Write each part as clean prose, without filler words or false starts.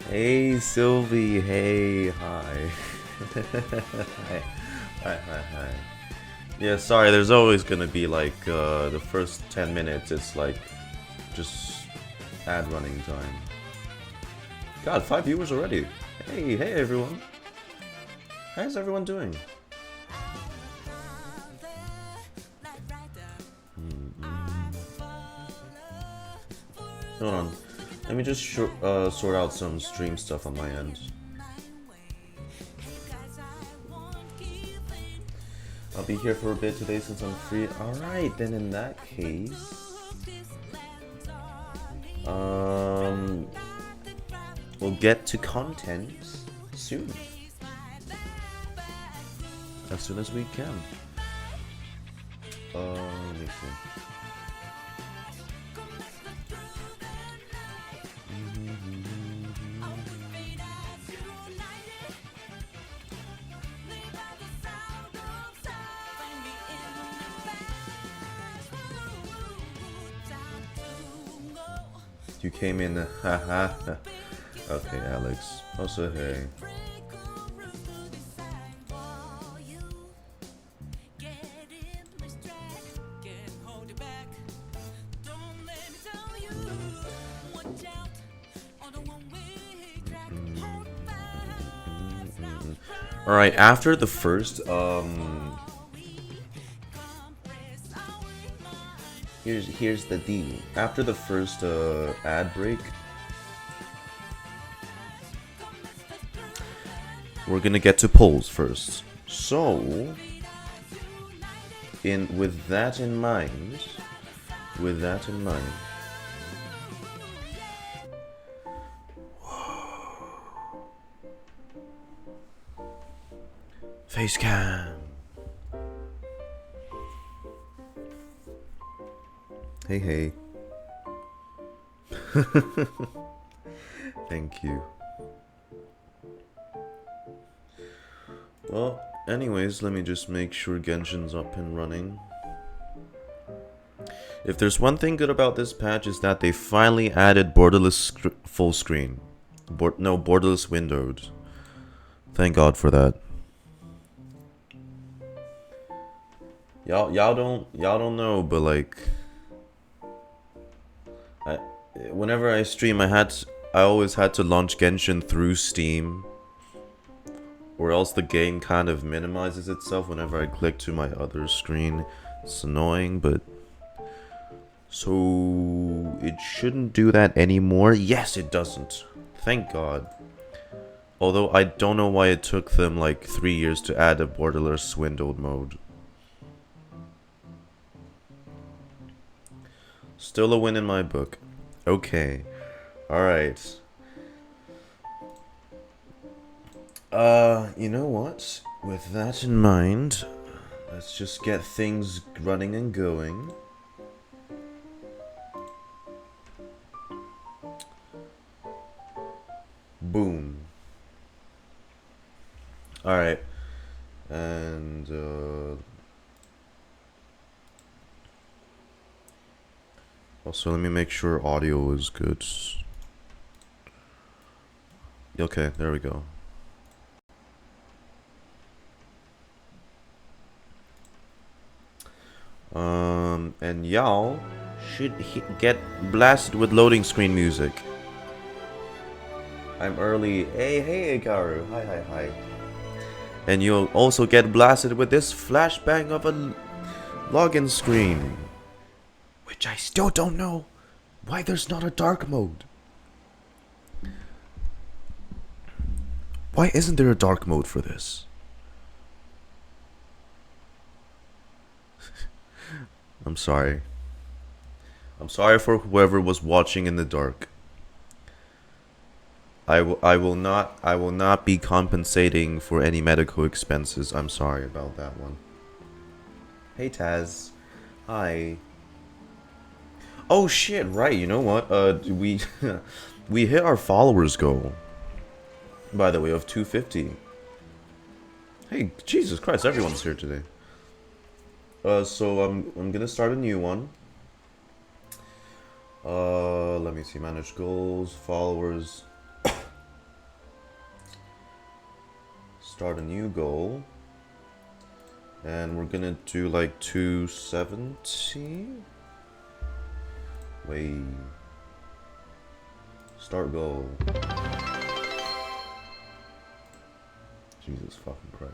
Hey Sylvie, hey, hi. Hi, hi. Yeah, sorry, there's always gonna be like the first 10 minutes, it's like just ad running time. God, 5 viewers already. Hey everyone. How's everyone doing? Hold on. Let me just sort out some stream stuff on my end. I'll be here for a bit today since I'm free. Alright, then in that case... we'll get to content soon. As soon as we can. Let me see. You came in, haha. Okay, Alex. Also, hey. Alright, after the first, here's the deal. After the first, ad break, we're gonna get to polls first. So, with that in mind, face cam. Hey. Thank you. Well, anyways, let me just make sure Genshin's up and running. If there's one thing good about this patch is that they finally added borderless full screen. Borderless windowed. Thank God for that. Y'all don't know, but like, whenever I stream, I always had to launch Genshin through Steam, or else the game kind of minimizes itself whenever I click to my other screen. It's annoying, but so it shouldn't do that anymore. Yes, it doesn't. Thank God. Although I don't know why it took them like 3 years to add a borderless windowed mode. Still a win in my book. Okay. Alright. You know what? With that in mind, let's just get things running and going. Boom. Alright. And, also, let me make sure audio is good. Okay, there we go. And y'all should get blasted with loading screen music. I'm early. Hey, Ikaru. Hi. And you'll also get blasted with this flashbang of a login screen. Which I still don't know why there's not a dark mode. Why isn't there a dark mode for this? I'm sorry. I'm sorry for whoever was watching in the dark. I will not be compensating for any medical expenses. I'm sorry about that one. Hey Taz. Hi. Oh shit, right, you know what? We we hit our followers goal. By the way, of 250. Hey, Jesus Christ, everyone's here today. So I'm gonna start a new one. Let me see, manage goals, followers. start a new goal. And we're gonna do like 270. Wait. Start goal. Jesus fucking Christ.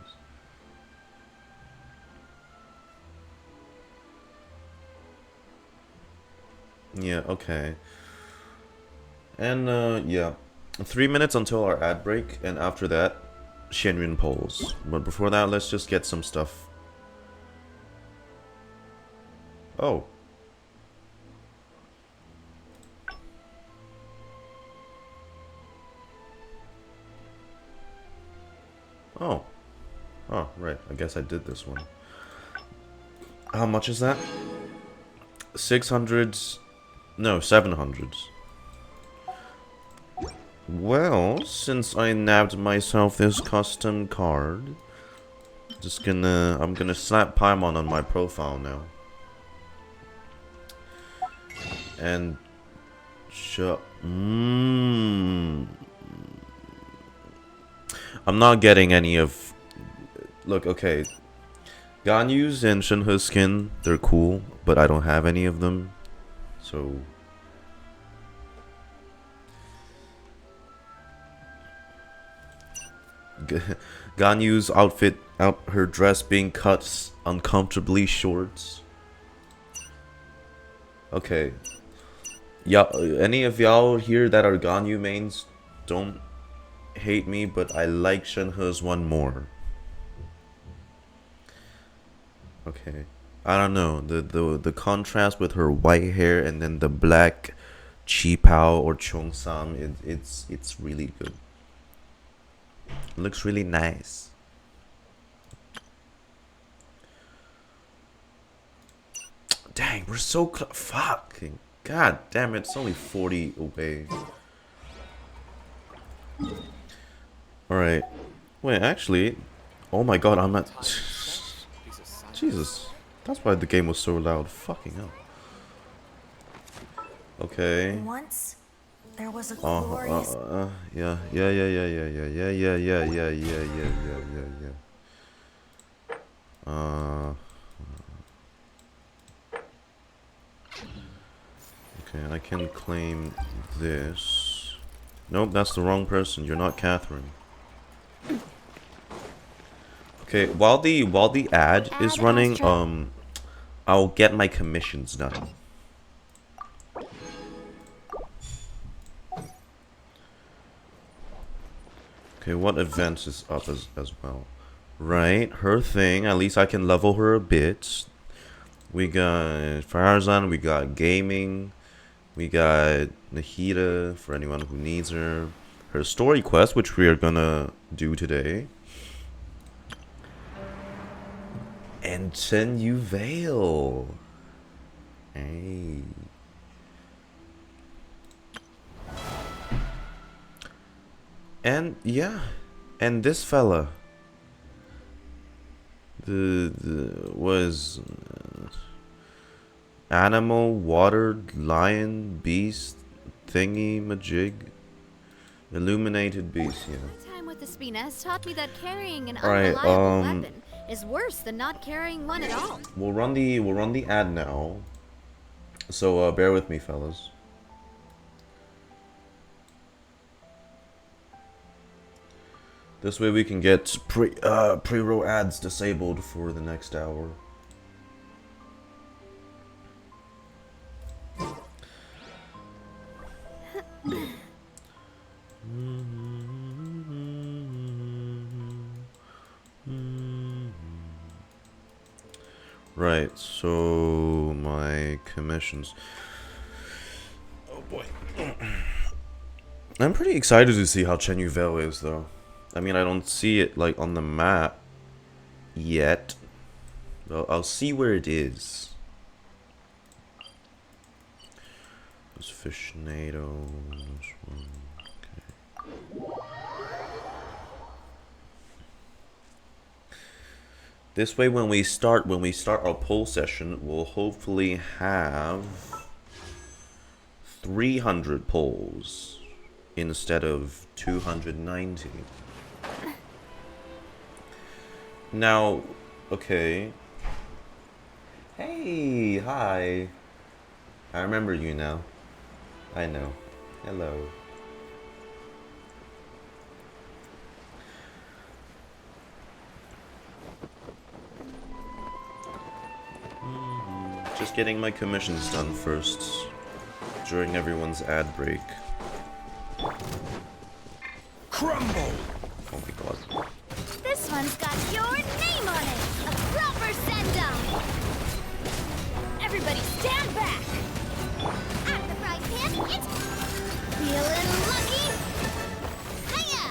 Yeah, okay. And yeah. 3 minutes until our ad break, and after that, Xianyun polls. But before that, let's just get some stuff. Oh. Oh. Oh, right. I guess I did this one. How much is that? 600s. No, 700s. Well, since I nabbed myself this custom card, I'm gonna slap Paimon on my profile now. And I'm not getting any of. Look, okay. Ganyu's and Shinhe's skin, they're cool, but I don't have any of them. So Ganyu's outfit, her dress being cut uncomfortably short. Okay. Yeah, any of y'all here that are Ganyu mains, don't hate me, but I like Shinhe's one more. Okay. I don't know, the contrast with her white hair and then the black Qipao or Cheongsam, it's really good. It looks really nice. Dang, we're so fucking god damn it, it's only 40 away. Alright. Wait, actually, oh my god, I'm at Jesus. That's why the game was so loud. Fucking hell. Okay. Once there was a glorious yeah. Okay, I can claim this. Nope, that's the wrong person. You're not Catherine. Okay, while the ad is running, I'll get my commissions done. Okay, what events is up as well? Right, her thing, at least I can level her a bit. We got Farazan, we got gaming, we got Nahida for anyone who needs her. Her story quest, which we are gonna do today. And Xianyun Veil. Hey. And yeah, and this fella was animal, water, lion, beast, thingy, majig, illuminated beast. Yeah. My time with the Spina has taught me that carrying an unreliable weapon is worse than not carrying one at all. We'll run the ad now. So bear with me, fellas. This way we can get pre-roll ads disabled for the next hour. Right, so my commissions. Oh boy. I'm pretty excited to see how Xianyun Veil is, though. I mean, I don't see it, like, on the map yet. I'll see where it is. There's Fishnado. Okay. This way, when we start our poll session, we'll hopefully have 300 polls instead of 290. Now, okay. Hey, hi. I remember you now. I know. Hello. Just getting my commissions done first. During everyone's ad break. Crumble! Oh my god. This one's got your name on it! A proper send-off! Everybody stand back! At the frying pan, it's... Feeling lucky? Hiya!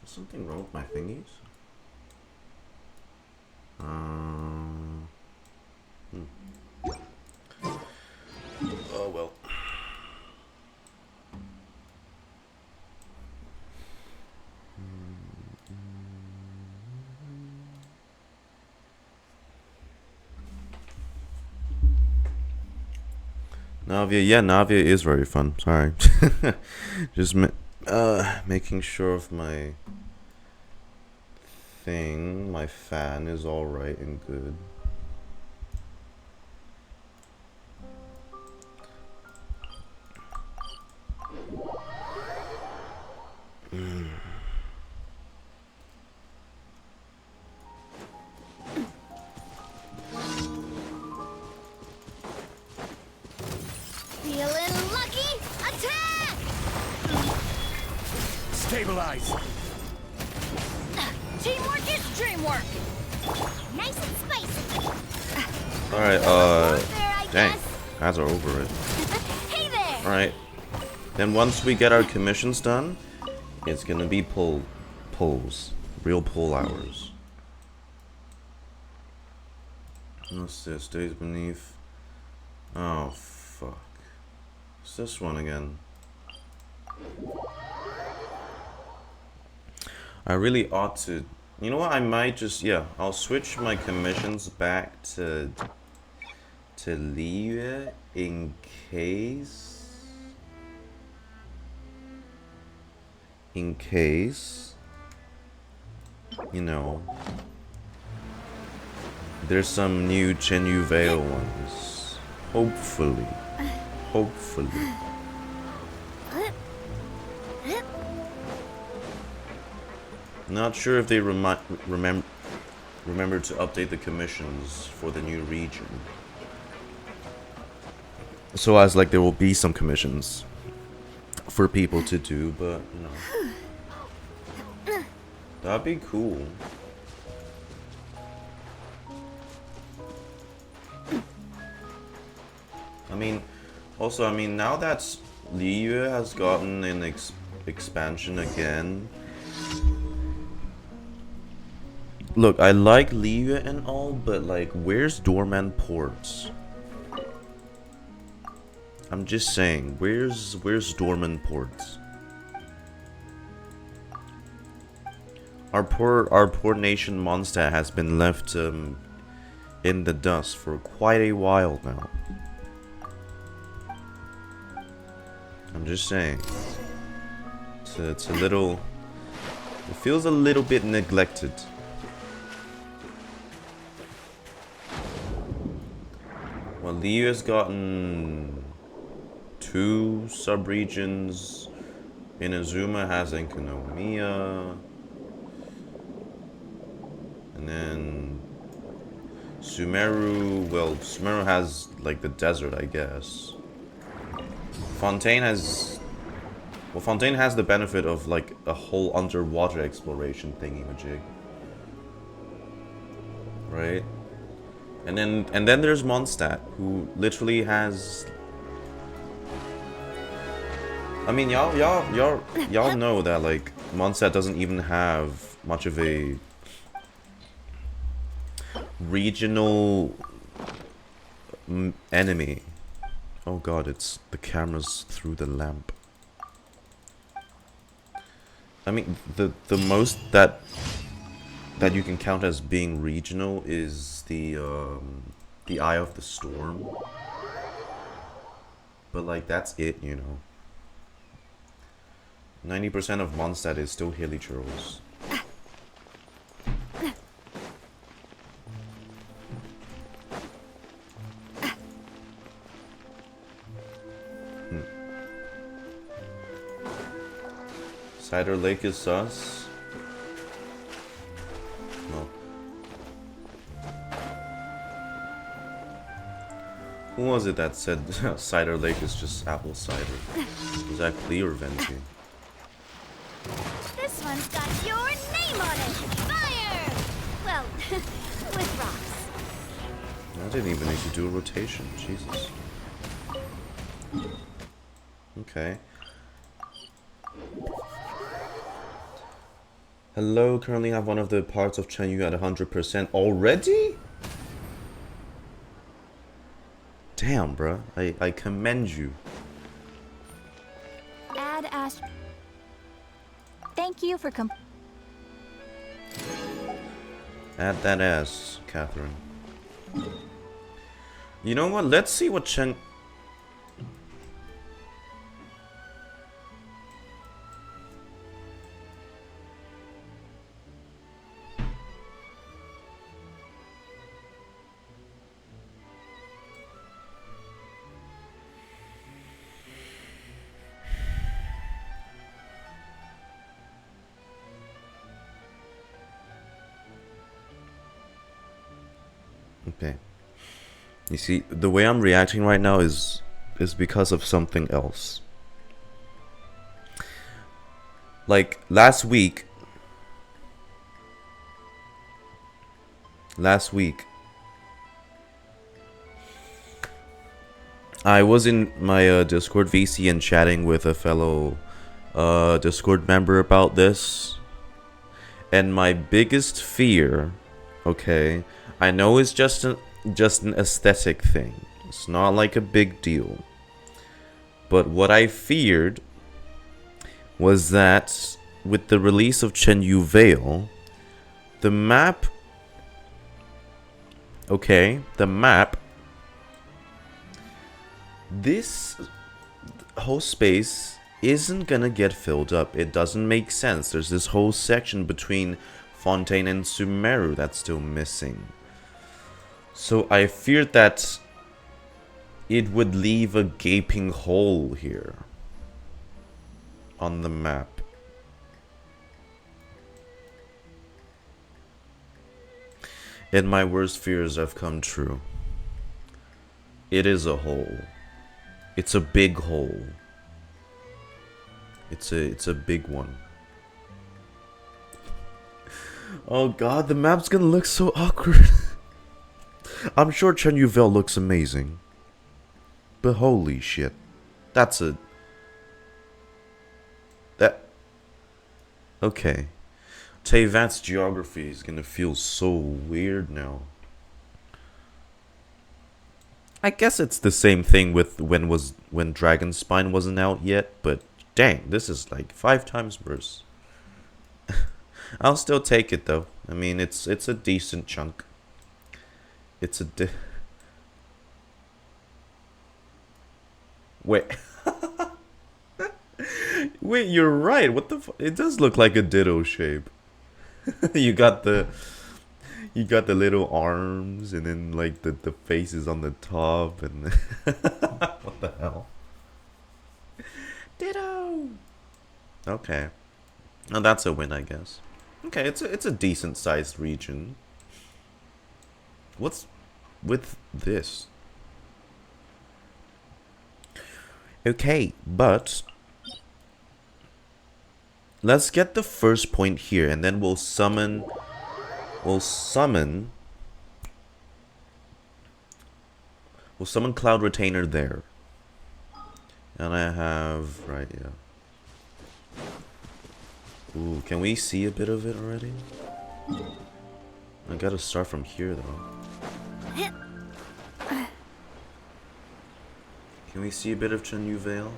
Something wrong with my thingies? Oh well. Navia, yeah, Navia is very fun. Sorry, just making sure of my thing, my fan is all right and good. Feeling lucky? Attack! Stabilize! Teamwork is dreamwork! Nice and spicy! Alright, There, I dang, guess. ads are over it. Hey there! Alright, then once we get our commissions done, it's gonna be pulls. Real pull hours. What's this? Days beneath. Oh, fuck. What's this one again? I really ought to... You know what? I might just... Yeah, I'll switch my commissions back to Live in case... In case... You know... There's some new Chenyu Veil ones. Hopefully. Hopefully. Not sure if they remember to update the commissions for the new region. So as like there will be some commissions for people to do, but you know. That'd be cool. I mean, also, I mean, now that Liu has gotten an expansion again. Look, I like Liu and all, but like, where's Dorman Ports? I'm just saying, where's Dorman Ports? Our poor nation Mondstadt has been left in the dust for quite a while now. I'm just saying. It's a little... It feels a little bit neglected. Well, Liu has gotten 2 sub-regions. Inazuma has Enkanomiya. And then... Sumeru... Well, Sumeru has, like, the desert, I guess. Fontaine has... Well, Fontaine has the benefit of, like, a whole underwater exploration thingy-majig. Right? And then there's Mondstadt, who literally has... I mean, y'all know that, like, Mondstadt doesn't even have much of a regional enemy. Oh god, it's the cameras through the lamp. I mean, the most that that you can count as being regional is the Eye of the Storm. But like that's it, you know. 90% of Mondstadt is still hilly churls. Cider Lake is sus. No. Who was it that said Cider Lake is just apple cider? Was that Clee or Venti? This one's got your name on it. Fire! Well, with rocks. I didn't even need to do a rotation. Jesus. Okay. Hello, currently have one of the parts of Xianyun at 100% already? Damn, bruh. I commend you. Add Ash. Thank you for Add that ass, Catherine. You know what? Let's see what Chen... Okay. You see, the way I'm reacting right now is because of something else. Like last week I was in my Discord VC and chatting with a fellow Discord member about this. And my biggest fear, okay, I know it's just an aesthetic thing. It's not like a big deal. But what I feared was that with the release of Xianyun Vale, the map, this whole space isn't gonna get filled up. It doesn't make sense. There's this whole section between Fontaine and Sumeru that's still missing. So I feared that it would leave a gaping hole here on the map. And my worst fears have come true. It is a hole. It's a big hole. It's a big one. Oh god, the map's gonna look so awkward. I'm sure Xianyun Vale looks amazing. But holy shit. Okay. Teyvat's geography is gonna feel so weird now. I guess it's the same thing with when Dragonspine wasn't out yet, but dang, this is like 5 times worse. I'll still take it though. I mean, it's a decent chunk. It's a Wait. Wait, you're right. What the it does look like a ditto shape. you got the little arms and then like the face is on the top and what the hell? Ditto. Okay. Now that's a win, I guess. Okay, it's a decent sized region. What's with this? Okay, but let's get the first point here and then we'll summon Cloud Retainer there. And I have right, yeah. Ooh, can we see a bit of it already? I gotta start from here though. Can we see a bit of Xianyun Vale?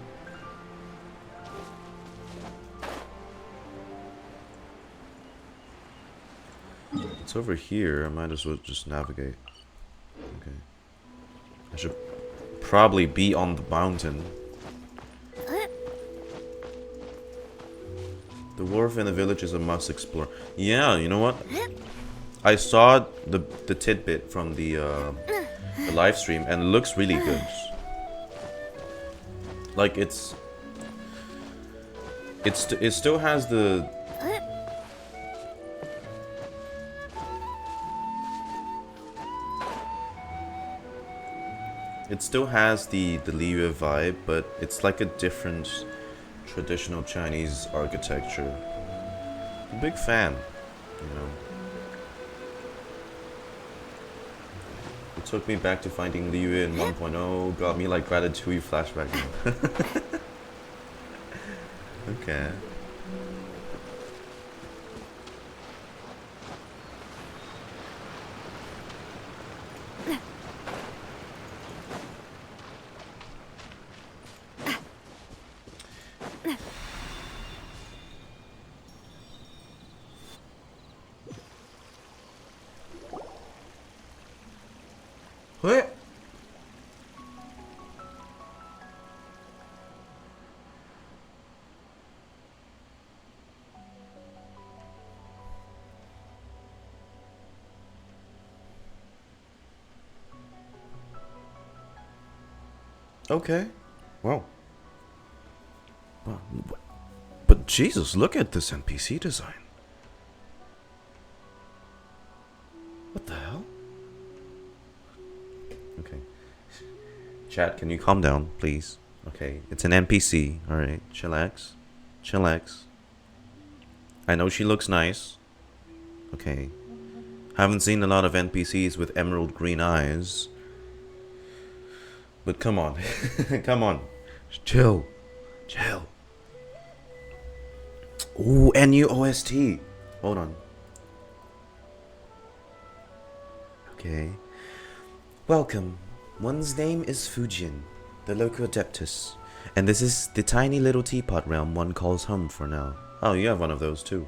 It's over here. I might as well just navigate. Okay. I should probably be on the mountain. The wharf in the village is a must explore. Yeah, you know what? I saw the tidbit from the live stream and it looks really good. Like it still has the Liyue vibe, but it's like a different traditional Chinese architecture. I'm a big fan, you know. It took me back to finding Liyue in 1.0, got me like Ratatouille flashback. Okay. What? Okay. Wow. But Jesus, look at this NPC design. What the hell? Okay. Chat, can you calm down, please? Okay, it's an NPC. Alright, chillax. Chillax. I know she looks nice. Okay. Haven't seen a lot of NPCs with emerald green eyes. But come on. Come on. Chill. Chill. Ooh, NU OST. Hold on. Okay. Welcome. One's name is Fujin, the local adeptus. And this is the tiny little teapot realm one calls home for now. Oh, you have one of those too.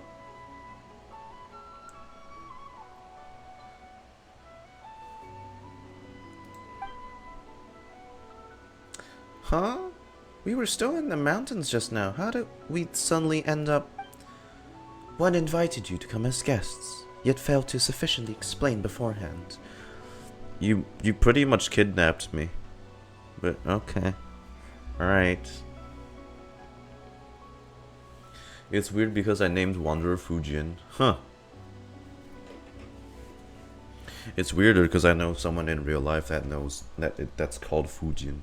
Huh? We were still in the mountains just now. How did we suddenly end up... One invited you to come as guests, yet failed to sufficiently explain beforehand. You pretty much kidnapped me. But okay. Alright. It's weird because I named Wanderer Fujin. Huh. It's weirder because I know someone in real life that knows that's called Fujin.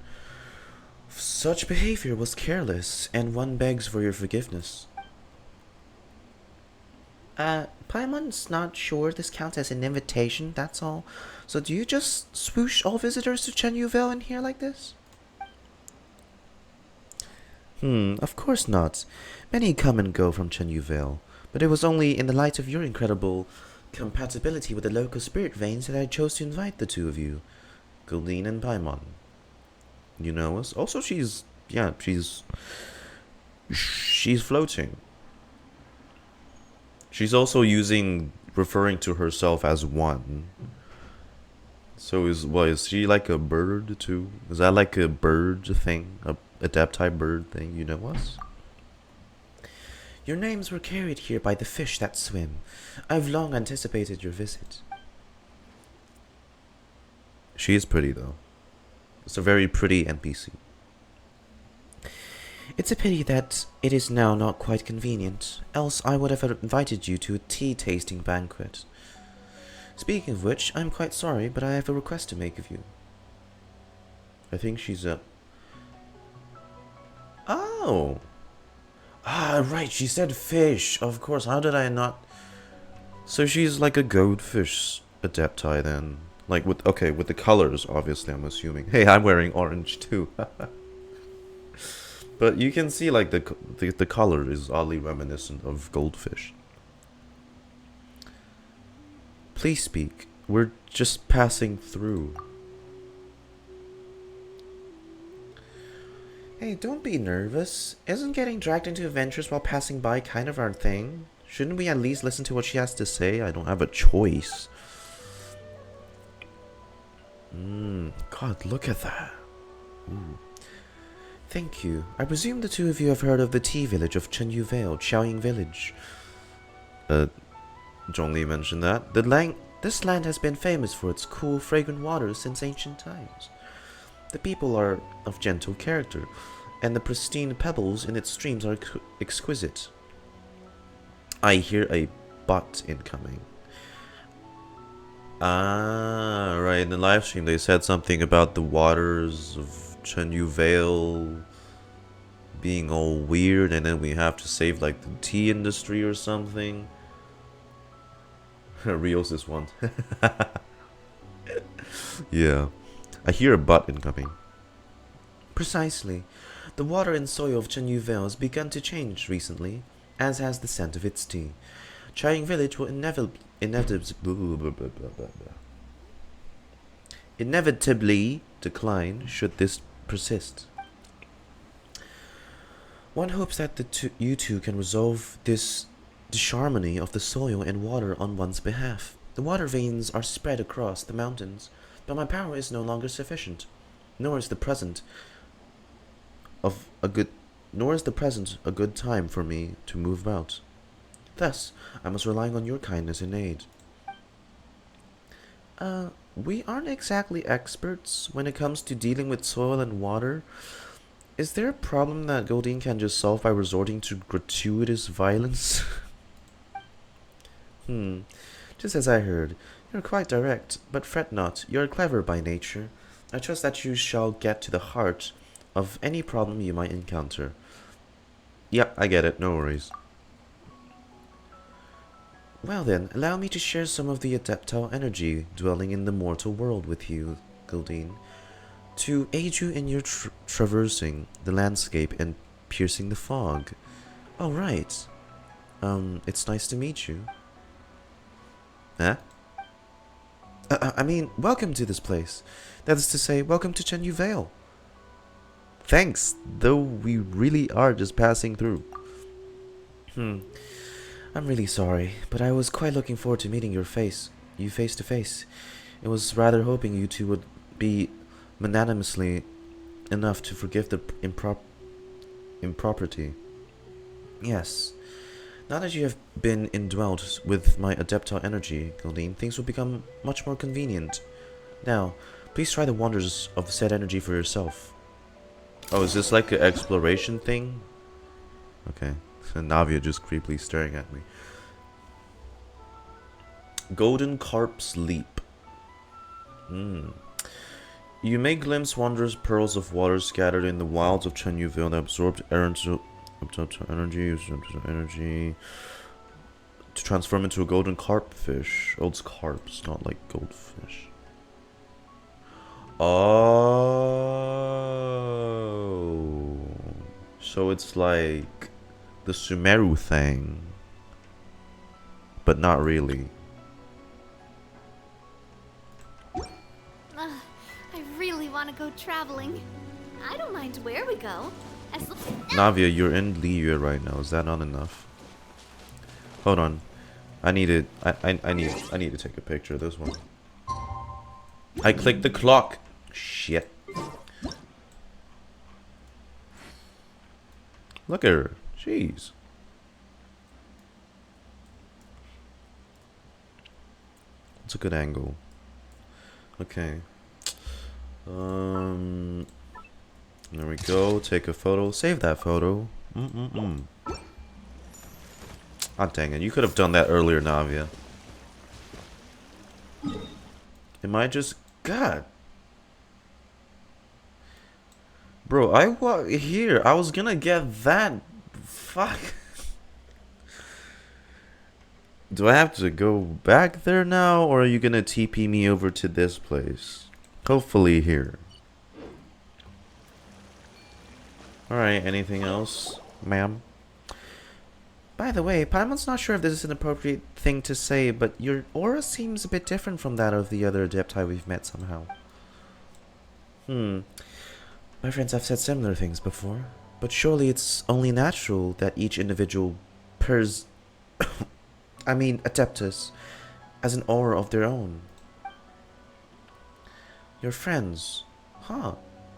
Such behavior was careless, and one begs for your forgiveness. Paimon's not sure this counts as an invitation, that's all. So do you just swoosh all visitors to Xianyun in here like this? Of course not. Many come and go from Xianyun, but it was only in the light of your incredible compatibility with the local spirit veins that I chose to invite the two of you, Goldine and Paimon. You know us? Also, she's floating. She's also referring to herself as one. So is she like a bird too? Is that like a bird thing? A adepti bird thing? You know us? Your names were carried here by the fish that swim. I've long anticipated your visit. She is pretty though. It's a very pretty NPC. It's a pity that it is now not quite convenient, else I would have invited you to a tea-tasting banquet. Speaking of which, I'm quite sorry, but I have a request to make of you. I think she's a... Oh! Ah, right, she said fish. Of course, how did I not... So she's like a goldfish adepti then. Like, with the colors, obviously, I'm assuming. Hey, I'm wearing orange too. But you can see, like, the color is oddly reminiscent of goldfish. Please speak. We're just passing through. Hey, don't be nervous. Isn't getting dragged into adventures while passing by kind of our thing? Shouldn't we at least listen to what she has to say? I don't have a choice. God, look at that. Ooh. Thank you. I presume the two of you have heard of the tea village of Chenyu Vale, Xianyun village. Zhongli mentioned that. This land has been famous for its cool, fragrant waters since ancient times. The people are of gentle character, and the pristine pebbles in its streams are exquisite. I hear a bot incoming. Ah, right. In the live stream, they said something about the waters of Chenyu Vale being all weird, and then we have to save like the tea industry or something. Rios is one. Yeah. I hear a bot incoming. Precisely. The water and soil of Chenyu Vale has begun to change recently, as has the scent of its tea. Chiang Village will inevitably decline should this persist. One hopes that you two can resolve this disharmony of the soil and water on one's behalf. The water veins are spread across the mountains, but my power is no longer sufficient, nor is the present a good time for me to move about. Thus, I must rely on your kindness and aid. We aren't exactly experts when it comes to dealing with soil and water. Is there a problem that Goldeen can just solve by resorting to gratuitous violence? Just as I heard. You're quite direct, but fret not. You're clever by nature. I trust that you shall get to the heart of any problem you might encounter. Yep, I get it. No worries. Well then, allow me to share some of the adeptile energy dwelling in the mortal world with you, Goldeen, to aid you in your traversing the landscape and piercing the fog. Oh, right. It's nice to meet you. Huh? I mean, welcome to this place. That is to say, welcome to Chenyu Vale. Thanks, though we really are just passing through. I'm really sorry, but I was quite looking forward to meeting you face to face. I was rather hoping you two would be magnanimously enough to forgive the impropriety. Yes. Now that you have been indwelt with my adeptile energy, Goldeen, things will become much more convenient. Now, please try the wonders of said energy for yourself. Oh, is this like an exploration thing? Okay. Navia just creepily staring at me. Golden Carp's Leap. You may glimpse wondrous pearls of water scattered in the wilds of Chenyu Vale that absorbed energy to transform into a golden carp fish. Oh, it's carps, not like goldfish. Oh, so it's like the Sumeru thing, but not really. I really want to go traveling. I don't mind where we go. Navia, you're in Liyue right now. Is that not enough? Hold on. I need to take a picture of this one. I clicked the clock. Shit. Look at her. Jeez. It's a good angle. Okay. There we go. Take a photo. Save that photo. Ah, dang it. You could have done that earlier, Navia. Am I just... God. Bro, I was gonna get that. Fuck. Do I have to go back there now, or are you gonna TP me over to this place? Hopefully here. Alright, anything else, ma'am? By the way, Paimon's not sure if this is an appropriate thing to say, but your aura seems a bit different from that of the other Adepti we've met somehow. My friends have said similar things before, but surely it's only natural that each individual I mean, Adeptus, as an aura of their own. Your friends. Huh.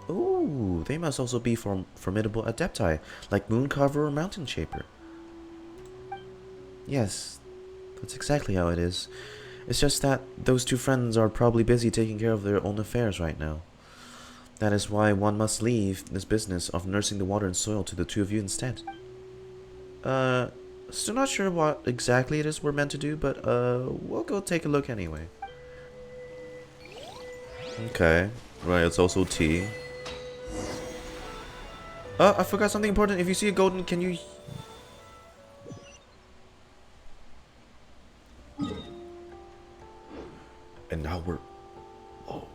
Ooh, they must also be formidable Adepti, like Mooncarver or Mountain Shaper. Yes, that's exactly how it is. It's just that those two friends are probably busy taking care of their own affairs right now. That is why one must leave this business of nursing the water and soil to the two of you instead. Still not sure what exactly it is we're meant to do, but we'll go take a look anyway. Okay, right, it's also tea. I forgot something important. If you see a golden, can you... And now we're... Oh.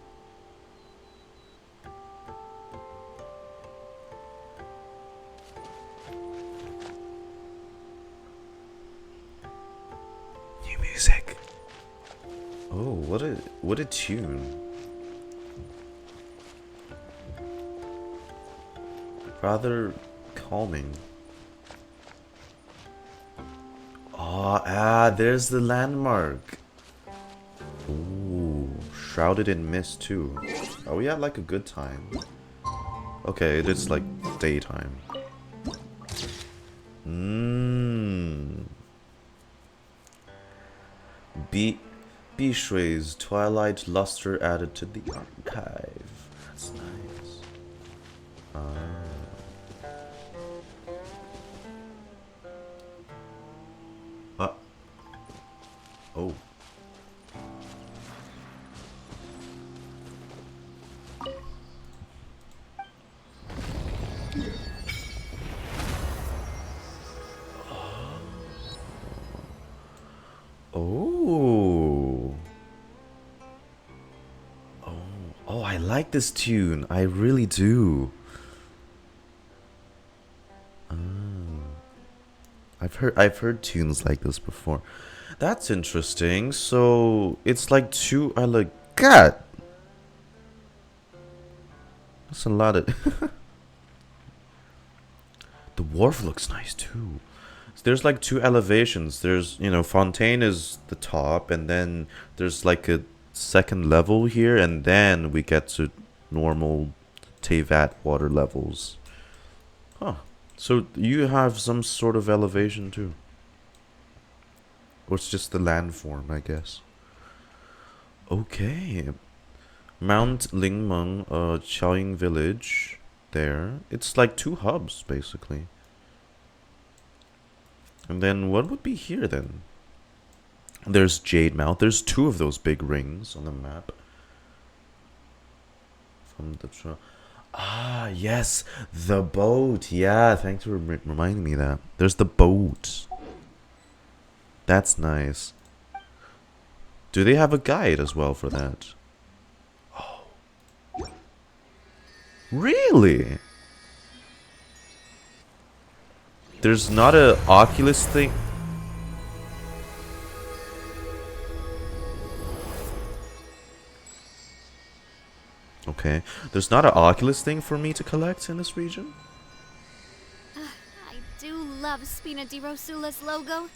New music. Oh, what a tune. Rather calming. Oh, there's the landmark. Ooh, shrouded in mist too. Are we at like a good time? Okay, it is like daytime. Bishui's twilight luster added to the archive. That's nice. Oh. Oh. Oh, I like this tune. I really do. I've heard tunes like this before. That's interesting. So it's like two. I like God. That's a lot of. The wharf looks nice too. So there's like two elevations. There's, you know, Fontaine is the top, and then there's like a second level here, and then we get to normal Tevat water levels. Huh. So you have some sort of elevation too. Or it's just the landform, I guess. Okay. Mount Lingmeng, Xianyun village there. It's like two hubs, basically. And then what would be here then? There's Jade Mount. There's two of those big rings on the map. From the ah, yes, the boat. Yeah, thanks for reminding me that. There's the boat. That's nice. Do they have a guide as well for that? Oh. Really? There's not a Oculus thing? Okay. There's not an Oculus thing for me to collect in this region? I do love Spina di Rosula's logo.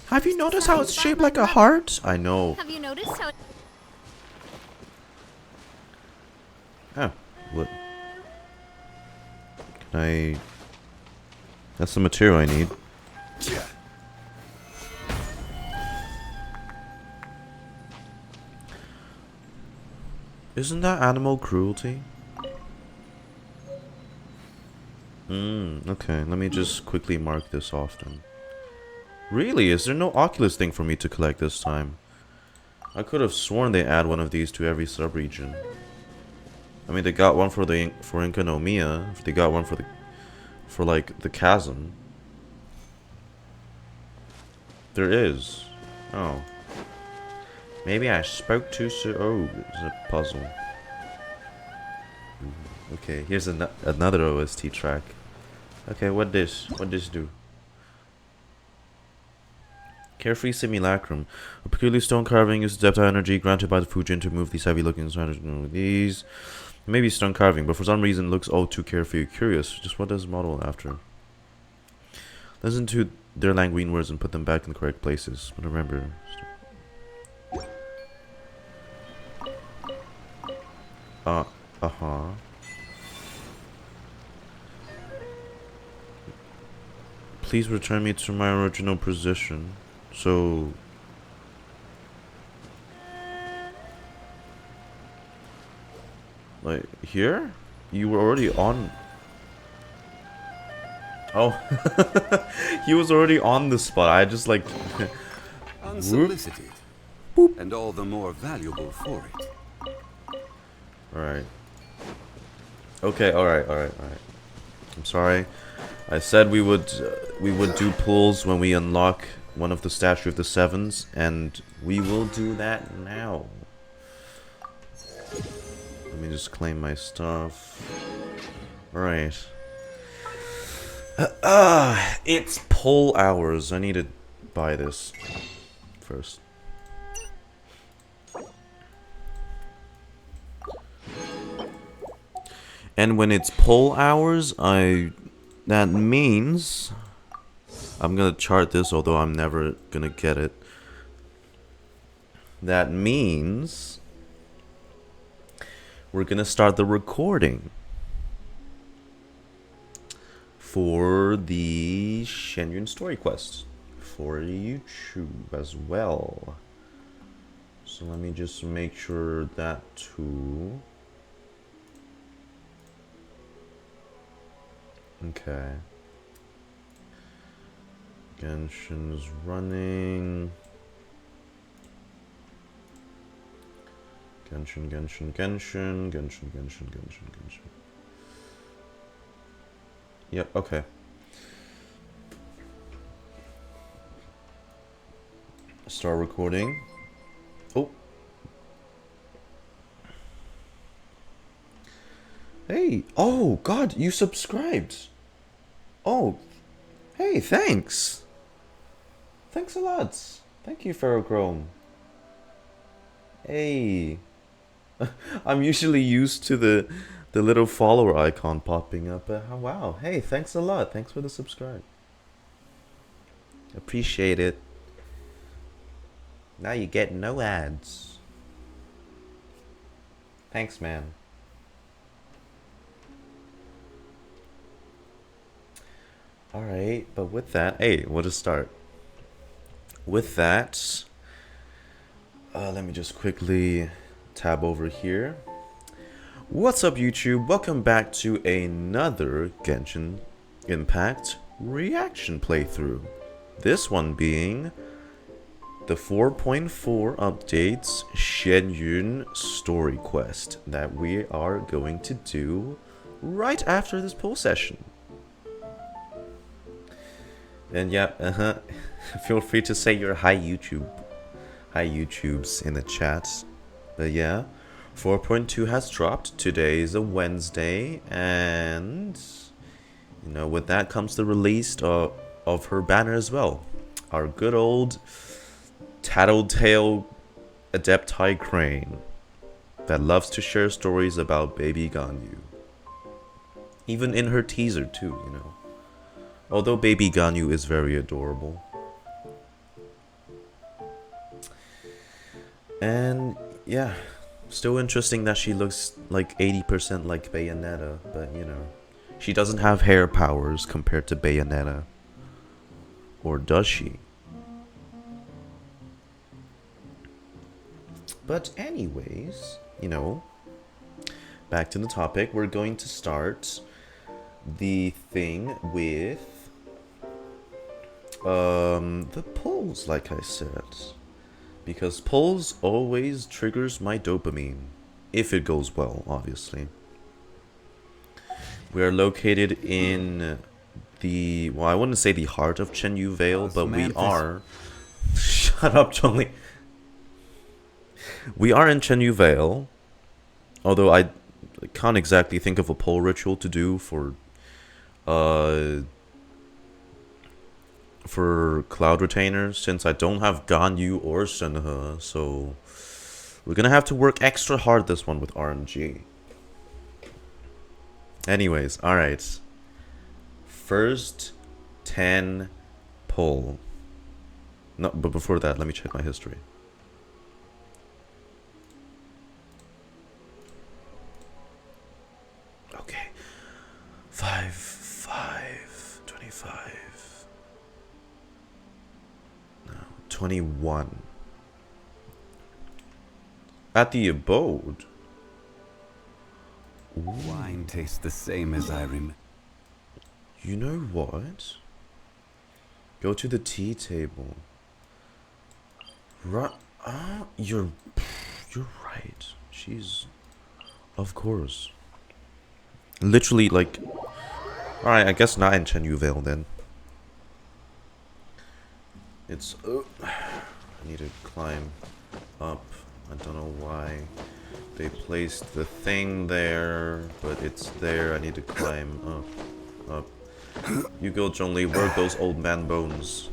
Have you noticed how it's shaped like a heart? I know. Have you noticed how... Ah, what? Can I... That's the material I need. Isn't that animal cruelty? Okay, let me just quickly mark this off then. Really? Is there no Oculus thing for me to collect this time? I could have sworn they add one of these to every sub-region. I mean, they got one for the Inca no Mia. They got one for like the chasm. There is. Oh. Maybe I spoke too soon. Oh, it's a puzzle. Ooh, okay, here's another OST track. Okay, what this do? Carefree Simulacrum. A peculiar stone carving uses depth energy granted by the Fujin to move these heavy-looking stones. These maybe stone carving, but for some reason looks all too carefree or curious. Just what does model after? Listen to their language words and put them back in the correct places. But remember. Uh-huh. Please return me to my original position. So... like, here? You were already on... oh. He was already on the spot. I just, like... Unsolicited. And all the more valuable for it. Alright. Okay, alright. I'm sorry. I said we would do pulls when we unlock one of the Statue of the Sevens, and we will do that now. Let me just claim my stuff. Alright. It's pull hours. I need to buy this first. And when it's pull hours, that means I'm gonna chart this, although I'm never gonna get it. That means we're gonna start the recording for the Xianyun story quest for YouTube as well. So let me just make sure that too. Okay. Genshin's running. Genshin. Yep, okay. Start recording. Oh. Hey, oh god, you subscribed. Oh, hey, thanks. Thanks a lot. Thank you, Ferrochrome. Hey. I'm usually used to the little follower icon popping up. Oh, wow. Hey, thanks a lot. Thanks for the subscribe. Appreciate it. Now you get no ads. Thanks, man. Alright, but with that, hey, we'll just start. With that, let me just quickly tab over here. What's up, YouTube? Welcome back to another Genshin Impact reaction playthrough. This one being the 4.4 updates Xianyun story quest that we are going to do right after this poll session. And yeah, feel free to say your hi YouTubes in the chat. But yeah, 4.2 has dropped. Today is a Wednesday, and you know, with that comes the release of her banner as well. Our good old tattletale Adepti Crane that loves to share stories about baby Ganyu. Even in her teaser too, you know. Although baby Ganyu is very adorable. And yeah, still interesting that she looks like 80% like Bayonetta, but you know, she doesn't have hair powers compared to Bayonetta. Or does she? But anyways, you know, back to the topic. We're going to start the thing with the polls, like I said, because polls always triggers my dopamine, if it goes well, obviously. We are located in the, well, I wouldn't say the heart of Xianyun Vale, but we are. Shut up, Chongli. We are in Xianyun Vale, although I can't exactly think of a poll ritual to do for Cloud Retainers, since I don't have Ganyu or Shenhe, so we're gonna have to work extra hard this one with RNG. Anyways, alright. First 10 pull. No, but before that, let me check my history. Okay. 25. No, 21. At the abode. Wine tastes the same as I remember. You know what? Go to the tea table. Right? You're right. She's, of course. Literally, like. All right, I guess not in Chen Yuvale then. It's. I need to climb up. I don't know why they placed the thing there, but it's there. I need to climb up. You go, Zhongli. Work those old man bones.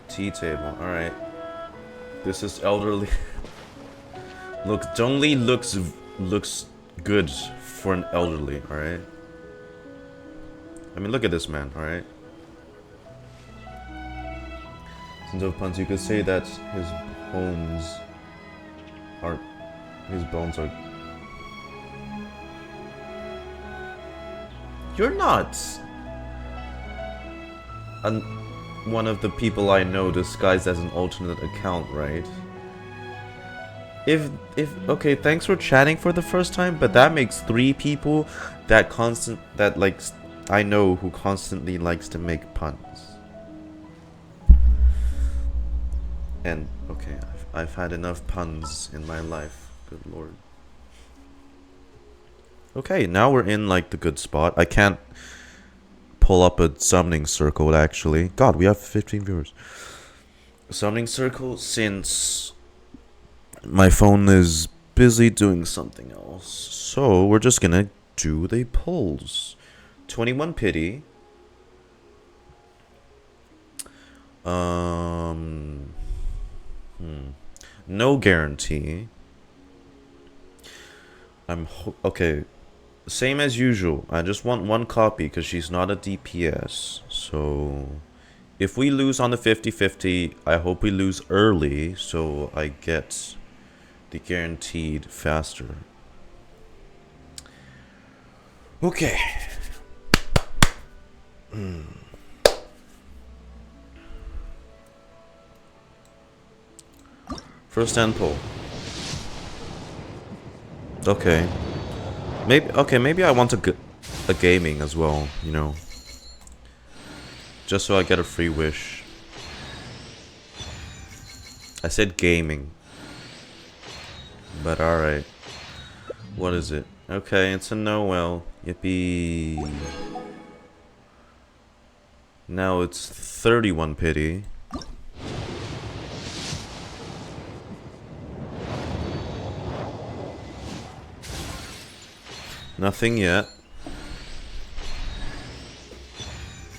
Tea table. All right. This is elderly. Look, Zhongli looks good for an elderly. All right. I mean, look at this man. All right. Since of puns, you could say that his bones are. You're not. One of the people I know disguised as an alternate account, right? Okay, thanks for chatting for the first time, but that makes 3 people that I know who constantly likes to make puns. And okay, I've had enough puns in my life. Good lord. Okay, now we're in like the good spot. I can't pull up a summoning circle actually. God, we have 15 viewers. Summoning circle since my phone is busy doing something else. So we're just gonna do the pulls. 21 pity. No guarantee. Okay. Same as usual. I just want 1 copy because she's not a DPS. So if we lose on the 50-50, I hope we lose early so I get the guaranteed faster. Okay. First end pull. Okay. Maybe I want a gaming as well, you know. Just so I get a free wish. I said gaming. But alright. What is it? Okay, it's a Noel. Yippee. Now it's 31 pity. Nothing yet.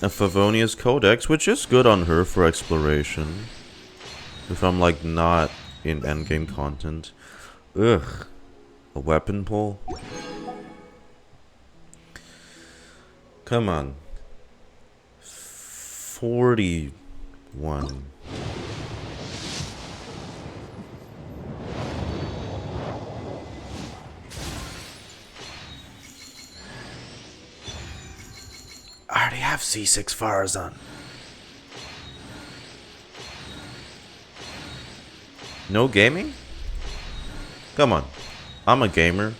A Favonia's Codex, which is good on her for exploration. If I'm like not in endgame content. Ugh. A weapon pull? Come on. 41. I already have C6 Farazan. No gaming? Come on. I'm a gamer.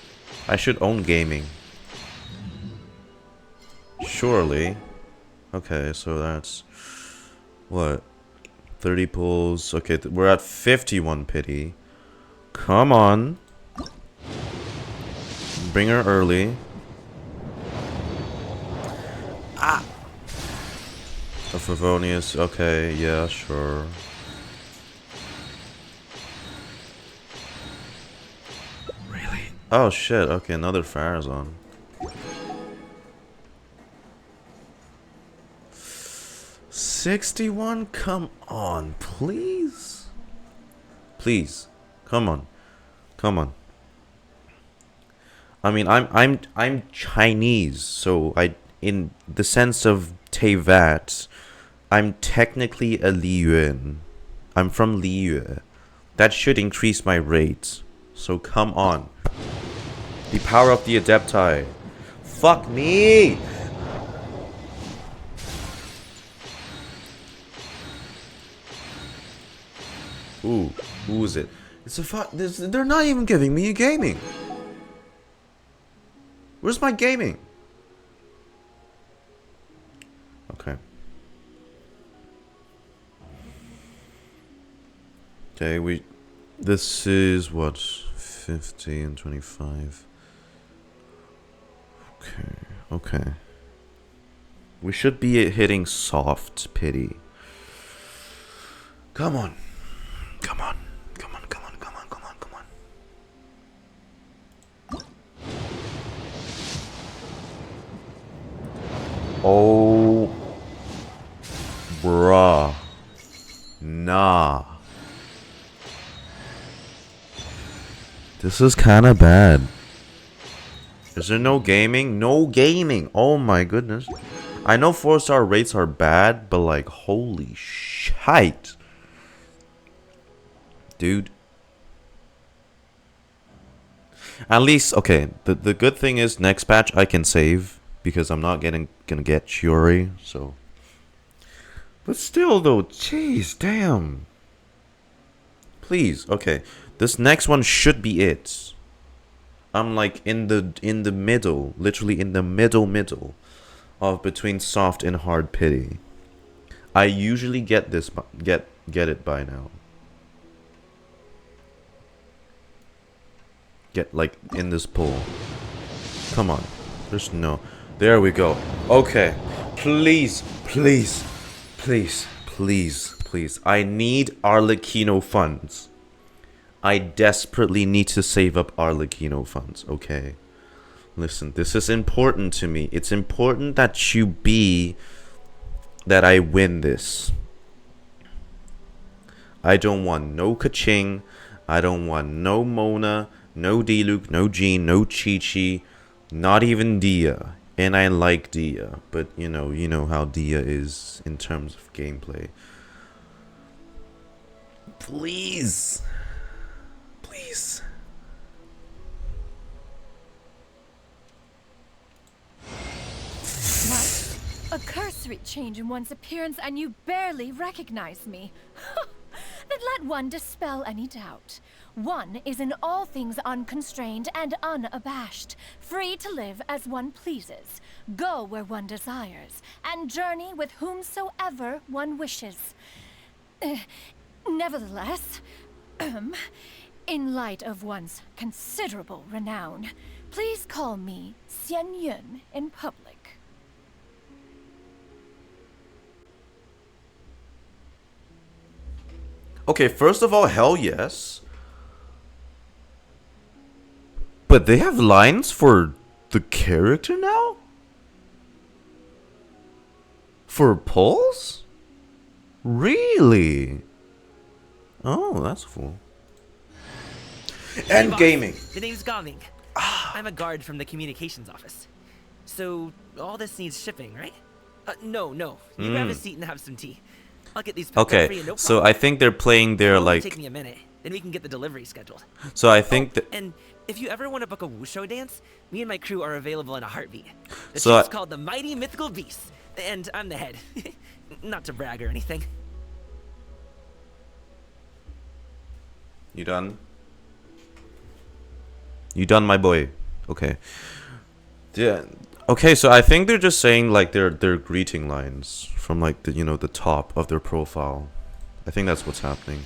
I should own gaming. Surely. Okay, so that's... what? 30 pulls. Okay, we're at 51 pity. Come on. Bring her early. Ah! A Favonius. Okay, yeah, sure. Really? Oh shit, okay, another Farazan. 61? Come on, please. Please. Come on. Come on. I mean, I'm Chinese, so in the sense of Teyvat, I'm technically a Liyuan. I'm from Liyue. That should increase my rate. So come on. The power of the Adepti. Fuck me! Ooh, who is it? It's a they're not even giving me a gaming. Where's my gaming? Okay. Okay, this is what? 50 and 25. Okay. We should be hitting soft pity. Come on. Come on. Come on, come on, come on, come on, come on. Oh. Bruh. Nah. This is kinda bad. Is there no gaming? No gaming! Oh my goodness. I know 4-star rates are bad, but like, holy shite. Dude. At least, okay, the good thing is next patch I can save because I'm not gonna get Chiori, so. But still though, jeez, damn. Please, okay. This next one should be it. I'm like in the middle, literally in the middle of between soft and hard pity. I usually get this get it by now. Get like in this pool. Come on. There's no. There we go. Okay. Please, please, please, please, please. I need Arlecchino funds. I desperately need to save up Arlecchino funds, okay? Listen, this is important to me. It's important that that I win this. I don't want no Kaching. I don't want no Mona, no Diluc, no Jean, no Chi-Chi, not even Dia. And I like Dia, but you know how Dia is in terms of gameplay. Please. Please. What? A cursory change in one's appearance and you barely recognize me. Then let one dispel any doubt. One is in all things unconstrained and unabashed, free to live as one pleases, go where one desires, and journey with whomsoever one wishes. Nevertheless, in light of one's considerable renown, please call me Xianyun in public. Okay, first of all, hell yes. But they have lines for the character now? For Pulse? Really? Oh, that's cool. And gaming. The name's Gaming. I'm a guard from the communications office. So, all this needs shipping, right? No. You grab a seat and have some tea. I'll get these picked up for you, no problem. So I think they're playing their It'll like... take me a minute, then we can get the delivery scheduled. So I think that... And if you ever want to book a Wushu dance, me and my crew are available in a heartbeat. The So show's called the Mighty Mythical Beasts, and I'm the head. Not to brag or anything. You done? You done, my boy? Okay. Yeah. Okay, so I think they're just saying like their greeting lines from like the the top of their profile. I think that's what's happening.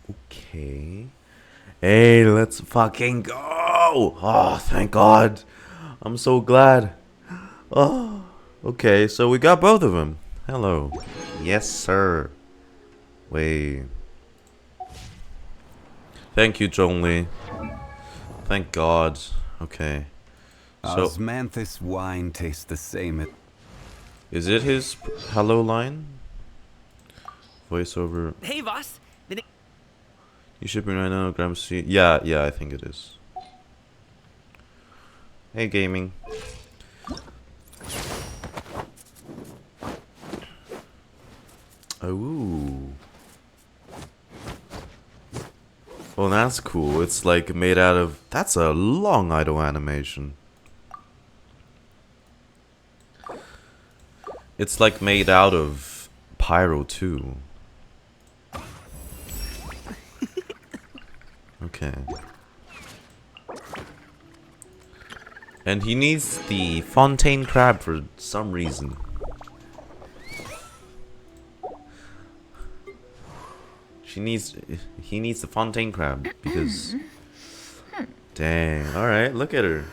Okay. Hey, let's fucking go! Oh, thank God. I'm so glad. Oh, okay, so we got both of them. Hello. Yes, sir. Wait. Thank you, Zhongli. Thank God. Okay. So, Osmanthus wine tastes the same. is it his hello line? Voiceover. Hey, boss. You shipping right now, Gramsci? Yeah, I think it is. Hey, gaming. Oh. Well, that's cool. It's like made out of... That's a long idle animation. It's like made out of Pyro too. Okay. And he needs the fontaine crab for some reason. He needs the fontaine crab because... Dang, alright, look at her.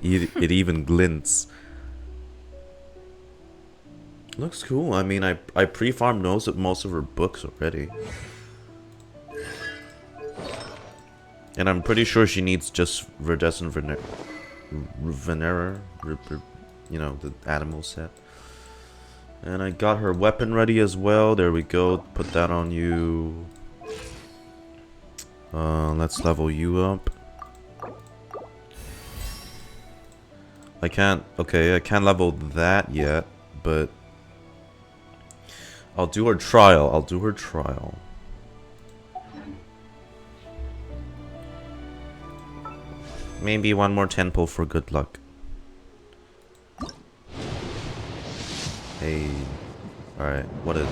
it even glints. Looks cool. I mean, I pre-farmed most of her books already. And I'm pretty sure she needs just Verdescent Venera, you know, the animal set. And I got her weapon ready as well. There we go. Put that on you. Let's level you up. I can't level that yet, but I'll do her trial. Maybe one more 10 pull for good luck. Hey. Alright, what is...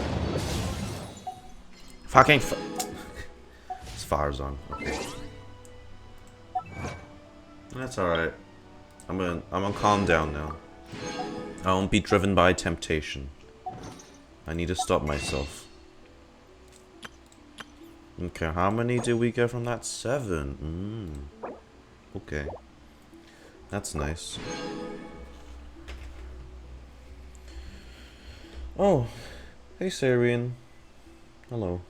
Fucking it's Farzan. Okay. That's alright. I'm gonna calm down now. I won't be driven by temptation. I need to stop myself. Okay, how many did we get from that? 7. Okay. That's nice. Oh, hey Sarian. Hello.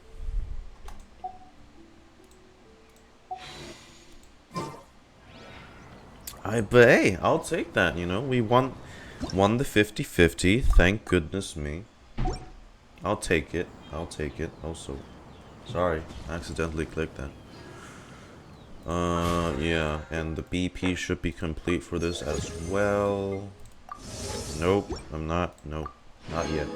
But hey, I'll take that, you know. We won the 50-50. Thank goodness me. I'll take it. Also, sorry, I accidentally clicked that. Yeah, and the BP should be complete for this as well. Nope, I'm not. Nope, not yet.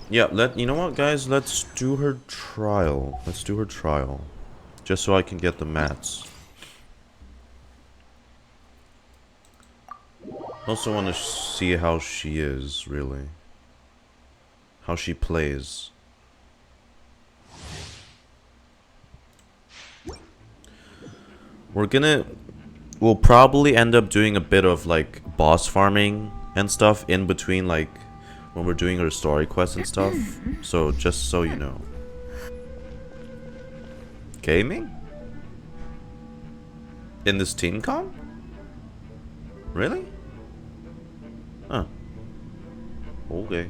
Yeah, you know what, guys? Let's do her trial. Just so I can get the mats. Also want to see how she is, really. How she plays. We'll probably end up doing a bit of like boss farming and stuff in between, like when we're doing our story quests and stuff. So just so you know. Gaming? In this team comp? Really? Huh. Okay.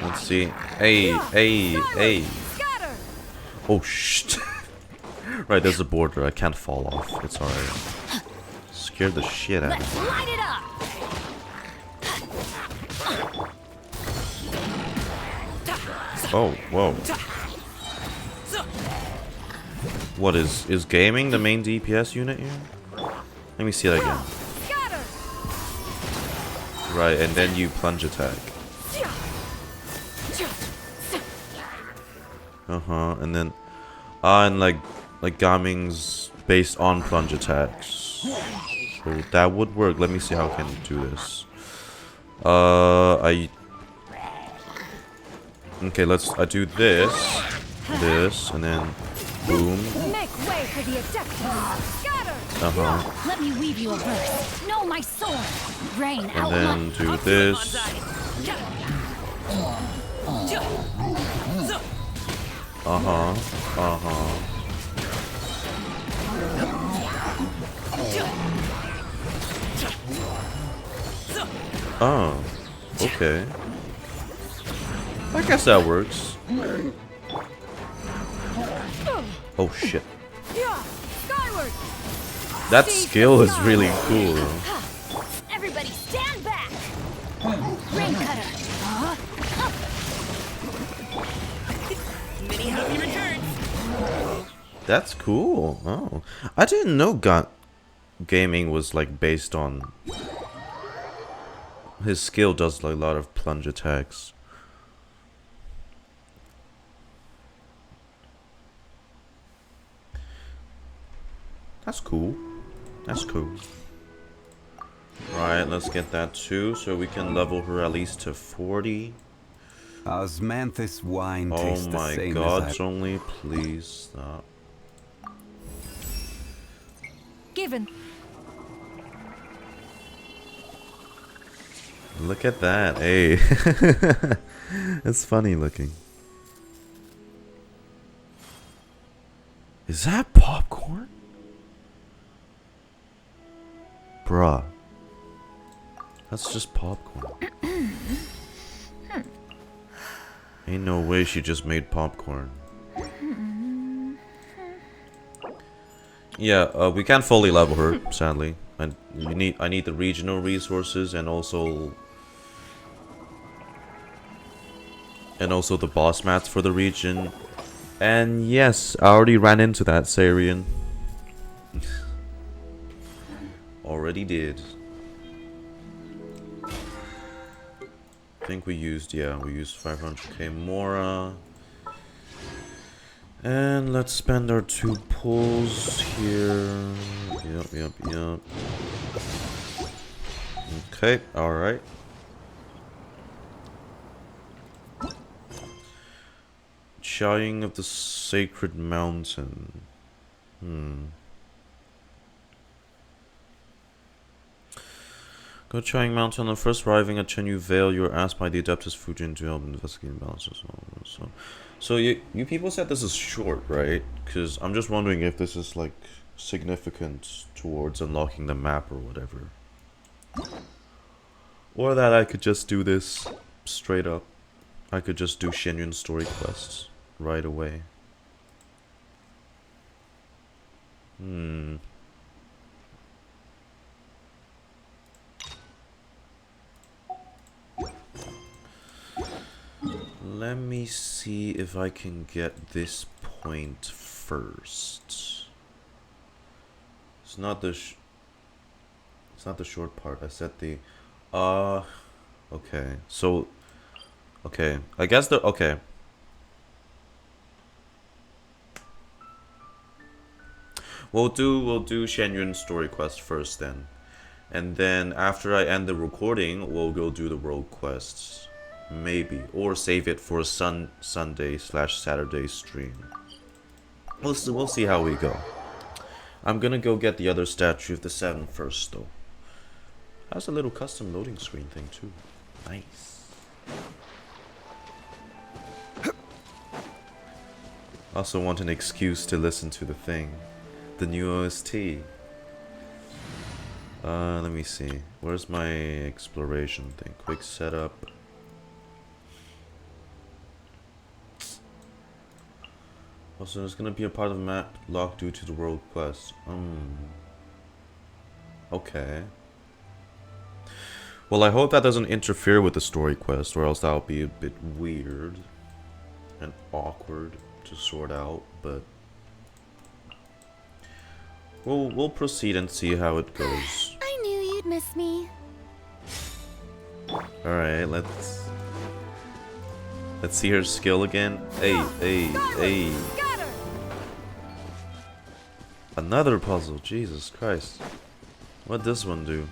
Let's see. Hey. Oh, shit. Right, there's a border. I can't fall off. It's alright. Scared the shit out of me. Light it up. Oh, whoa. What is gaming the main DPS unit here? Let me see that again. Right, and then you plunge attack. And then and like Gaming's based on plunge attacks. So that would work. Let me see how I can do this. Okay, I do this, and then boom. Make way for the Adeptus. Scatter. Let me weave you a verse. Know my sword. Rain And then do this. Oh, okay. I guess that works. Oh shit. Skyward! That skill is really cool. Everybody stand back! Rain cutter! Many happy returns. That's cool. Oh, I didn't know gaming was like based on his skill. Does like a lot of plunge attacks. That's cool. That's cool. Alright, let's get that too, so we can level her at least to 40. Osmanthus wine Oh tastes the my same god, as only please stop. Given. Look at that, hey. It's funny looking. Is that popcorn? Bruh. That's just popcorn. Ain't no way she just made popcorn. Yeah, we can't fully level her, sadly. And I need the regional resources and also the boss mats for the region. And yes, I already ran into that, Sarian. Already did. I think we used 500k Mora. And let's spend our 2 pulls here. Yep. Okay, alright. Xianyun of the Sacred Mountain. Go Xianyun Mountain. On first arriving at Chenyu Vale, you are asked by the Adeptus Fujin to help investigate balances. So you people said this is short, right? Because I'm just wondering if this is like significant towards unlocking the map or whatever. Or that I could just do this straight up. I could just do Xianyun story quests right away. Let me see if I can get this point first. It's not the short part. I said the okay. So okay. I guess okay. We'll do Xianyun story quest first then. And then after I end the recording, we'll go do the world quests. Maybe. Or save it for a Sunday/Saturday stream. We'll see how we go. I'm gonna go get the other statue of the 7 first though. Has a little custom loading screen thing too. Nice. Also want an excuse to listen to the thing. The new OST. Let me see. Where's my exploration thing? Quick setup. Also, there's gonna be a part of the map locked due to the world quest. Okay. Well, I hope that doesn't interfere with the story quest, or else that'll be a bit weird and awkward to sort out. But we'll proceed and see how it goes. I knew you'd miss me. All right, let's see her skill again. Hey. Another puzzle, Jesus Christ. What'd this one do?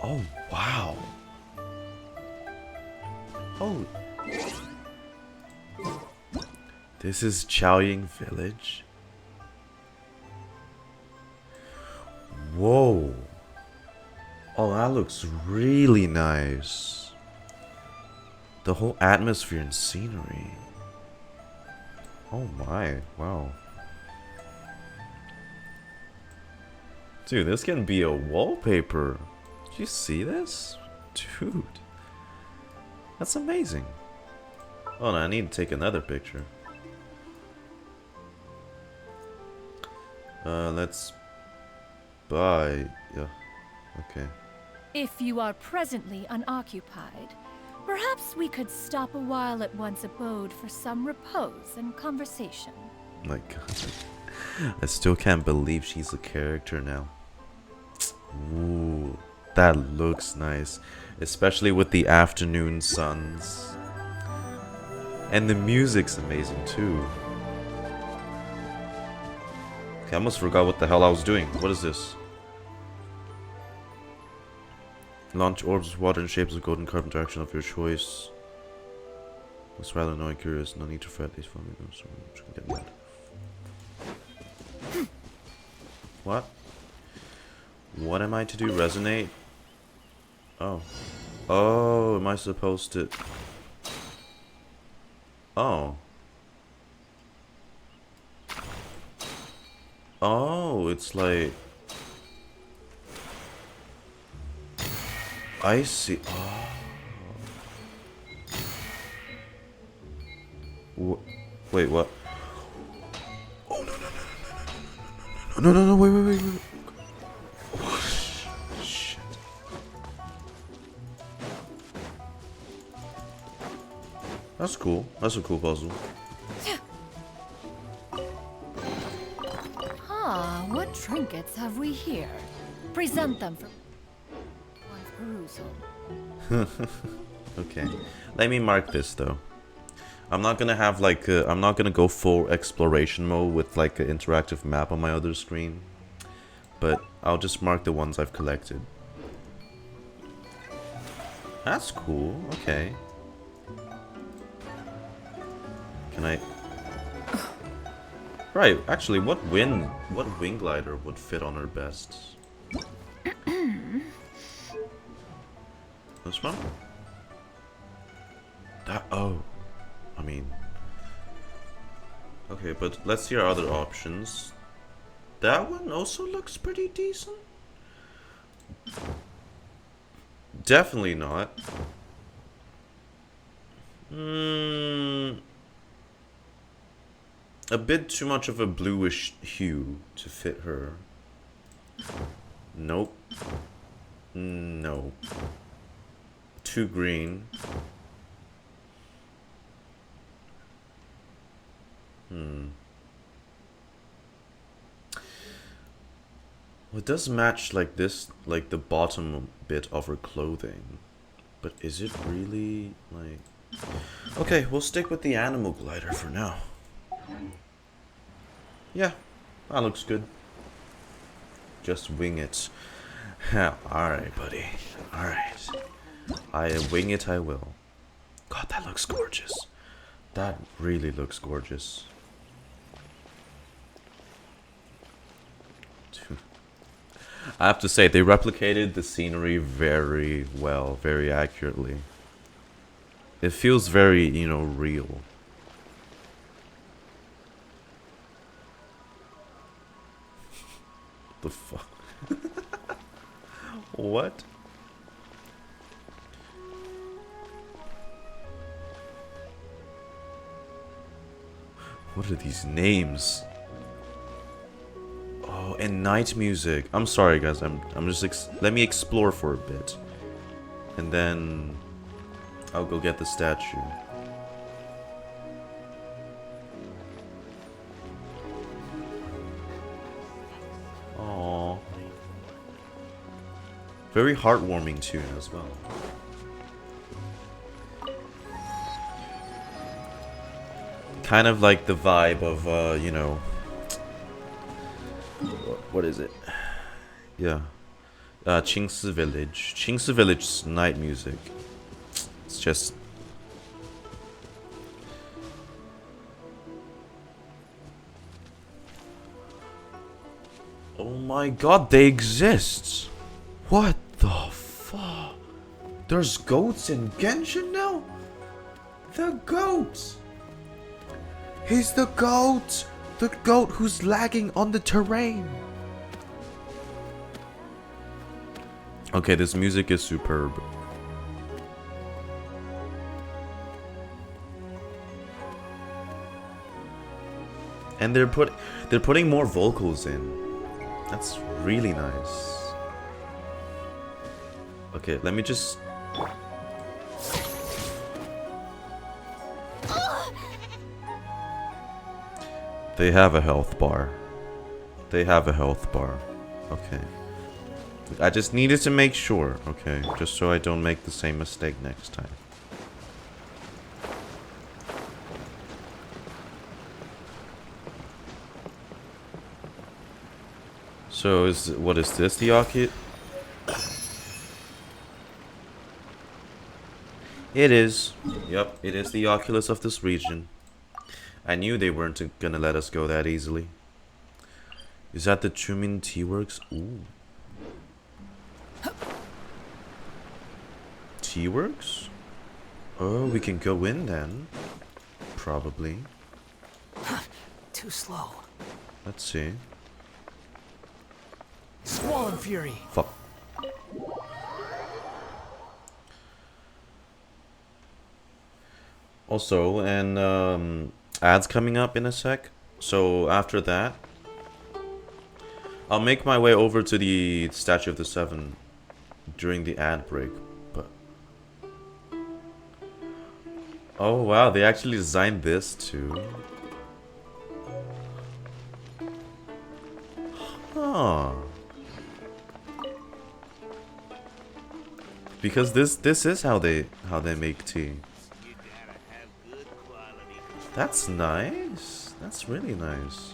Oh, wow. Oh. This is Xiaoying Village? Whoa. Oh, that looks really nice. The whole atmosphere and scenery. Oh my, wow. Dude, this can be a wallpaper. Did you see this? Dude. That's amazing. Oh no, I need to take another picture. Let's buy. Yeah. Okay. If you are presently unoccupied, perhaps we could stop a while at one's abode for some repose and conversation. My god. I still can't believe she's a character now. Ooh, that looks nice. Especially with the afternoon suns. And the music's amazing too. Okay, I almost forgot what the hell I was doing. What is this? Launch orbs of water in shapes of golden carbon direction of your choice. Looks rather annoying, curious. No need to fret. These family members can get mad. What? What am I to do? Resonate? Oh. Oh, am I supposed to... Oh. Oh, it's like... I see. Oh. Wait, what? Oh, no, wait. Shit. That's cool. That's a cool puzzle. Ah, what trinkets have we here? Present them for one's perusal. Okay. Let me mark this though. I'm not gonna have like I'm not gonna go full exploration mode with like an interactive map on my other screen, but I'll just mark the ones I've collected. That's cool. Okay. Can I? Right. Actually, what wing glider would fit on her best? This one? That. Oh. I mean, okay, but let's see our other options. That one also looks pretty decent. Definitely not. A bit too much of a bluish hue to fit her. Nope. No. Too green. Well, it does match like this, like the bottom bit of her clothing. But is it really like... Okay, we'll stick with the animal glider for now. Yeah, that looks good. Just wing it. Alright, buddy. Alright. I wing it, I will. God, that looks gorgeous. That really looks gorgeous. I have to say, they replicated the scenery very well, very accurately. It feels very, you know, real. The fuck? What? What are these names? Oh, and night music. I'm sorry, guys. I'm just let me explore for a bit, and then I'll go get the statue. Aww. Very heartwarming tune as well. Kind of like the vibe of, you know, what is it? Yeah. Qingsi Village. Qingsi Village's night music. It's just... Oh my god, they exist! What the fuck? There's goats in Genshin now? The goat! He's the goat! The goat who's lagging on the terrain! Okay, this music is superb. And they're putting more vocals in. That's really nice. Okay, let me just They have a health bar. They have a health bar. Okay. I just needed to make sure, okay? Just so I don't make the same mistake next time. So what is this, the Oculus? It is. Yep, it is the Oculus of this region. I knew they weren't gonna let us go that easily. Is that the Chumin Tea Works? Ooh. Tea Works? Oh, we can go in then. Probably. Too slow. Let's see. Squall and Fury. Fuck. Also, and ads coming up in a sec. So after that, I'll make my way over to the Statue of the Seven during the ad break. But oh wow, they actually designed this too. Huh. Because this is how they make tea. That's nice. That's really nice.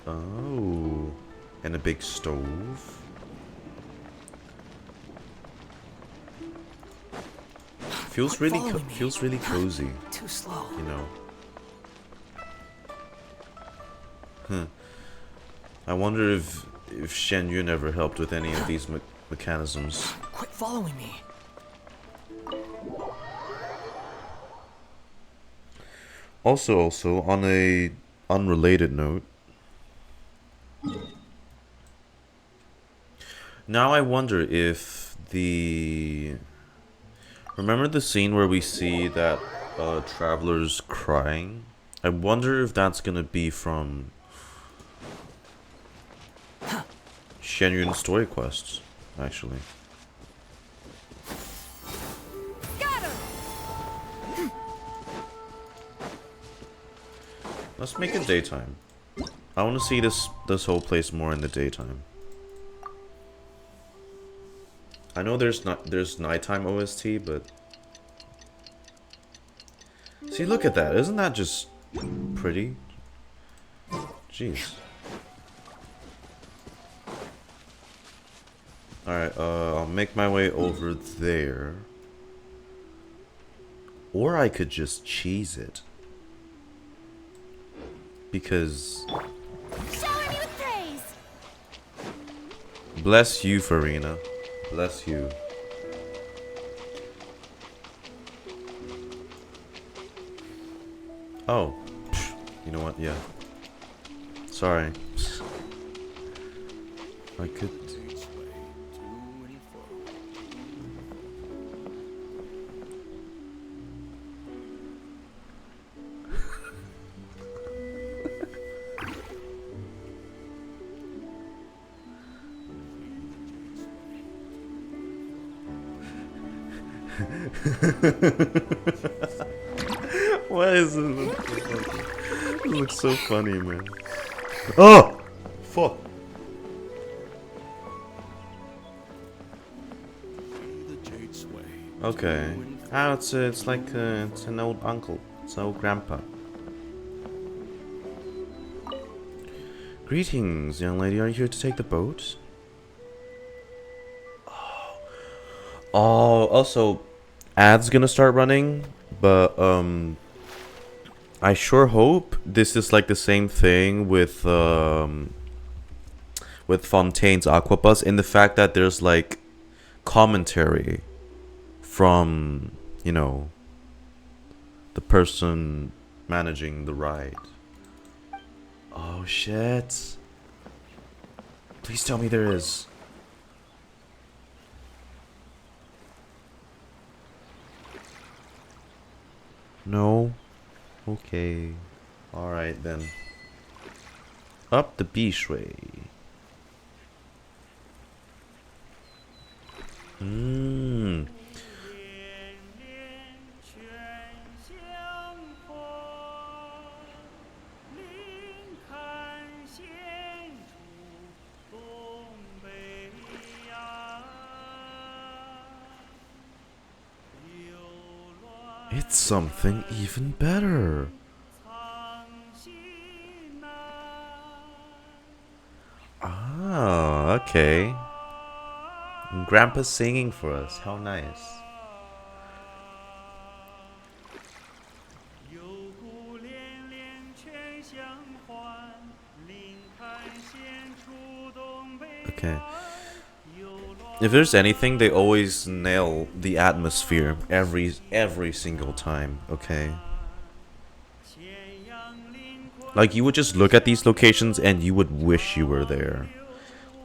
Oh, and a big stove. Feels really cozy. Too slow. You know. Huh. I wonder if Xianyun ever helped with any of these mechanisms. Quit following me. Also, on a unrelated note, now I wonder if remember the scene where we see that travelers crying? I wonder if that's gonna be from Xianyun's story quests, actually. Let's make it daytime. I want to see this whole place more in the daytime. I know there's nighttime OST, but see, look at that. Isn't that just pretty? Jeez. Alright, I'll make my way over there. Or I could just cheese it. Because... Shower me with praise. Bless you, Farina. Bless you. Oh. You know what? Yeah. Sorry. I could... Why is it? It looks so funny, man. Oh! Fuck. Okay. Ah, it's like it's an old uncle. It's an old grandpa. Greetings, young lady. Are you here to take the boat? Oh, also, ads gonna start running, but I sure hope this is like the same thing with Fontaine's Aquabus, in the fact that there's like commentary from, you know, the person managing the ride. Oh shit. Please tell me there is. No? Okay. Alright then. Up the beachway. Mmm. It's something even better. Ah, okay. Grandpa's singing for us. How nice. Okay. If there's anything, they always nail the atmosphere every single time, okay? Like, you would just look at these locations and you would wish you were there.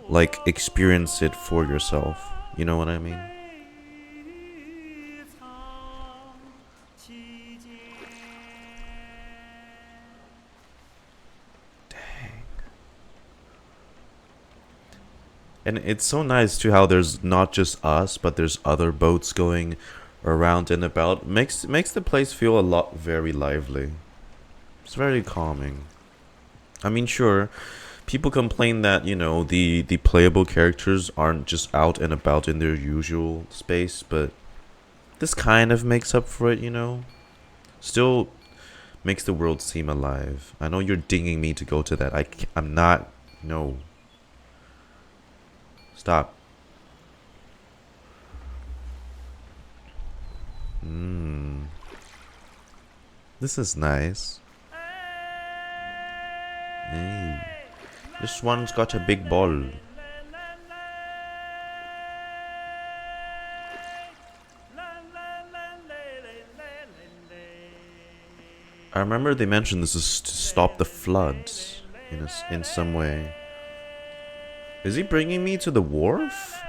Like, experience it for yourself. You know what I mean? And it's so nice too how there's not just us, but there's other boats going around and about. Makes the place feel a lot very lively. It's very calming. I mean, sure, people complain that, you know, the playable characters aren't just out and about in their usual space, but this kind of makes up for it, you know? Still makes the world seem alive. I know you're dinging me to go to that. I'm not. No. Stop. This is nice. Hey. This one's got a big ball. I remember they mentioned this is to stop the floods in some way. Is he bringing me to the wharf?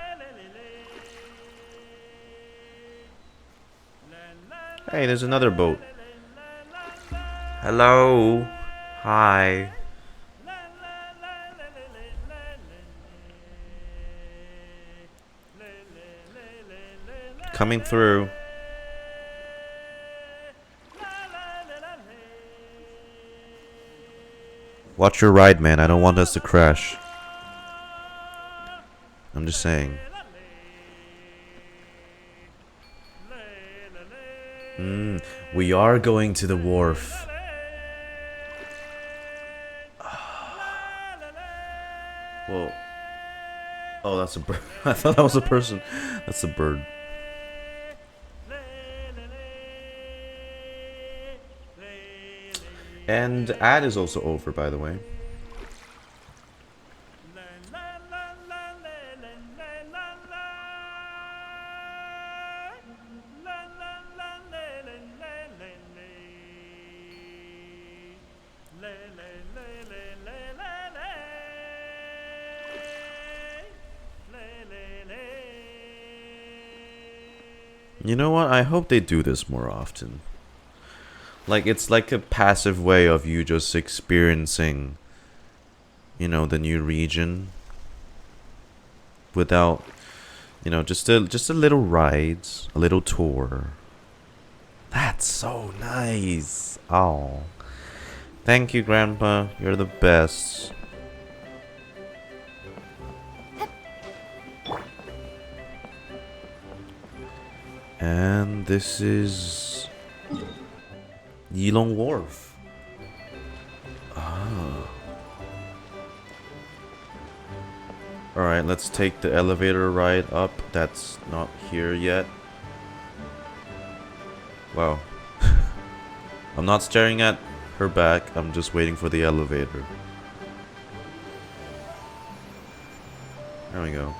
Hey, there's another boat. Hello. Hi. Coming through. Watch your ride, man. I don't want us to crash. I'm just saying. We are going to the wharf. Whoa. Oh, that's a bird. I thought that was a person. That's a bird. And ad is also over, by the way. You know what? I hope they do this more often. Like, it's like a passive way of you just experiencing, you know, the new region without, you know, just a little ride, a little tour. That's so nice. Oh, thank you, Grandpa. You're the best. And this is Yilong Wharf. Ah. Alright, let's take the elevator ride up. That's not here yet. Wow. I'm not staring at her back. I'm just waiting for the elevator. There we go.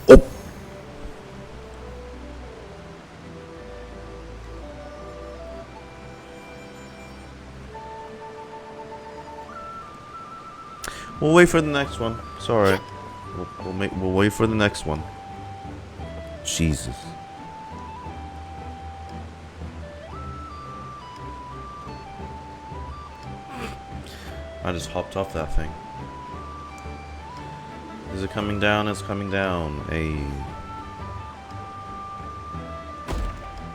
Oh! We'll wait for the next one. Sorry. We'll wait for the next one. Jesus. I just hopped off that thing. Is it coming down? It's coming down. Hey.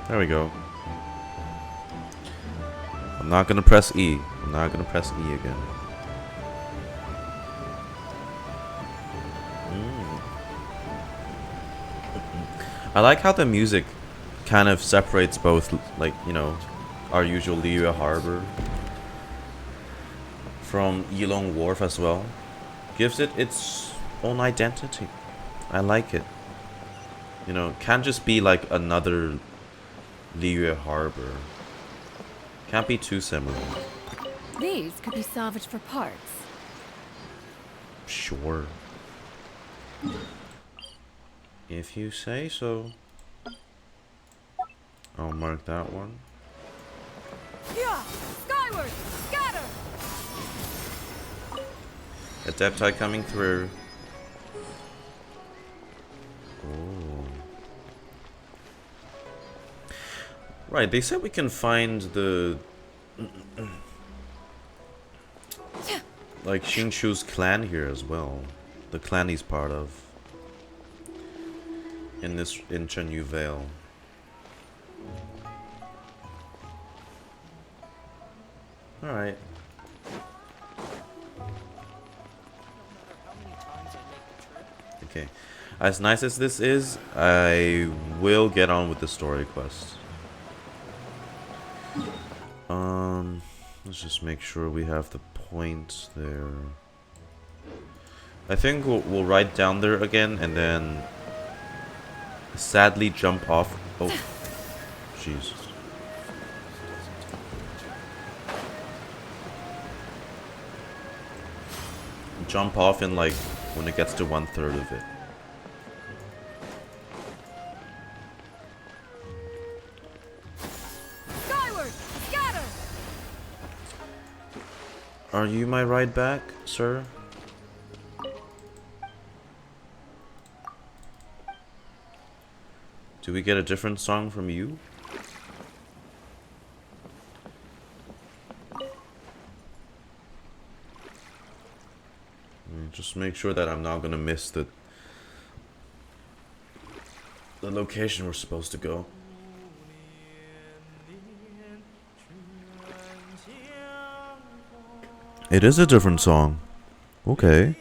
There we go. I'm not gonna press E. I'm not gonna press E again. I like how the music kind of separates both, like, you know, our usual Liyue Harbor from Yilong Wharf as well. Gives it its own identity. I like it. You know, can't just be like another Liyue Harbor. Can't be too similar. These could be salvaged for parts. Sure. If you say so. I'll mark that one. Yeah! Skyward! Scatter! Adepti coming through. Oh. Right, they said we can find the like Xingshu's clan here as well. The clan he's part of. In Xianyun Vale. Alright. Okay. As nice as this is, I will get on with the story quest. Let's just make sure we have the points there. I think we'll ride down there again and then sadly jump off. Oh, Jesus. Jump off in like when it gets to 1/3 of it. Skyward! Scatter! Are you my ride back, sir? Do we get a different song from you? Just make sure that I'm not gonna miss the location we're supposed to go. It is a different song. Okay.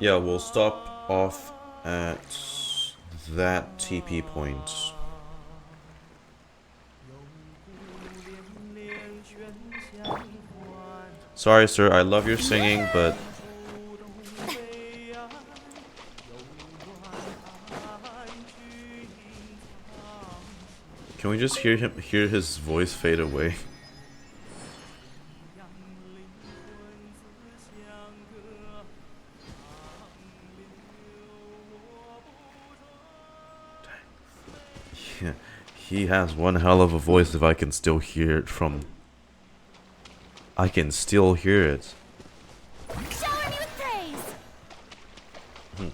Yeah, we'll stop off at that TP point. Sorry, sir, I love your singing, but can we just hear his voice fade away? Yeah, he has one hell of a voice if I can still hear it from... I can still hear it. Shower me with praise.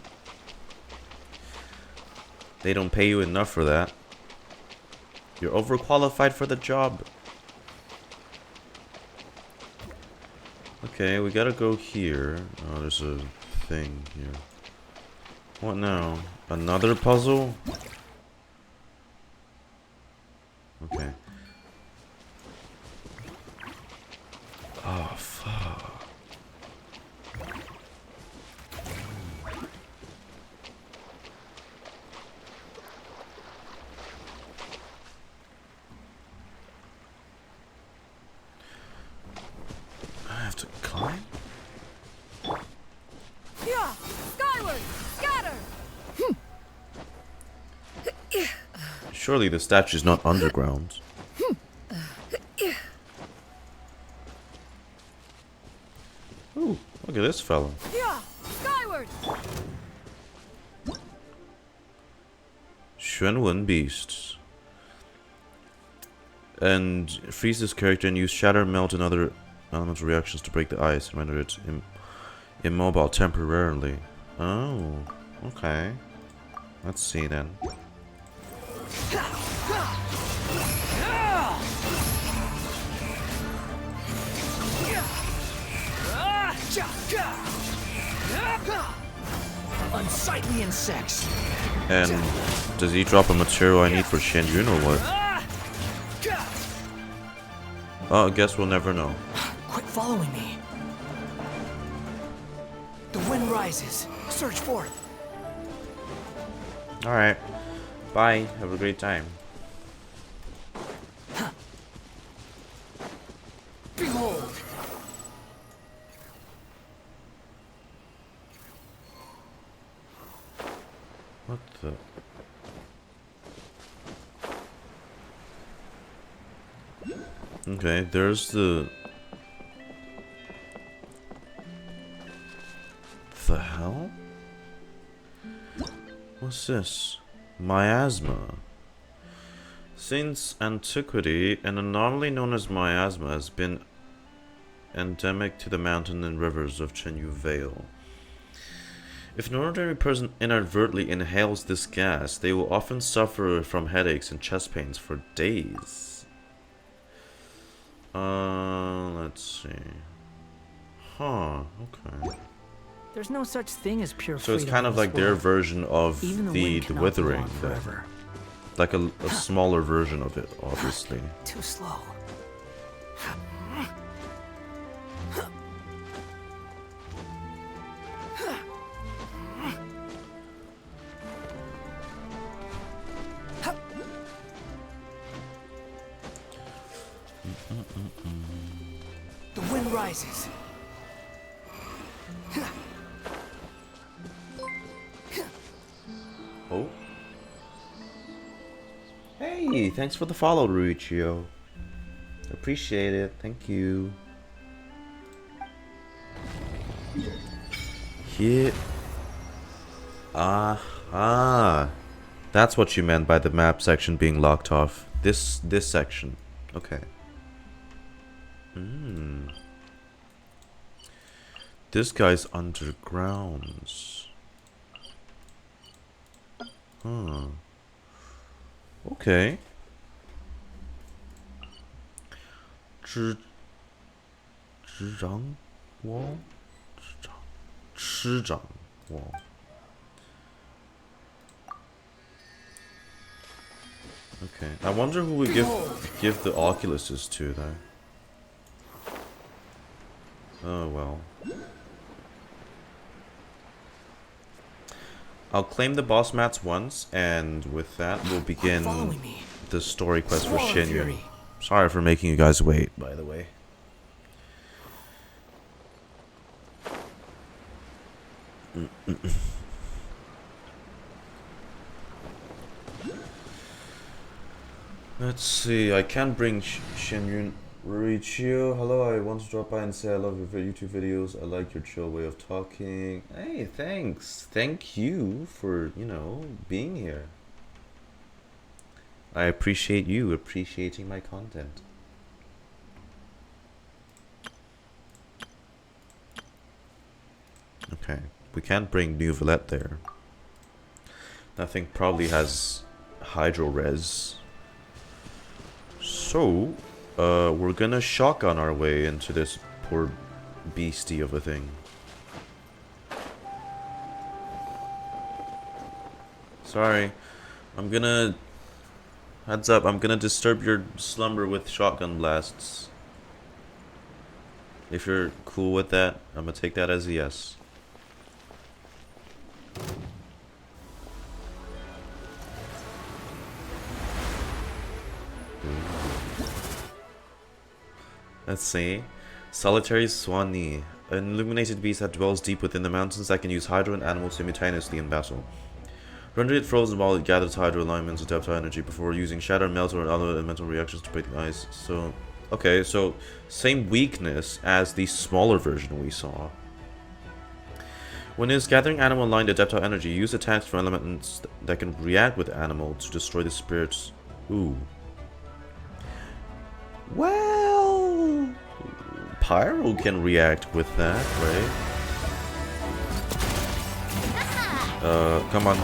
They don't pay you enough for that. You're overqualified for the job. Okay, we gotta go here. Oh, there's a thing here. What now? Another puzzle? Okay. Oh, fuck. I have to climb? Yeah! Skyward! Scatter! Surely the statue's not underground. look at this fella. Yeah, skyward. Xianyun beasts. And freeze this character and use shatter, melt, and other elemental reactions to break the ice and render it immobile temporarily. Oh, okay. Let's see then. Unsightly insects. And does he drop a material I need for Xianyun or what? Oh, I guess we'll never know. Quit following me. The wind rises. Search forth. Alright. Bye. Have a great time. Behold. What the? Okay, there's the hell? What's this? Miasma. Since antiquity, an anomaly known as miasma has been endemic to the mountain and rivers of Xianyun Vale. If an ordinary person inadvertently inhales this gas, they will often suffer from headaches and chest pains for days. Let's see. Huh, okay. There's no such thing as pure So it's freedom kind in of this like their world. version of Even the wind cannot go withering. on forever. Like a smaller version of it, obviously. Too slow. The wind rises. Oh. Hey, thanks for the follow, Ruichio. Appreciate it. Thank you. Here. Ah. That's what you meant by the map section being locked off. This section. Okay. This guy's undergrounds. Huh. Okay. 执掌 wall? 师长 wall. Okay. I wonder who we give the Oculuses to though. Oh well. I'll claim the boss mats once, and with that we'll begin the story quest for Xianyun. Sorry for making you guys wait, by the way. Let's see, I can bring Xianyun. Ruichio, hello, I want to drop by and say I love your YouTube videos. I like your chill way of talking. Hey, thanks. Thank you for, you know, being here. I appreciate you appreciating my content. Okay, we can't bring New Villette there. That thing probably has Hydro Res. So, we're gonna shotgun our way into this poor beastie of a thing. Sorry, I'm gonna... Heads up, I'm gonna disturb your slumber with shotgun blasts. If you're cool with that, I'm gonna take that as a yes. Let's see. Solitary Swanee. An illuminated beast that dwells deep within the mountains that can use hydro and animals simultaneously in battle. Render it frozen while it gathers hydro alignments and adaptive energy before using shatter, melt, or other elemental reactions to break the ice. So, okay, so same weakness as the smaller version we saw. When it's gathering animal line, the adaptive energy, use attacks from elements that can react with animal to destroy the spirits. Ooh. Well, Pyro can react with that, right? Come on.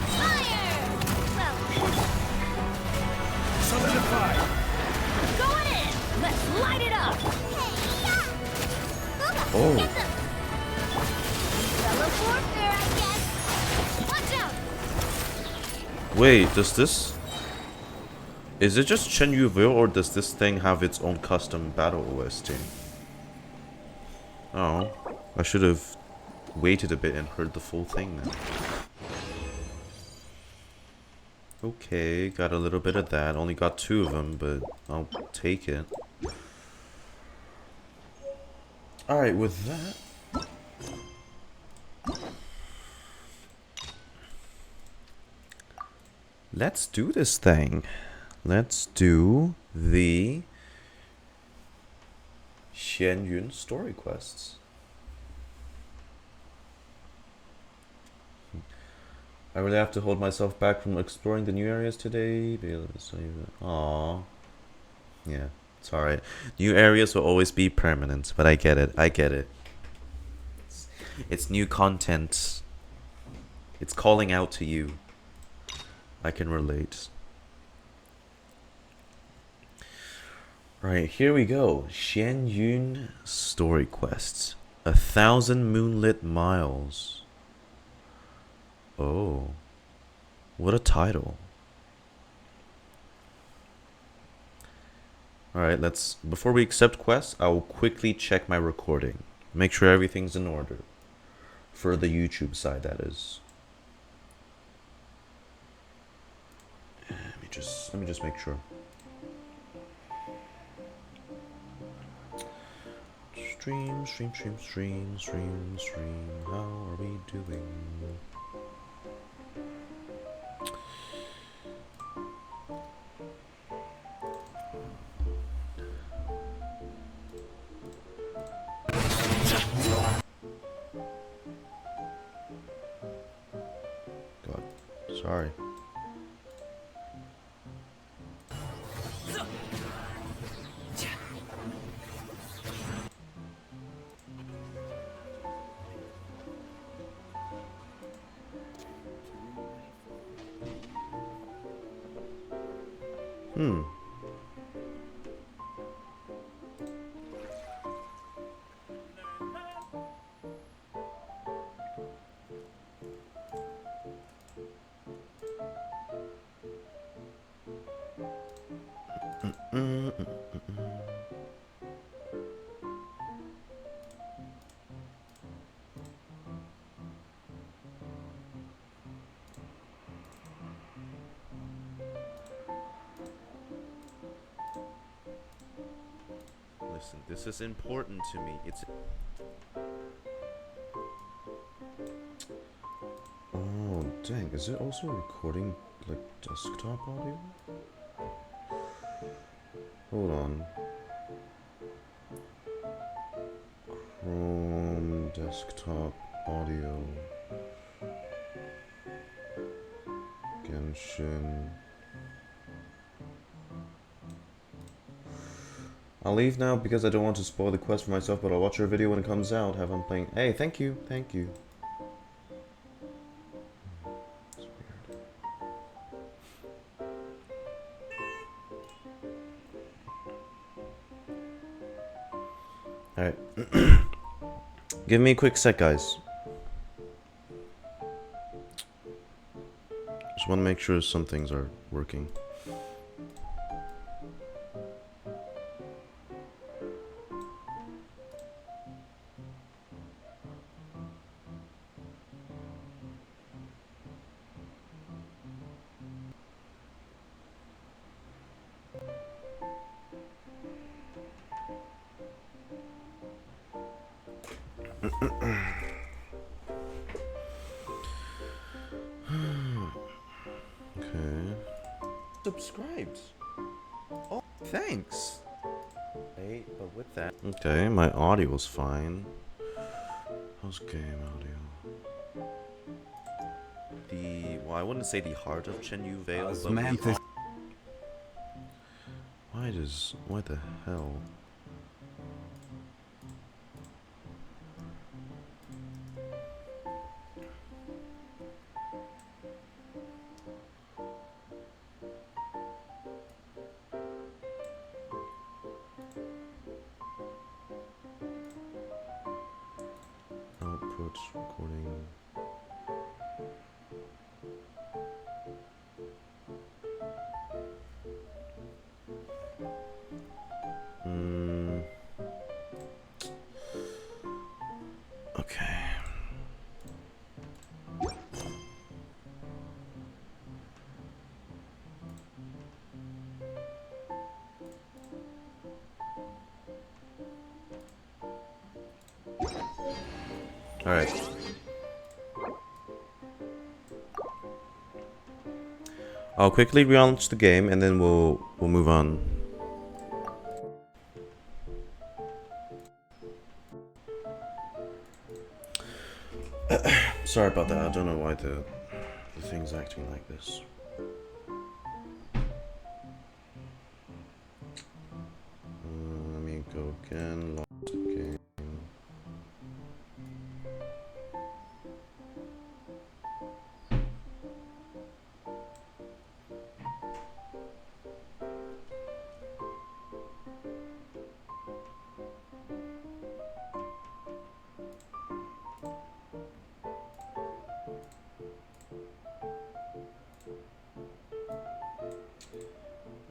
Going in! Let's light it up! Oh. Fellow warfare, I guess! Watch out! Wait, does this... Is it just Xianyun or does this thing have its own custom battle OST? Oh. I should have waited a bit and heard the full thing then. Okay, got a little bit of that. Only got 2 of them, but I'll take it. Alright, with that... Let's do this thing. Let's do the Xianyun story quests. I really have to hold myself back from exploring the new areas today. Aww. Yeah, it's alright. New areas will always be permanent, but I get it. I get it. It's new content. It's calling out to you. I can relate. Right, here we go. Xianyun story quests. 1,000 moonlit miles. Oh, what a title. Alright, let's... Before we accept quests, I will quickly check my recording. Make sure everything's in order. For the YouTube side, that is. Let me just make sure. Stream. How are we doing? God, sorry. Listen, this is important to me. It's... Oh, dang. Is it also recording, like, desktop audio? Hold on. Chrome desktop audio. Genshin. I'll leave now because I don't want to spoil the quest for myself, but I'll watch your video when it comes out. Have fun playing. Hey, thank you. Thank you. It's weird. Alright. Give me a quick sec, guys. Just want to make sure some things are working. Subscribed. Oh, thanks. Hey, but with that. Okay, my audio's fine. How's game audio? Well, I wouldn't say the heart of Xianyun Vale, but Osmanthus. why the hell? Output recording. Okay. All right. I'll quickly relaunch the game and then we'll move on. Sorry about that. I don't know why the thing's acting like this. Let me go again. Lost game.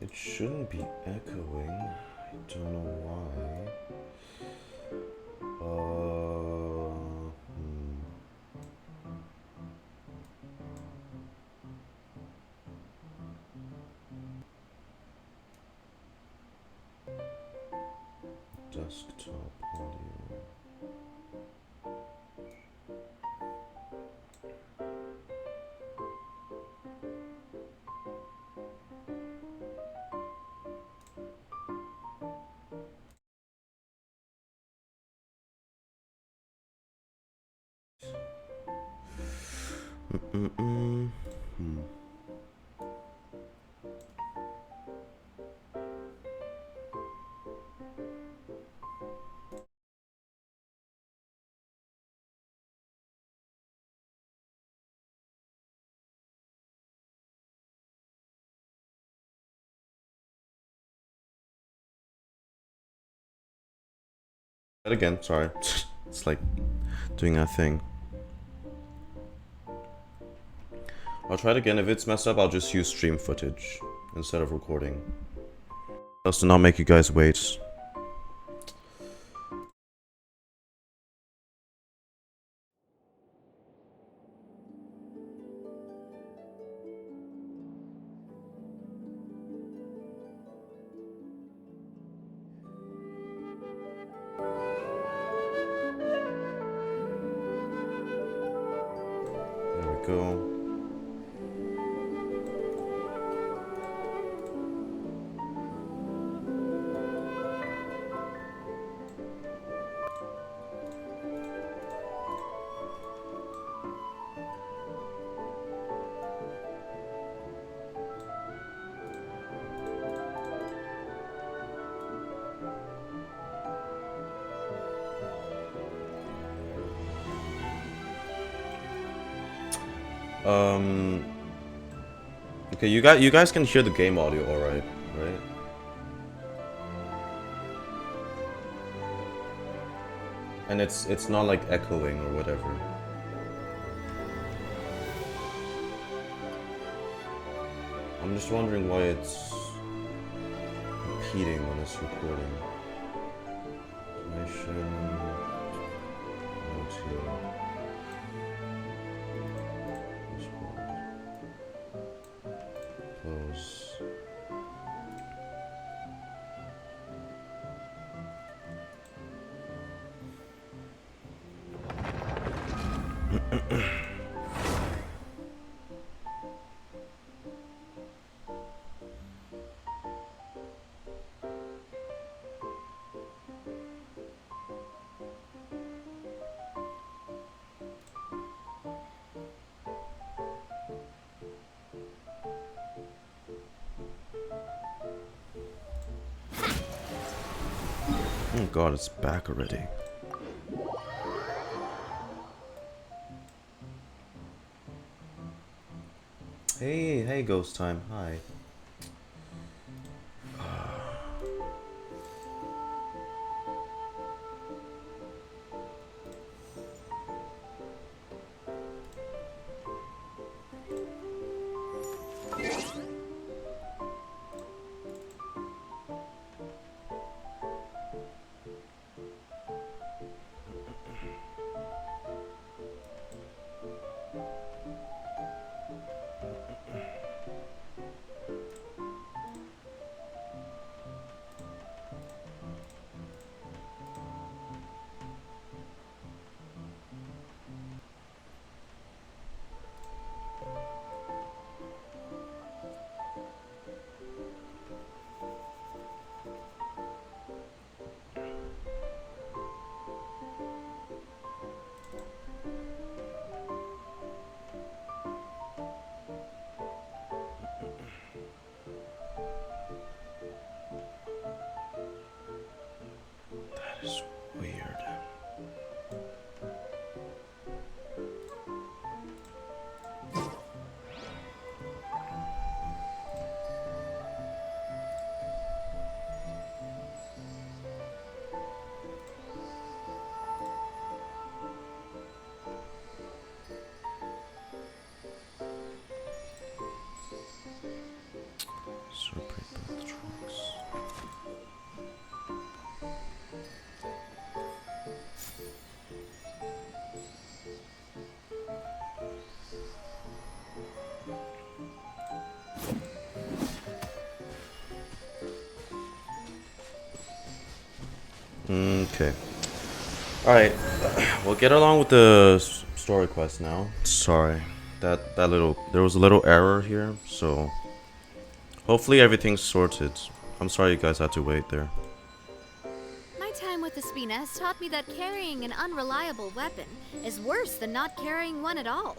It shouldn't be echoing. I don't know why. Desktop audio. That again, sorry. It's like doing that thing. I'll try it again. If it's messed up, I'll just use stream footage instead of recording. Just to not make you guys wait. There we go. Okay, you guys can hear the game audio, all right? Right? And it's not like echoing or whatever. I'm just wondering why it's repeating when it's recording. Information. Close. Oh god, it's back already. Hey, Ghost Time. Hi. That is weird. Separate both trunks. Okay. Alright. We'll get along with the story quest now. Sorry. That little... There was a little error here, so... Hopefully everything's sorted. I'm sorry you guys had to wait there. My time with the Spina has taught me that carrying an unreliable weapon is worse than not carrying one at all.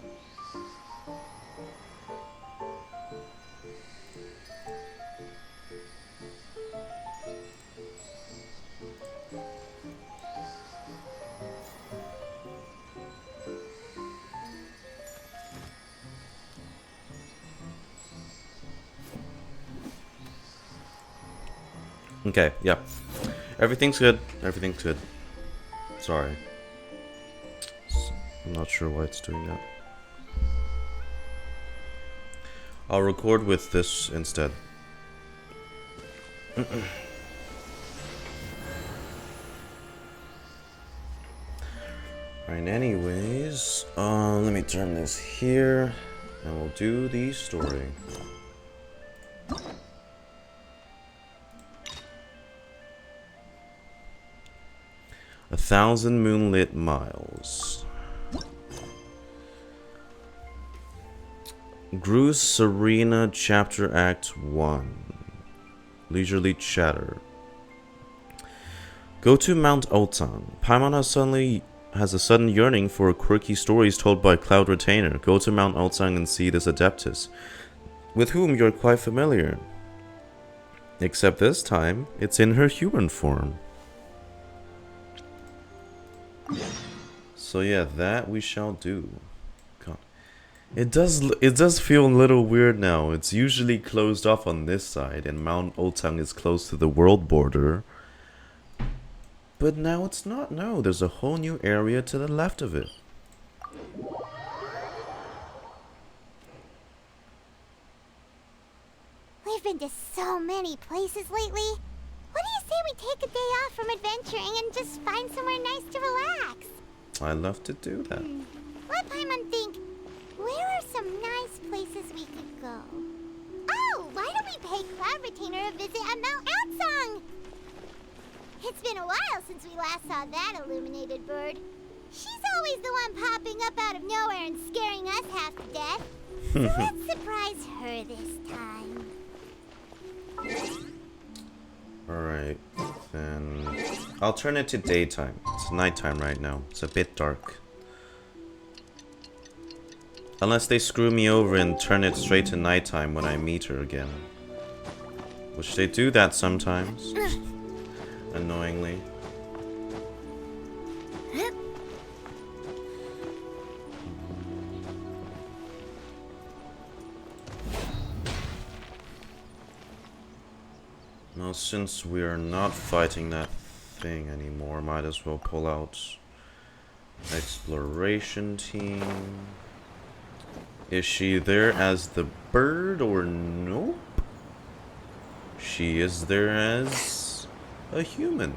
Okay, yeah. Everything's good. Everything's good. Sorry. I'm not sure why it's doing that. I'll record with this instead. Alright, anyways, let me turn this here, and we'll do the story. A 1,000 moonlit miles. Gru's Serena, Chapter Act 1. Leisurely Chatter. Go to Mount Ultan. Paimon has a sudden yearning for quirky stories told by Cloud Retainer. Go to Mount Ultan and see this Adeptus, with whom you're quite familiar. Except this time, it's in her human form. So yeah, that we shall do. God, it does feel a little weird now. It's usually closed off on this side, and Mount Ultan is close to the world border. But now it's not. No, there's a whole new area to the left of it. We've been to so many places lately. What do you say we take a day off from adventuring and just find somewhere nice to relax? I love to do that. Let Paimon think. Where are some nice places we could go? Oh, why don't we pay Cloud Retainer a visit at Mount Outsong? It's been a while since we last saw that illuminated bird. She's always the one popping up out of nowhere and scaring us half to death. So let's surprise her this time. Alright, then I'll turn it to daytime. It's nighttime right now. It's a bit dark. Unless they screw me over and turn it straight to nighttime when I meet her again. Which they do that sometimes. Annoyingly. Well, since we are not fighting that thing anymore, might as well pull out exploration team. Is she there as the bird or nope? She is there as a human.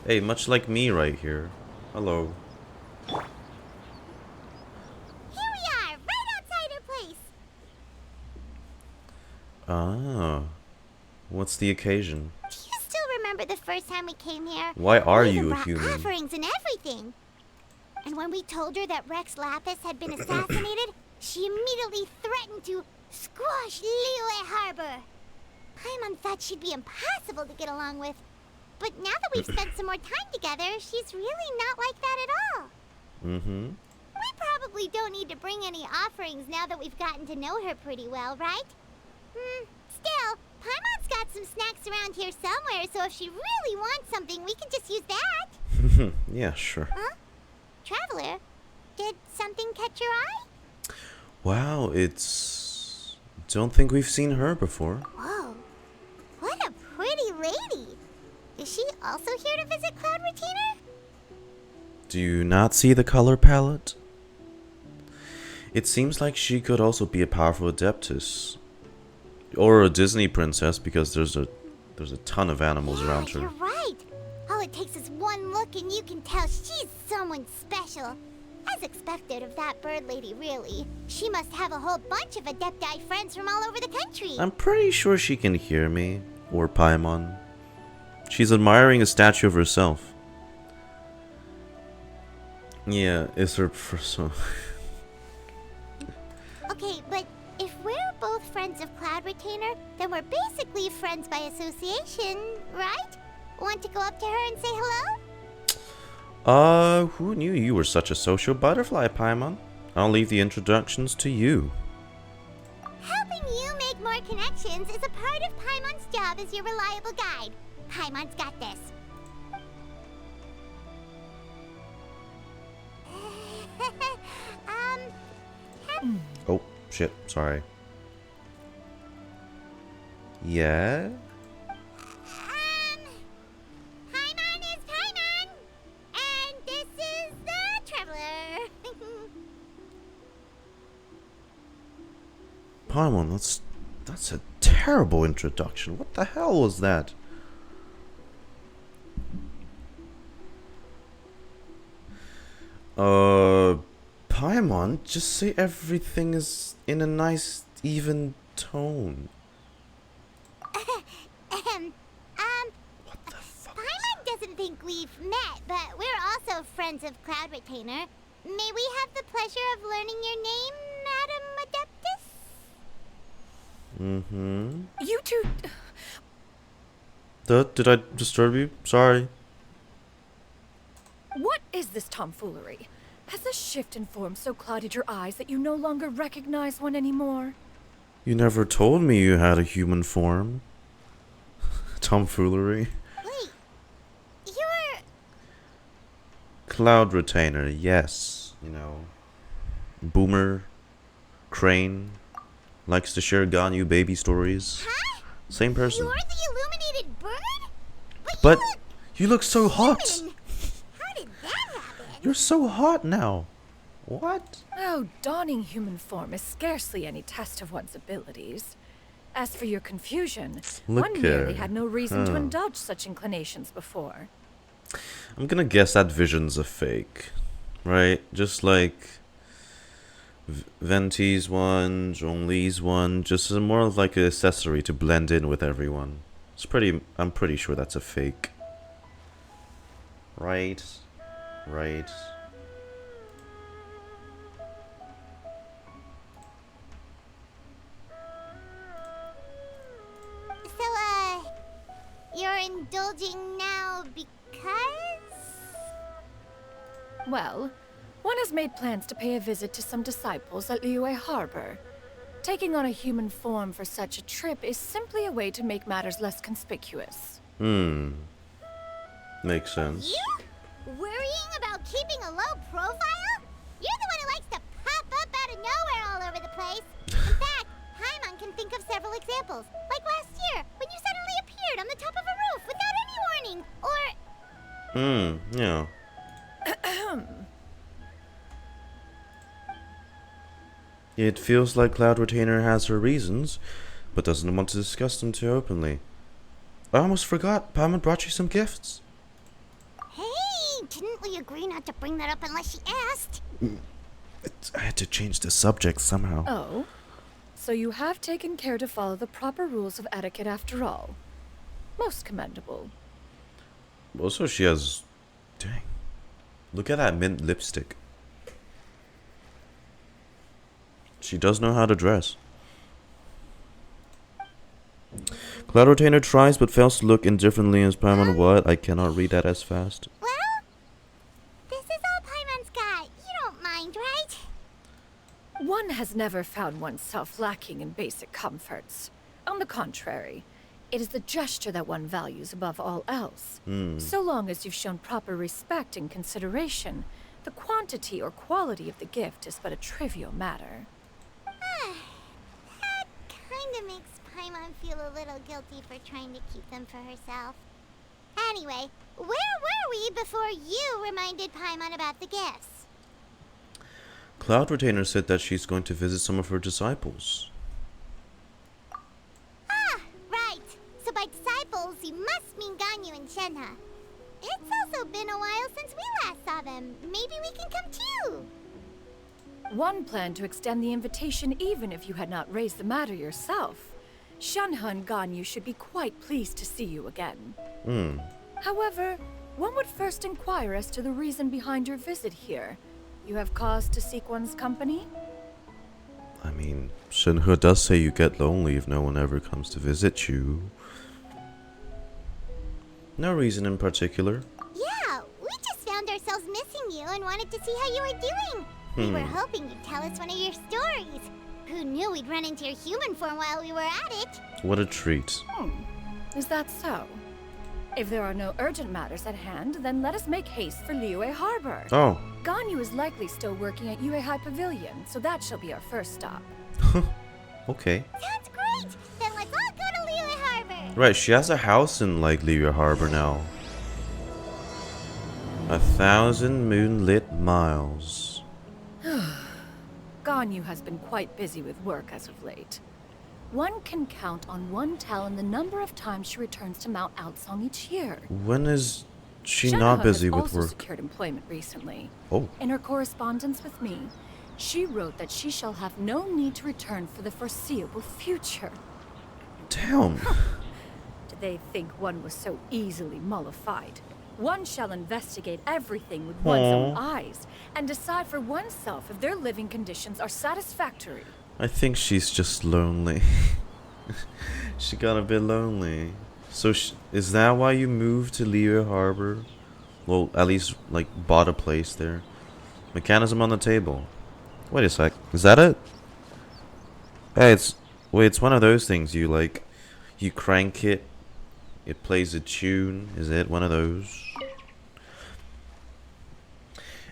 Hey, much like me right here. Hello. Here we are, right outside her place. Ah. What's the occasion? Do you still remember the first time we came here? Why are We even you a brought human? offerings and everything. And when we told her that Rex Lapis had been assassinated, she immediately threatened to squash Liyue Harbor. Paimon thought she'd be impossible to get along with. But now that we've spent some more time together, she's really not like that at all. Mm-hmm. We probably don't need to bring any offerings now that we've gotten to know her pretty well, right? Still, Paimon's got some snacks around here somewhere, so if she really wants something, we can just use that. Yeah, sure. Huh? Traveler, did something catch your eye? Wow, it's... Don't think we've seen her before. Whoa, what a pretty lady. Is she also here to visit Cloud Retainer? Do you not see the color palette? It seems like she could also be a powerful adeptus. Or a Disney princess, because there's a ton of animals around her. You're right. All it takes is one look and you can tell she's someone special. As expected of that bird lady, really. She must have a whole bunch of Adepti friends from all over the country. I'm pretty sure she can hear me. Or Paimon. She's admiring a statue of herself. Yeah, it's her person. Okay, but if we're both friends of Cloud Retainer, then we're basically friends by association, right? Want to go up to her and say hello? Who knew you were such a social butterfly, Paimon? I'll leave the introductions to you. Helping you make more connections is a part of Paimon's job as your reliable guide. Paimon's got this. Oh, shit, sorry. Yeah? Paimon is Paimon! And this is the Traveler! Paimon, that's a terrible introduction. What the hell was that? Paimon, just say everything is in a nice, even tone. What the fuck? Paimon doesn't think we've met, but we're also friends of Cloud Retainer. May we have the pleasure of learning your name, Madam Adeptus? Mm-hmm. You two... Did I disturb you? Sorry. What is this tomfoolery? Has the shift in form so clouded your eyes that you no longer recognize one anymore? You never told me you had a human form. Tomfoolery. Wait, you're... Cloud Retainer, yes. You know. Boomer. Crane. Likes to share Ganyu baby stories. Huh? Same person. You're the illuminated bird? But you you look so look hot. human. How did that happen? You're so hot now. What? Oh, donning human form is scarcely any test of one's abilities. As for your confusion, Look one merely here. had no reason to Huh. indulge such inclinations before. I'm gonna guess that vision's a fake. Right? Just like Venti's one, Zhongli's one, just more of like an accessory to blend in with everyone. I'm pretty sure that's a fake. Right? Right. So, you're indulging now because? Well, one has made plans to pay a visit to some disciples at Liyue Harbor. Taking on a human form for such a trip is simply a way to make matters less conspicuous. Makes sense. You? Worrying about keeping a low profile? You're the one who likes to pop up out of nowhere all over the place. In fact, Paimon can think of several examples. Like last year, when you suddenly appeared on the top of a roof without any warning. Or... Yeah. It feels like Cloud Retainer has her reasons, but doesn't want to discuss them too openly. I almost forgot, Paimon brought you some gifts. Hey, didn't we agree not to bring that up unless she asked? I had to change the subject somehow. Oh? So you have taken care to follow the proper rules of etiquette after all. Most commendable. Also, she has... Dang. Look at that mint lipstick. She does know how to dress. Cloud Retainer tries but fails to look indifferently as Paimon. What? I cannot read that as fast. Well, this is all Paimon's got. You don't mind, right? One has never found oneself lacking in basic comforts. On the contrary, it is the gesture that one values above all else. So long as you've shown proper respect and consideration, the quantity or quality of the gift is but a trivial matter. That kinda makes Paimon feel a little guilty for trying to keep them for herself. Anyway, where were we before you reminded Paimon about the gifts? Cloud Retainer said that she's going to visit some of her disciples. Ah, right. So by disciples, you must mean Ganyu and Shenhe. It's also been a while since we last saw them. Maybe we can come too. One planned to extend the invitation even if you had not raised the matter yourself. Shenhe and Ganyu should be quite pleased to see you again. However, one would first inquire as to the reason behind your visit here. You have cause to seek one's company? I mean, Shenhe does say you get lonely if no one ever comes to visit you. No reason in particular. Yeah, we just found ourselves missing you and wanted to see how you were doing. We were hoping you'd tell us one of your stories. Who knew we'd run into your human form while we were at it? What a treat. Is that so? If there are no urgent matters at hand, then let us make haste for Liyue Harbor. Oh, Ganyu is likely still working at Yuehai Pavilion, so that shall be our first stop. okay. Sounds great! Then let's all go to Liyue Harbor! Right, she has a house in, like, Liyue Harbor now. 1,000 moonlit miles. Ganyu has been quite busy with work as of late. One can count on one talon the number of times she returns to Mount Aocang each year. When is she Shenhe not busy has with also work? secured employment recently. Oh. In her correspondence with me, she wrote that she shall have no need to return for the foreseeable future. Damn. Did they think one was so easily mollified? One shall investigate everything with one's own eyes and decide for oneself if their living conditions are satisfactory. I think she's just lonely. She got a bit lonely. So is that why you moved to Liyue Harbor? Well, at least, like, bought a place there. Mechanism on the table. Wait a sec. Is that it? Hey, it's one of those things you, like, you crank it, it plays a tune. Is it one of those?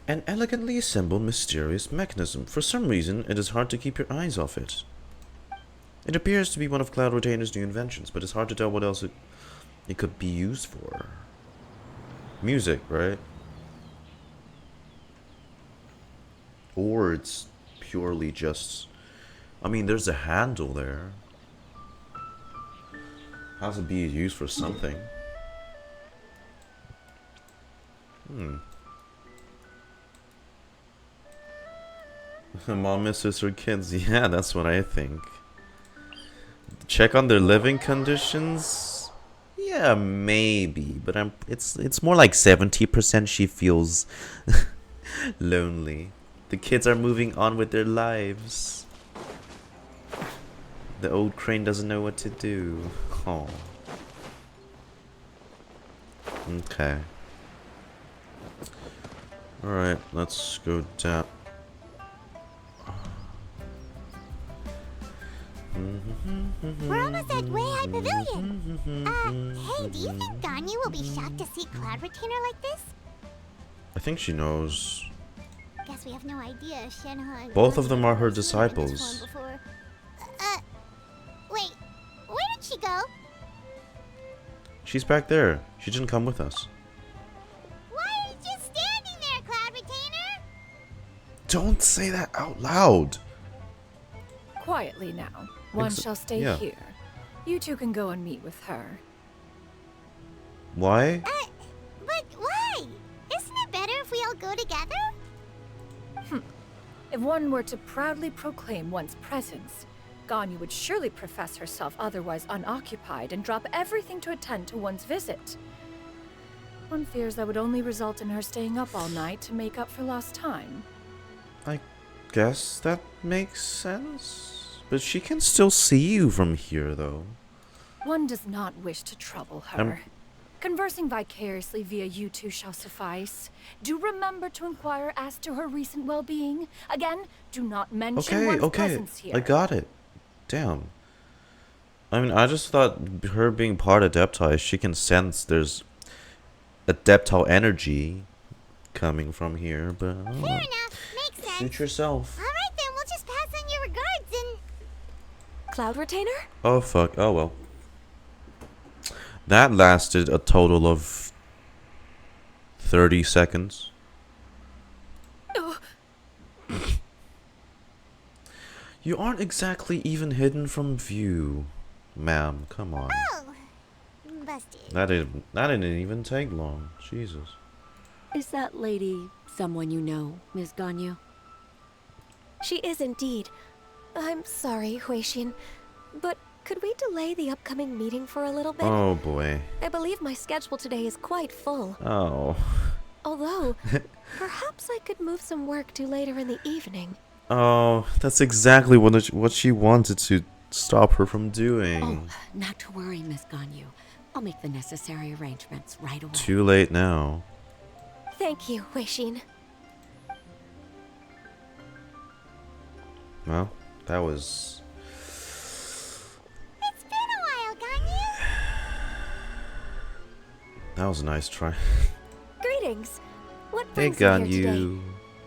An elegantly assembled mysterious mechanism. For some reason, it is hard to keep your eyes off it. It appears to be one of Cloud Retainer's new inventions, but it's hard to tell what else it could be used for. Music, right? Or it's purely just... I mean, there's a handle there. Has to be used for something. Mom misses her kids. Yeah, that's what I think. Check on their living conditions. Yeah, maybe, but it's more like 70% she feels lonely. The kids are moving on with their lives. The old crane doesn't know what to do. Oh. Okay. Alright, let's go down. We're almost at Weihai Pavilion. Hey, do you think Ganyu will be shocked to see Cloud Retainer like this? it. I think she knows. Guess we have no idea if Xianyun. Both of them are her was seen in this disciples. form before. Wait, where did she go? She's back there. She didn't come with us. Why are you just standing there, Cloud Retainer? Don't say that out loud. Quietly now. One shall stay yeah. here. You two can go and meet with her. Why? But why? Isn't it better if we all go together? If one were to proudly proclaim one's presence, Ganyu would surely profess herself otherwise unoccupied and drop everything to attend to one's visit. One fears that would only result in her staying up all night to make up for lost time. I guess that makes sense. But she can still see you from here, though. One does not wish to trouble her. Conversing vicariously via you two shall suffice. Do remember to inquire as to her recent well-being. Again, do not mention one's presence here. I got it. Damn. I mean, I just thought her being part Adepti, she can sense there's Adeptal energy coming from here, but Fair enough, makes sense. suit yourself. Alright then, we'll just pass on your regards and... Cloud Retainer? Oh fuck, oh well. That lasted a total of 30 seconds. You aren't exactly even hidden from view, ma'am. Come on. Oh, busted. That didn't even take long. Jesus. Is that lady someone you know, Ms. Ganyu? She is indeed. I'm sorry, Huixin, but could we delay the upcoming meeting for a little bit? Oh boy. I believe my schedule today is quite full. Oh. Although, perhaps I could move some work to later in the evening. Oh, that's exactly what she wanted to stop her from doing. Oh, not to worry, Miss Ganyu. I'll make the necessary arrangements right away. Too late now. Thank you, Huixin. Well, that was... It's been a while, Ganyu. That was a nice try. Greetings. What Hey, brings you here today? Ganyu.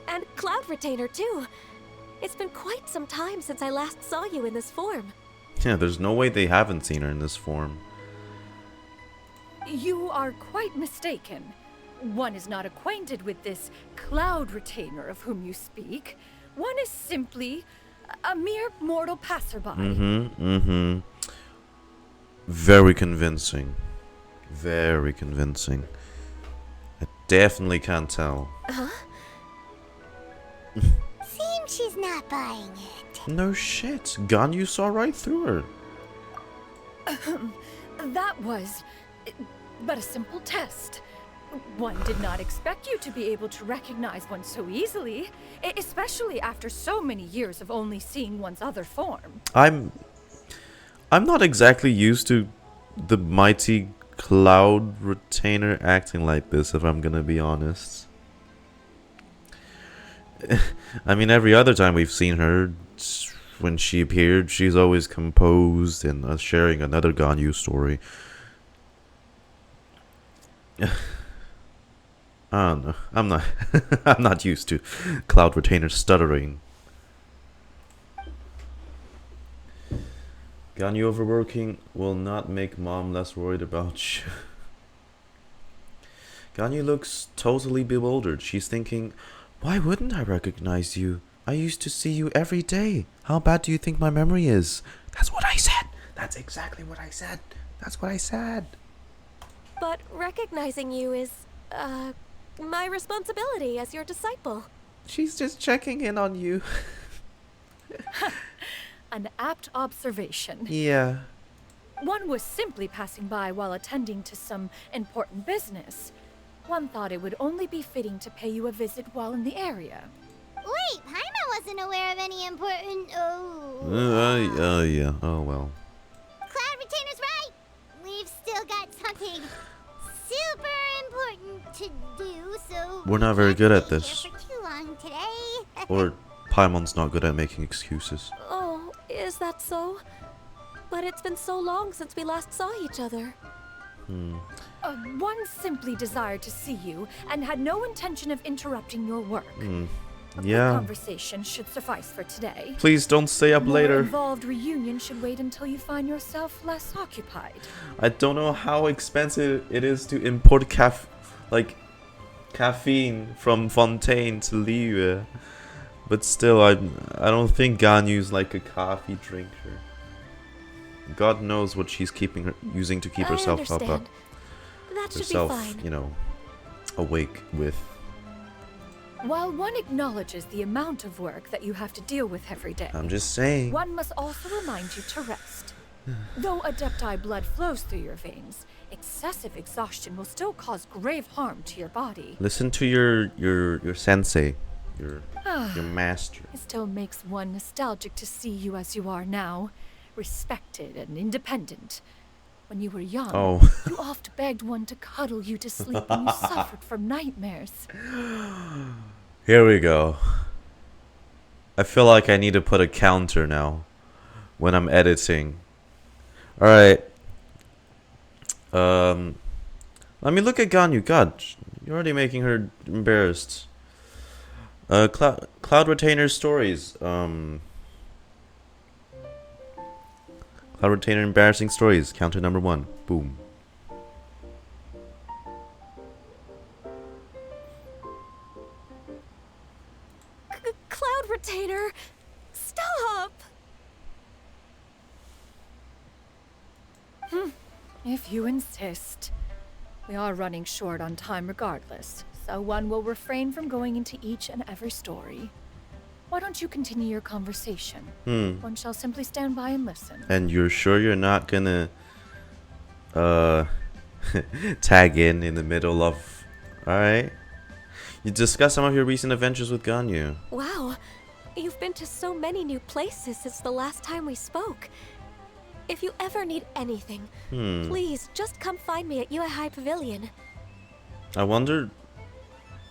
And Cloud Retainer, too. It's been quite some time since I last saw you in this form. Yeah, there's no way they haven't seen her in this form. You are quite mistaken. One is not acquainted with this Cloud Retainer of whom you speak. One is simply a mere mortal passerby. Very convincing. Very convincing. I definitely can't tell. Seems she's not buying it. No shit. Ganyu saw right through her. That was but a simple test. One did not expect you to be able to recognize one so easily, especially after so many years of only seeing one's other form. I'm not exactly used to the mighty Cloud Retainer acting like this, if I'm gonna be honest. I mean, every other time we've seen her, when she appeared, she's always composed and sharing another Ganyu story. I don't know. I'm not. I'm not used to Cloud Retainer stuttering. Ganyu overworking will not make Mom less worried about you. Ganyu looks totally bewildered. She's thinking, why wouldn't I recognize you? I used to see you every day. How bad do you think my memory is? That's what I said. That's exactly what I said. That's what I said. But recognizing you is, my responsibility as your disciple. She's just checking in on you. An apt observation. Yeah. One was simply passing by while attending to some important business. One thought it would only be fitting to pay you a visit while in the area. Wait, Paimon wasn't aware of any important... Yeah. Oh, well. Cloud Retainer's right. We've still got something super important to do, so... We're not very good at can't this. stay here for too long today. Or Paimon's not good at making excuses. Oh, is that so? But it's been so long since we last saw each other. One simply desired to see you and had no intention of interrupting your work. A quick Yeah. conversation should suffice for today. Please don't stay up More later. involved reunion should wait until you find yourself less occupied. I don't know how expensive it is to import caffeine from Fontaine to Liyue. But still, I don't think Ganyu's like a coffee drinker. God knows what she's using to keep herself up, understand. That should herself, be fine. you know, awake with. While one acknowledges the amount of work that you have to deal with every day, I'm just saying. one must also remind you to rest. Though Adepti blood flows through your veins, excessive exhaustion will still cause grave harm to your body. Listen to your sensei, your master. It still makes one nostalgic to see you as you are now, respected and independent. When you were young, you oft begged one to cuddle you to sleep and you suffered from nightmares. Here we go. I feel like I need to put a counter now when I'm editing. Alright. Let me look at Ganyu. God, you're already making her embarrassed. Cloud Retainer stories. Cloud Retainer embarrassing stories. Counter number 1. Boom. Cloud Retainer, stop! If you insist. We are running short on time regardless, so one will refrain from going into each and every story. Why don't you continue your conversation? One shall simply stand by and listen. And you're sure you're not gonna tag in the middle of... Alright. You discuss some of your recent adventures with Ganyu. Wow, you've been to so many new places since the last time we spoke. If you ever need anything, please just come find me at Uehai Pavilion. I wonder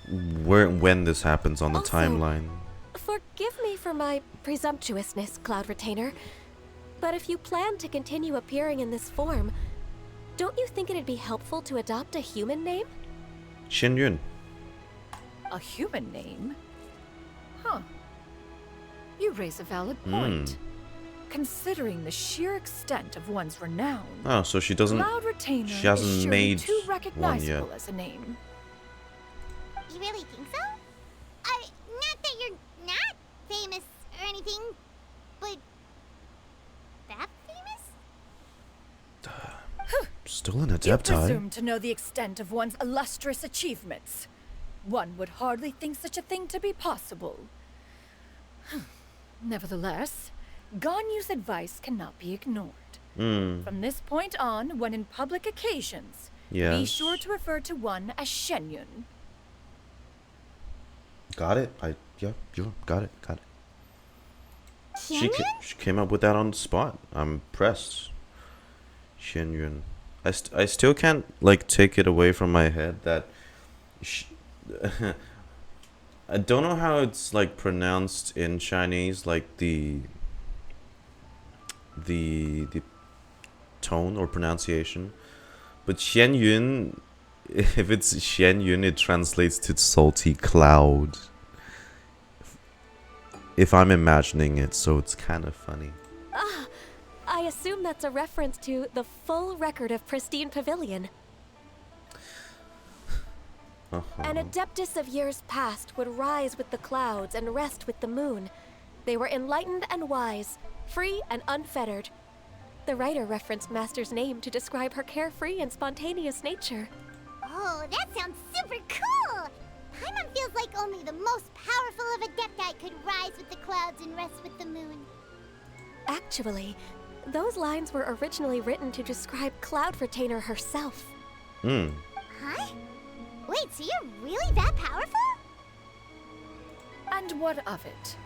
when this happens on the Also, timeline. Forgive me for my presumptuousness, Cloud Retainer, but if you plan to continue appearing in this form, don't you think it'd be helpful to adopt a human name? Xianyun. A human name? Huh. You raise a valid point. Considering the sheer extent of one's renown, Oh, so she doesn't... Cloud Retainer She hasn't is surely made too one recognizable yet. as a name. You really think so? Not that you're not famous or anything, but that famous? Still an You Adepti. presume to know the extent of one's illustrious achievements. One would hardly think such a thing to be possible. Nevertheless, Ganyu's advice cannot be ignored. From this point on, when in public occasions, be Yes. sure to refer to one as Xianyun. Got it. Yeah, got it. Xianyun? She came up with that on the spot. I'm impressed. Xianyun. I still can't like take it away from my head that I don't know how it's like pronounced in Chinese, like the tone or pronunciation. But Xianyun, if it's Xianyun, it translates to salty cloud. If I'm imagining it, so it's kind of funny. I assume that's a reference to the full record of Pristine Pavilion. An adeptus of years past would rise with the clouds and rest with the moon. They were enlightened and wise, free and unfettered. The writer referenced Master's name to describe her carefree and spontaneous nature. Oh, that sounds super cool! Paimon feels like only the most powerful of Adepti could rise with the clouds and rest with the moon. Actually, those lines were originally written to describe Cloud Retainer herself. Huh? Wait, so you're really that powerful? And what of it?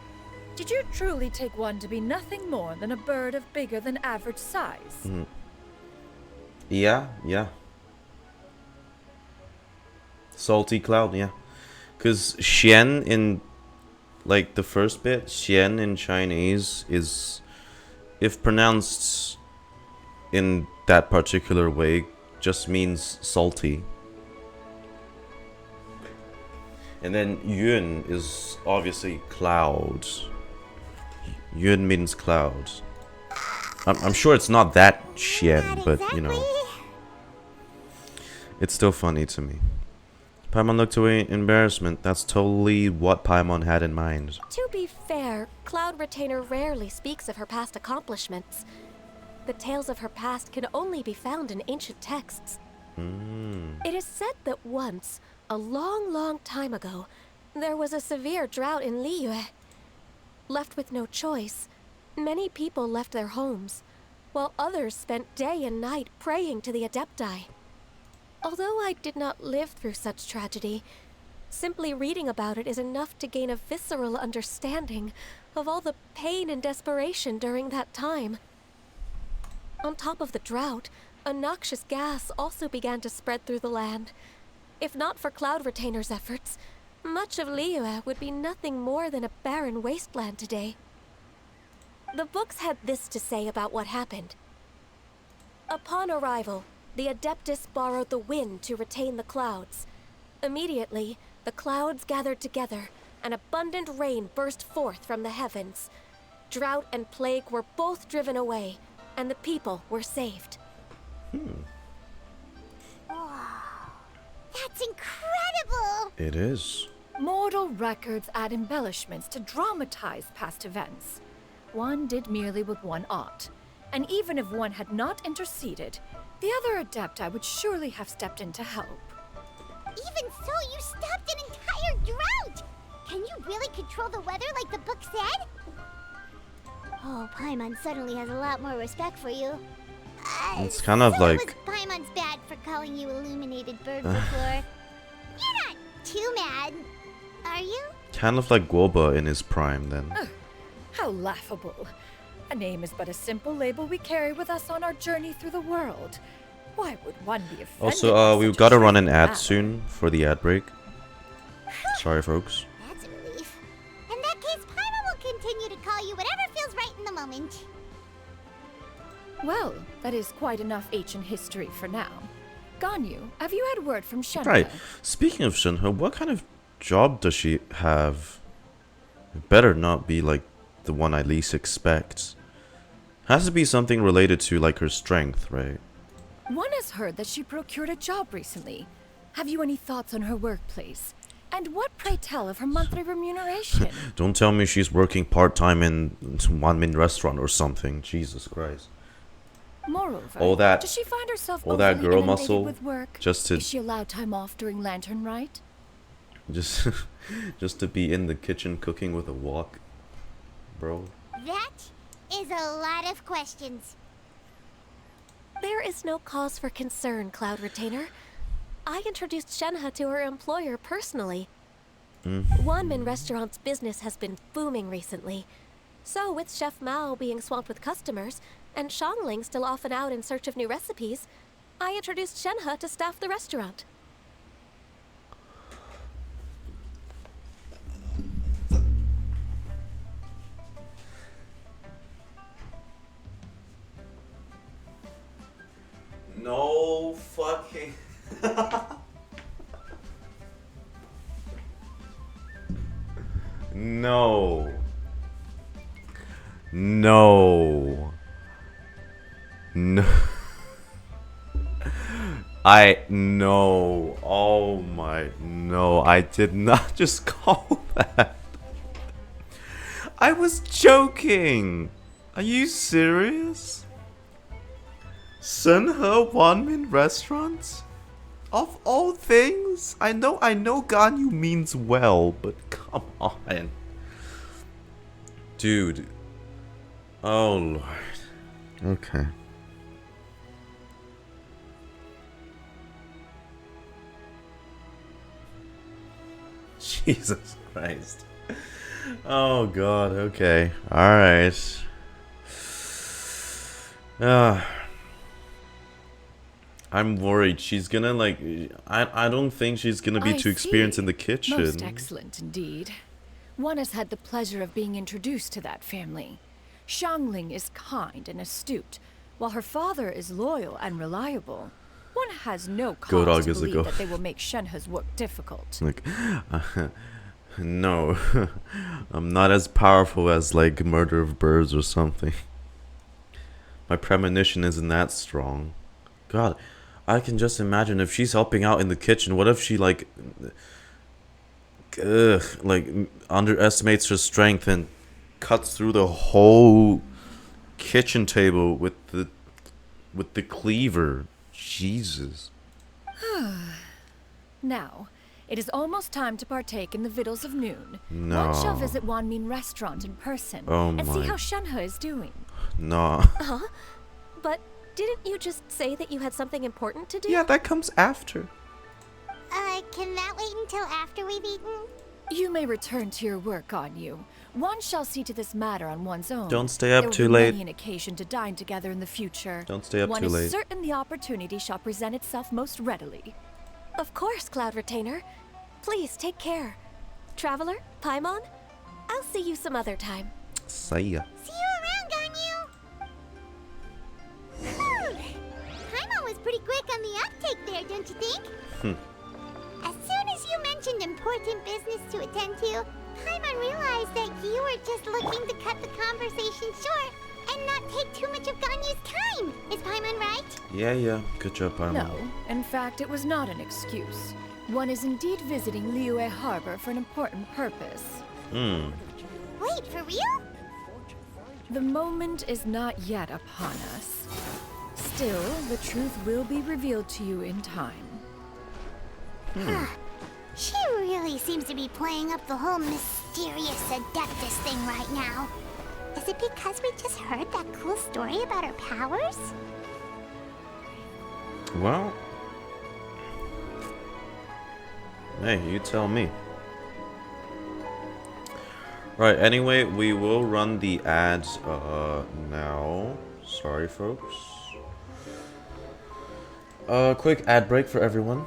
Did you truly take one to be nothing more than a bird of bigger than average size? Yeah. Salty cloud, yeah. Because Xian in, like, the first bit, Xian in Chinese is, if pronounced in that particular way, just means salty. And then Yun is obviously clouds. Yun means clouds. I'm sure it's not that Xian, but you know. It's still funny to me. Paimon looked away in embarrassment. That's totally what Paimon had in mind. To be fair, Cloud Retainer rarely speaks of her past accomplishments. The tales of her past can only be found in ancient texts. It is said that once, a long, long time ago, there was a severe drought in Liyue. Left with no choice, many people left their homes, while others spent day and night praying to the Adepti. Although I did not live through such tragedy, simply reading about it is enough to gain a visceral understanding of all the pain and desperation during that time. On top of the drought, a noxious gas also began to spread through the land. If not for Cloud Retainer's efforts, much of Liyue would be nothing more than a barren wasteland today. The books had this to say about what happened. Upon arrival, the Adeptus borrowed the wind to retain the clouds. Immediately, the clouds gathered together, and abundant rain burst forth from the heavens. Drought and plague were both driven away, and the people were saved. That's incredible! It is. Mortal records add embellishments to dramatize past events. One did merely what one ought, and even if one had not interceded, the other Adepti would surely have stepped in to help. Even so, you stopped an entire drought! Can you really control the weather like the book said? Oh, Paimon suddenly has a lot more respect for you. It's kind of so like... it was Paimon's bad for calling you Illuminated Bird before. You're not too mad, are you? Kind of like Guoba in his prime then. How laughable. A name is but a simple label we carry with us on our journey through the world. Why would one be offended? Also, by we've such got to a run an trivial ad matter? soon for the ad break. Sorry, folks. That's a relief. In that case, Paimon will continue to call you whatever feels right in the moment. Well, that is quite enough ancient history for now. Ganyu, have you had word from Shenhe? Right. Speaking of Shenhe, what kind of job does she have? It better not be like the one I least expect. Has to be something related to like her strength, right? One has heard that she procured a job recently. Have you any thoughts on her workplace? And what, pray tell, of her monthly remuneration? Don't tell me she's working part-time in one min restaurant or something. Jesus Christ. Moreover, All that- does she find herself all that overly girl inundated muscle with work? just to- Is she allowed time off during Lantern Rite? Just to be in the kitchen cooking with a wok, bro. That is a lot of questions. There is no cause for concern, Cloud Retainer. I introduced Shenhe to her employer personally. Wanmin Restaurant's business has been booming recently. So, with Chef Mao being swamped with customers, and Xiangling still off and out in search of new recipes, I introduced Shenhe to staff the restaurant. No fucking... No. No. No. No. Oh my, no. I did not just call that. I was joking. Are you serious? Shenhe Wanmin Restaurant? Of all things? I know Ganyu means well, but come on. Dude. Oh lord. Okay. Jesus Christ. Oh god, okay. Alright. I'm worried she's gonna like I don't think she's gonna be I too experienced see. in the kitchen. Most excellent indeed. One has had the pleasure of being introduced to that family. Xiangling is kind and astute, while her father is loyal and reliable. One has no Goat cause to is a believe goat. that they will make Shenhe's work difficult. Like, no, I'm not as powerful as like Murder of Birds or something. My premonition isn't that strong. God, I can just imagine if she's helping out in the kitchen. What if she like underestimates her strength and cuts through the whole kitchen table with the cleaver? Jesus. Now, it is almost time to partake in the victuals of noon. No. One shall visit Wanmin restaurant in person Oh and see my- how Shenhe is doing. No. But didn't you just say that you had something important to do? Yeah, that comes after. Can that wait until after we've eaten? You may return to your work, Ganyu. One shall see to this matter on one's own. Don't stay up There will too be late. many an occasion to dine together in the future. Don't stay up One too is late. certain the opportunity shall present itself most readily. Of course, Cloud Retainer. Please take care. Traveler, Paimon, I'll see you some other time. Say ya. See you around, Ganyu! Paimon was pretty quick on the uptake there, don't you think? As soon as you mentioned important business to attend to, Paimon realized that you were just looking to cut the conversation short and not take too much of Ganyu's time. Is Paimon right? Yeah. Good job, Paimon. No, in fact, it was not an excuse. One is indeed visiting Liyue Harbor for an important purpose. Wait, for real? The moment is not yet upon us. Still, the truth will be revealed to you in time. She really seems to be playing up the whole mysterious Adeptus thing right now. Is it because we just heard that cool story about her powers? Well, hey, you tell me. Right, anyway, we will run the ads now. Sorry, folks. Quick ad break for everyone.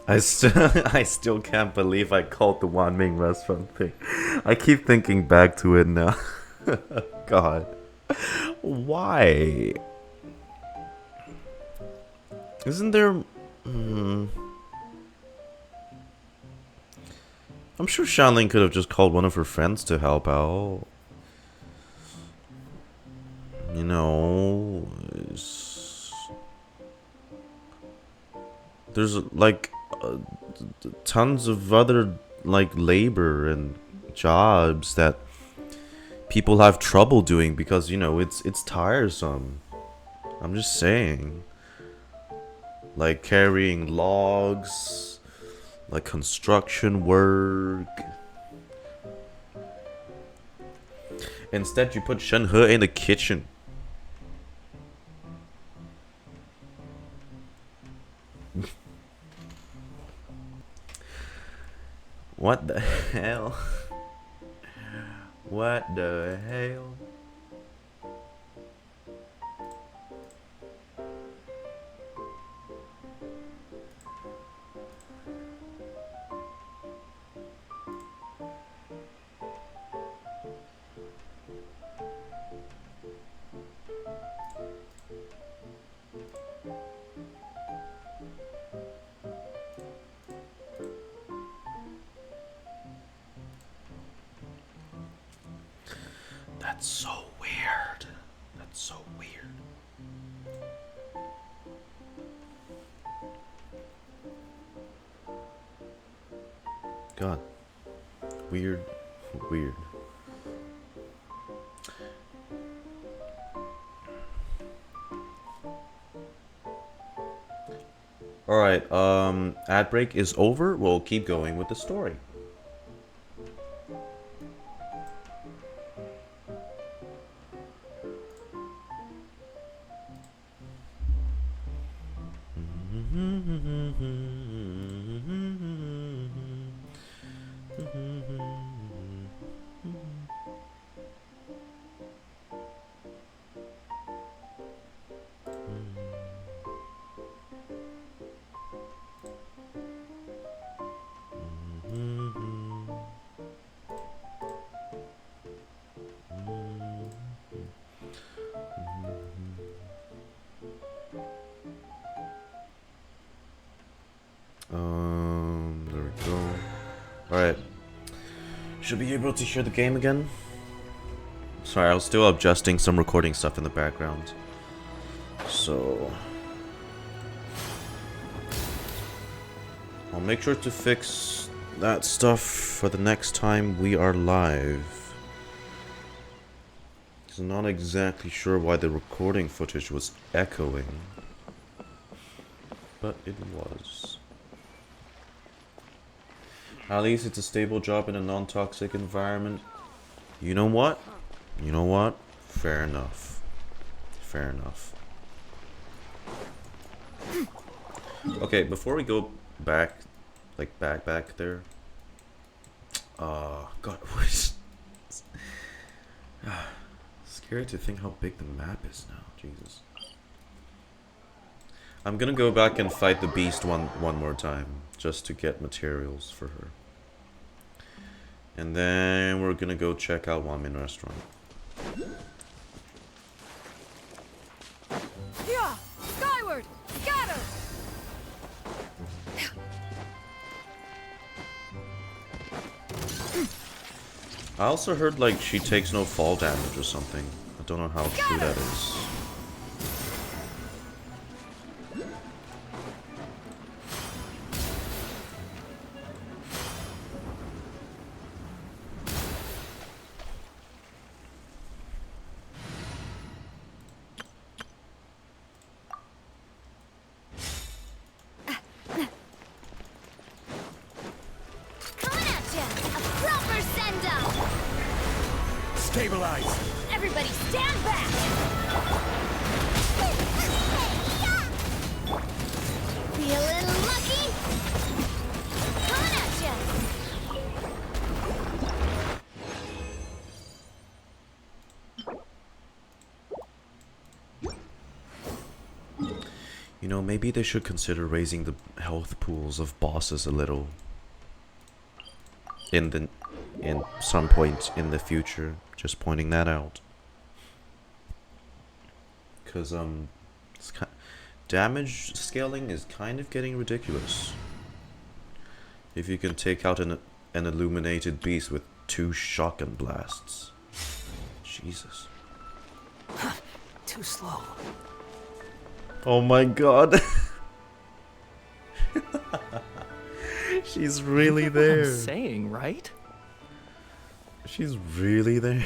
I still can't believe I called the Wanming restaurant thing. I keep thinking back to it now. God. Why? Isn't there... I'm sure Xianyun could have just called one of her friends to help out. You know... There's like tons of other like labor and jobs that people have trouble doing because, you know, it's tiresome. I'm just saying. Like carrying logs, like construction work. Instead, you put Shenhe in the kitchen. What the hell? What the hell? That's so weird. That's so weird. God. Weird. Weird. Alright, ad break is over. We'll keep going with the story. There we go. Alright. Should be able to hear the game again. Sorry, I was still adjusting some recording stuff in the background. So I'll make sure to fix that stuff for the next time we are live. I'm not exactly sure why the recording footage was echoing, but it was. At least it's a stable job in a non-toxic environment. You know what? You know what? Fair enough. Fair enough. Okay, before we go back, like back there. God, what is... Scary to think how big the map is now. Jesus. I'm gonna go back and fight the beast one more time, just to get materials for her. And then we're gonna go check out Ramen Restaurant. Yeah! Skyward! Scatter! I also heard like she takes no fall damage or something. I don't know how true that is. Coming at ya! A proper send-up! Stabilize! Everybody stand back! Feeling lucky? Coming at ya! You know, maybe they should consider raising the health pools of bosses a little. In some point in the future. Just pointing that out. Cause damage scaling is kind of getting ridiculous. If you can take out an illuminated beast with 2 shotgun blasts. Jesus. Too slow. Oh my god. She's really You get what I'm there. saying, right? She's really there.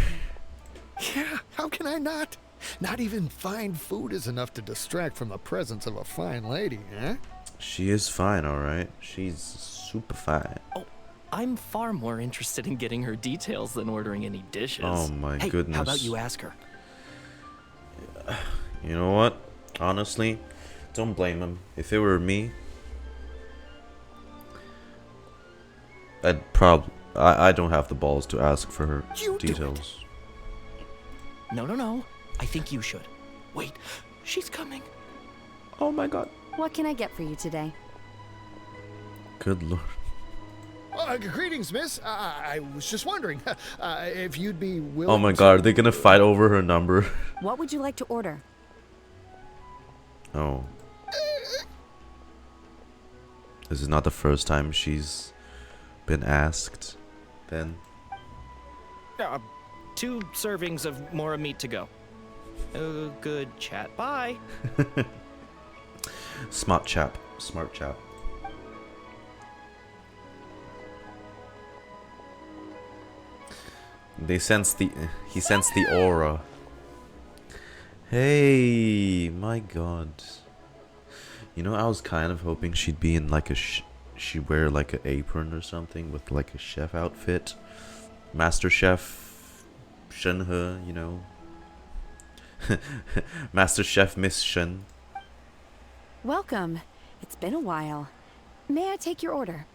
Yeah, how can I not? Not even fine food is enough to distract from the presence of a fine lady, eh? She is fine, alright. She's super fine. Oh, I'm far more interested in getting her details than ordering any dishes. Oh my Hey, goodness. how about you ask her? You know what? Honestly, don't blame him. If it were me, I don't have the balls to ask for her You do it. details. No. I think you should. Wait, she's coming. Oh my god. What can I get for you today? Good lord. Greetings, miss. I was just wondering if you'd be willing Oh my to... god, are they gonna fight over her number? What would you like to order? Oh. This is not the first time she's been asked, then. 2 servings of Mora meat to go. Good chat. Bye. Smart chap. Smart chap. He sensed the aura. Hey, my god. You know, I was kind of hoping she'd be in like she'd wear like an apron or something with like a chef outfit. Master Chef Shenhe, you know. Master Chef Miss Shen. Welcome. It's been a while. May I take your order?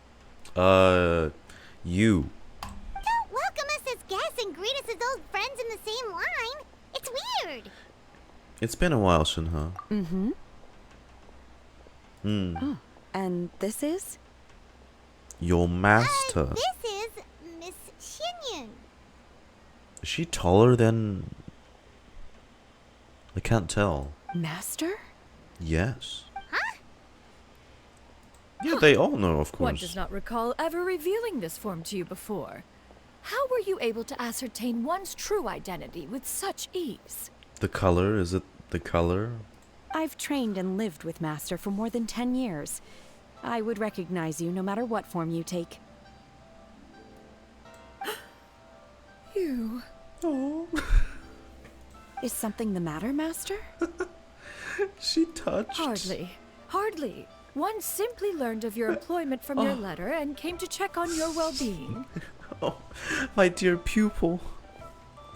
You. Don't welcome us as guests and greet us as old friends in the same line. It's weird. It's been a while, Shenhe. Mm-hmm. Hmm. Oh, and this is? Your master. This is Miss Xianyun. Is she taller than... I can't tell. Master? Yes. Huh? Yeah, they all know, of One course. does not recall ever revealing this form to you before. How were you able to ascertain one's true identity with such ease? The color, is it the color? I've trained and lived with Master for more than 10 years. I would recognize you no matter what form you take. You... Oh. Is something the matter, Master? She touched. Hardly. One simply learned of your employment from your letter and came to check on your well-being. Oh, my dear pupil.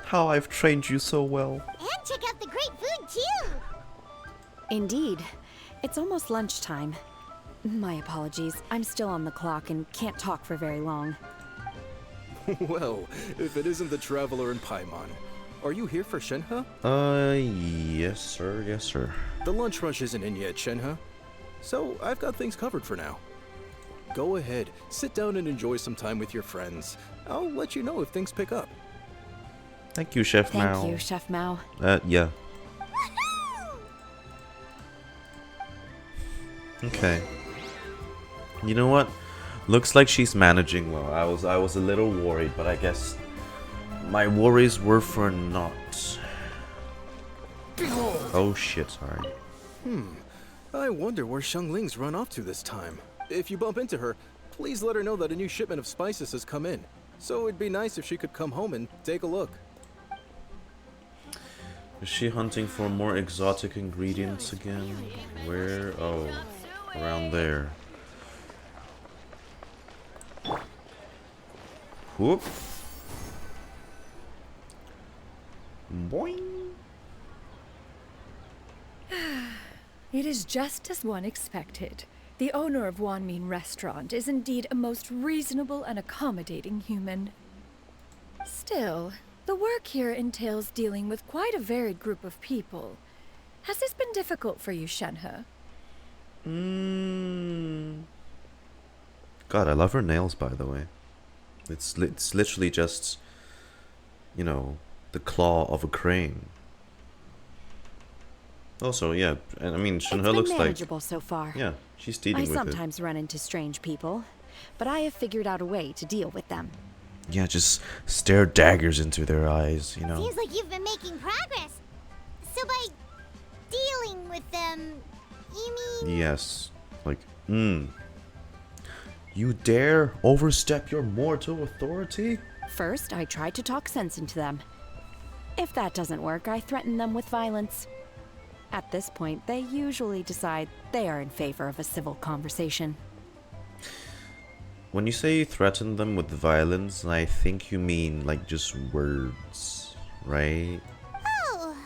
How I've trained you so well. And check out the great food, too. Indeed. It's almost lunchtime. My apologies. I'm still on the clock and can't talk for very long. Well, if it isn't the Traveler in Paimon. Are you here for Shenhe? Yes, sir. Yes, sir. The lunch rush isn't in yet, Shenhe. So, I've got things covered for now. Go ahead, sit down and enjoy some time with your friends. I'll let you know if things pick up. Thank you, Chef Mao. Thank you, Chef Mao. Yeah. Okay. You know what? Looks like she's managing well. I was a little worried, but I guess my worries were for naught. Oh shit, sorry. I wonder where Xiangling's run off to this time. If you bump into her, please let her know that a new shipment of spices has come in. So it'd be nice if she could come home and take a look. Is she hunting for more exotic ingredients again? Where? Oh, around there. Whoop. Boing. It is just as one expected. The owner of Wanmin Restaurant is indeed a most reasonable and accommodating human. Still, the work here entails dealing with quite a varied group of people. Has this been difficult for you, Shenhe? God, I love her nails, by the way. It's literally just, you know, the claw of a crane. Also, yeah, and I mean, Shenhe looks like... manageable so far. Yeah, she's dealing with it. I sometimes run into strange people, but I have figured out a way to deal with them. Yeah, just stare daggers into their eyes, you know? Seems like you've been making progress. So by dealing with them, you mean... Yes. Like, You dare overstep your mortal authority? First, I try to talk sense into them. If that doesn't work, I threaten them with violence. At this point, they usually decide they are in favor of a civil conversation. When you say you threaten them with violence, I think you mean, like, just words, right? Oh,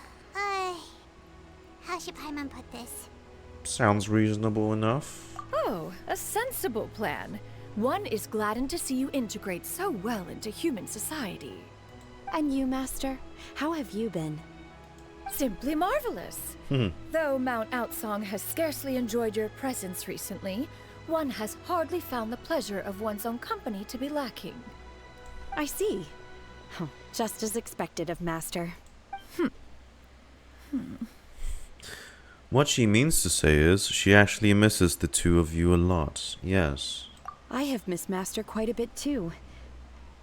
how should Paimon put this? Sounds reasonable enough. Oh, a sensible plan. One is gladdened to see you integrate so well into human society. And you, Master? How have you been? Simply marvelous. Though Mount Outsong has scarcely enjoyed your presence recently, one has hardly found the pleasure of one's own company to be lacking. I see. Oh, just as expected of Master. What she means to say is, she actually misses the two of you a lot, yes. I have missed Master quite a bit too.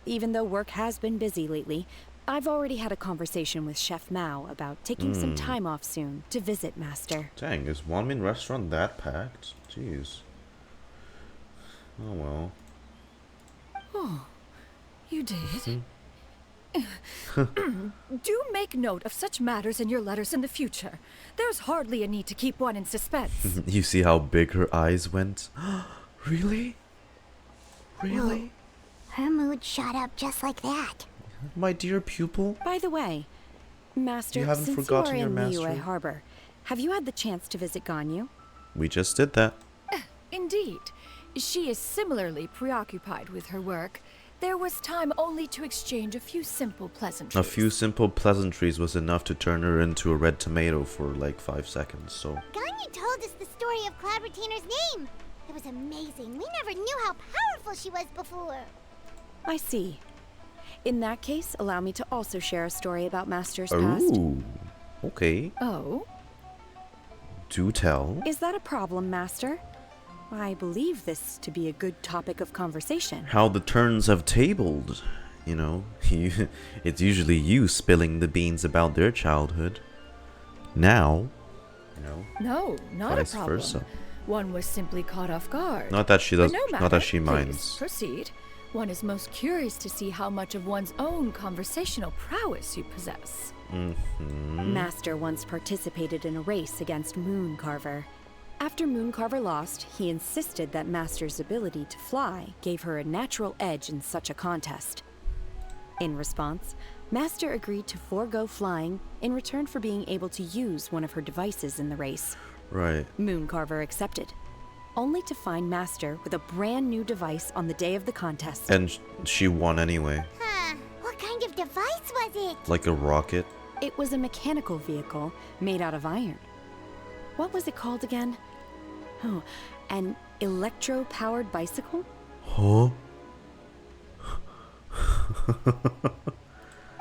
Even though work has been busy lately, I've already had a conversation with Chef Mao about taking some time off soon to visit Master. Dang, is Wanmin restaurant that packed? Jeez. Oh well. Oh, you did? Do make note of such matters in your letters in the future. There's hardly a need to keep one in suspense. You see how big her eyes went? Really? Really? Her mood shot up just like that. My dear pupil? By the way, Master, You haven't since forgotten you are your in Liyue master? Harbor, have you had the chance to visit Ganyu? We just did that. Indeed. She is similarly preoccupied with her work. There was time only to exchange a few simple pleasantries. A few simple pleasantries was enough to turn her into a red tomato for like 5 seconds, so... Ganyu told us the story of Cloud Retainer's name. It was amazing. We never knew how powerful she was before. I see. In that case, allow me to also share a story about Master's past. Ooh. Okay. Oh? Do tell. Is that a problem, Master? I believe this to be a good topic of conversation. How the turns have tabled. You know, it's usually you spilling the beans about their childhood. Now, you know, No, not vice a problem. versa. One was simply caught off guard. Not that she does, But no matter. not that she Please, minds. proceed. One is most curious to see how much of one's own conversational prowess you possess. Master once participated in a race against Mooncarver. After Mooncarver lost, he insisted that Master's ability to fly gave her a natural edge in such a contest. In response, Master agreed to forego flying in return for being able to use one of her devices in the race. Right. Mooncarver accepted, only to find Master with a brand new device on the day of the contest. And she won anyway. Huh. What kind of device was it? Like a rocket. It was a mechanical vehicle made out of iron. What was it called again? Oh, an electro-powered bicycle? Huh?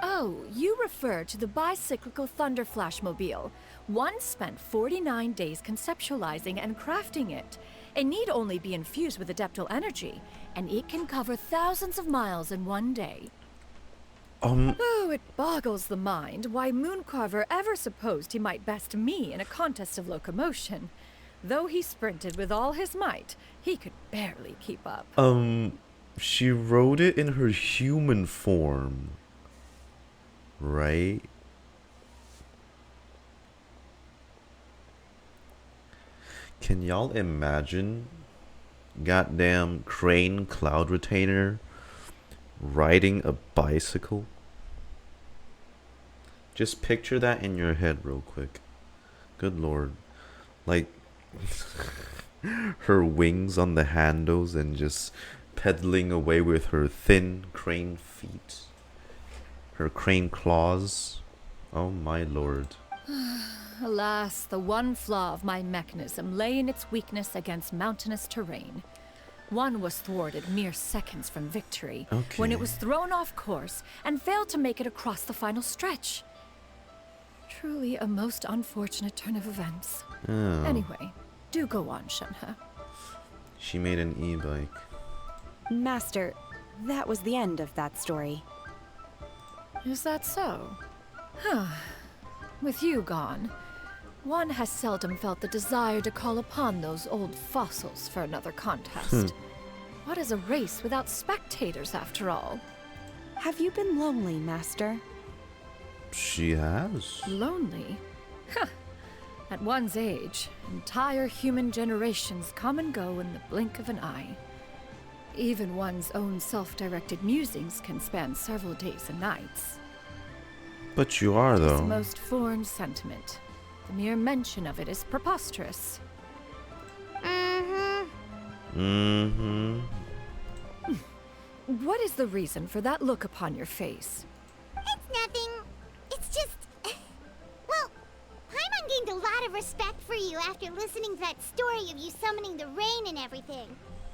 Oh, you refer to the bicyclical Thunder Flashmobile. One spent 49 days conceptualizing and crafting it. It need only be infused with adeptal energy, and it can cover thousands of miles in one day. Oh, it boggles the mind why Mooncarver ever supposed he might best me in a contest of locomotion. Though he sprinted with all his might, he could barely keep up. She rode it in her human form. Right? Can y'all imagine goddamn Crane Cloud Retainer riding a bicycle? Just picture that in your head real quick. Good lord. Like her wings on the handles and just pedaling away with her thin crane feet. Her crane claws. Oh my lord. Alas, the one flaw of my mechanism lay in its weakness against mountainous terrain. One was thwarted mere seconds from victory, when it was thrown off course and failed to make it across the final stretch. Truly a most unfortunate turn of events. Oh. Anyway, do go on, Shenhe. She made an e-bike. Master, that was the end of that story. Is that so? Huh. With you gone, one has seldom felt the desire to call upon those old fossils for another contest. What is a race without spectators, after all? Have you been lonely, Master? She has. Lonely? Huh. At one's age, entire human generations come and go in the blink of an eye. Even one's own self-directed musings can span several days and nights. But you are, It's though. a most foreign sentiment. The mere mention of it is preposterous. What is the reason for that look upon your face? It's nothing. It's just... Well, Paimon gained a lot of respect for you after listening to that story of you summoning the rain and everything.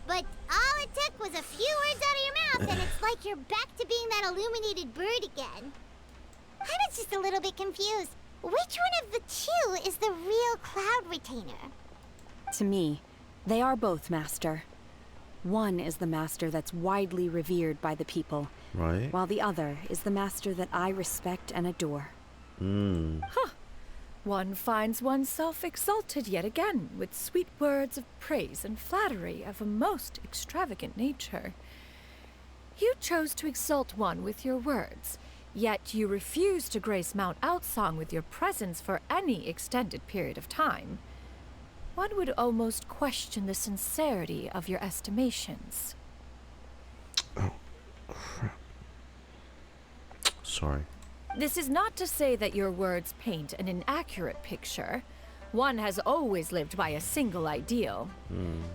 But all it took was a few words out of your mouth and it's like you're back to being that illuminated bird again. I was just a little bit confused. Which one of the two is the real Cloud Retainer? To me, they are both, Master. One is the master that's widely revered by the people, Right? while the other is the master that I respect and adore. One finds oneself exalted yet again with sweet words of praise and flattery of a most extravagant nature. You chose to exalt one with your words, yet you refuse to grace Mount Outsong with your presence for any extended period of time. One would almost question the sincerity of your estimations. Sorry. This is not to say that your words paint an inaccurate picture. One has always lived by a single ideal.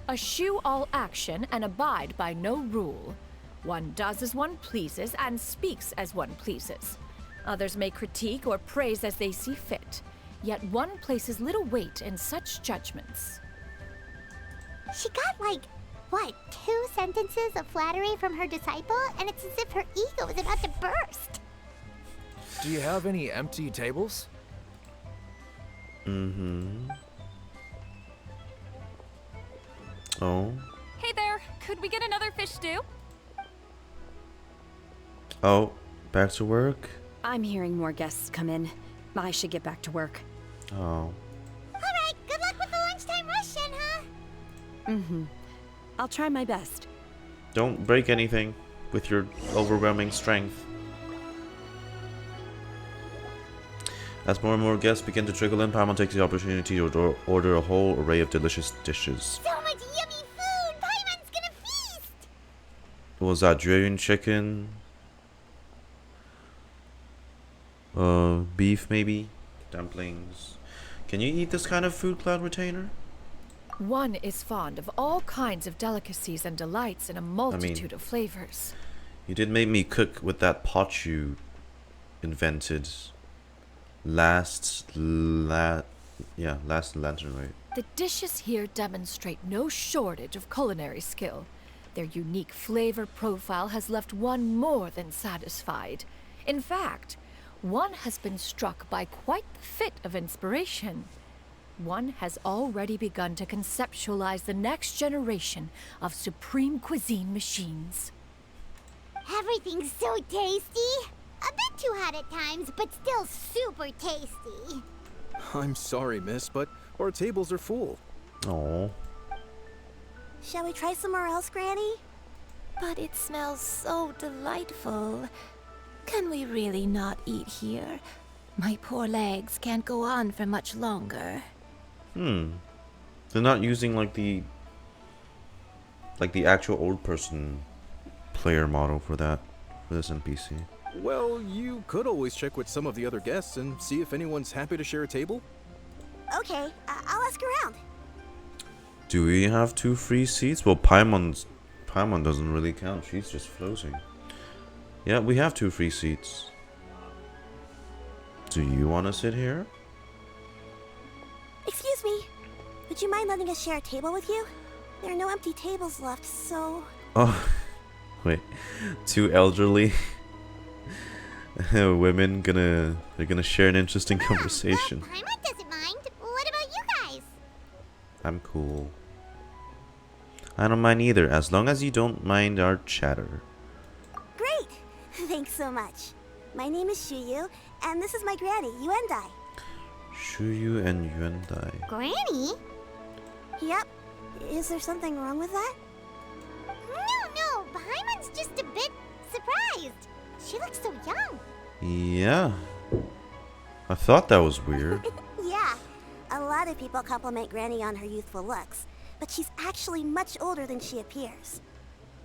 Eschew all action and abide by no rule. One does as one pleases and speaks as one pleases. Others may critique or praise as they see fit, yet one places little weight in such judgments. She got like, what, 2 sentences of flattery from her disciple, and it's as if her ego is about to burst. Do you have any empty tables? Oh. Hey there, could we get another fish stew? Oh, back to work? I'm hearing more guests come in. I should get back to work. Oh. Alright, good luck with the lunchtime rush then, huh? I'll try my best. Don't break anything with your overwhelming strength. As more and more guests begin to trickle in, Paimon takes the opportunity to order a whole array of delicious dishes. So much yummy food! Paimon's gonna feast! What was that? Xianyun chicken? Beef maybe? Dumplings? Can you eat this kind of food, Cloud Retainer? One is fond of all kinds of delicacies and delights in a multitude of flavors. You did make me cook with that pot you invented last lantern, right? The dishes here demonstrate no shortage of culinary skill. Their unique flavor profile has left one more than satisfied. In fact, one has been struck by quite the fit of inspiration. One has already begun to conceptualize the next generation of supreme cuisine machines. Everything's so tasty! A bit too hot at times, but still super tasty. I'm sorry, miss, but our tables are full. Oh. Shall we try somewhere else, Granny? But it smells so delightful. Can we really not eat here? My poor legs can't go on for much longer. They're not using like the actual old person player model for this NPC. Well, you could always check with some of the other guests and see if anyone's happy to share a table. Okay, I'll ask around. Do we have 2 free seats? Well, Paimon doesn't really count. She's just floating. Yeah, we have 2 free seats. Do you want to sit here? Excuse me. Would you mind letting us share a table with you? There are no empty tables left, so... Oh, wait. 2 elderly women they're gonna share an interesting conversation. Paimon doesn't mind. What about you guys? I'm cool. I don't mind either, as long as you don't mind our chatter. Great! Thanks so much. My name is Xiyu, and this is my granny, Yuendai. Shuyu and Yuendai. Granny? Yep. Is there something wrong with that? No. Paimon's just a bit surprised. She looks so young. Yeah. I thought that was weird. Yeah. A lot of people compliment Granny on her youthful looks, but she's actually much older than she appears.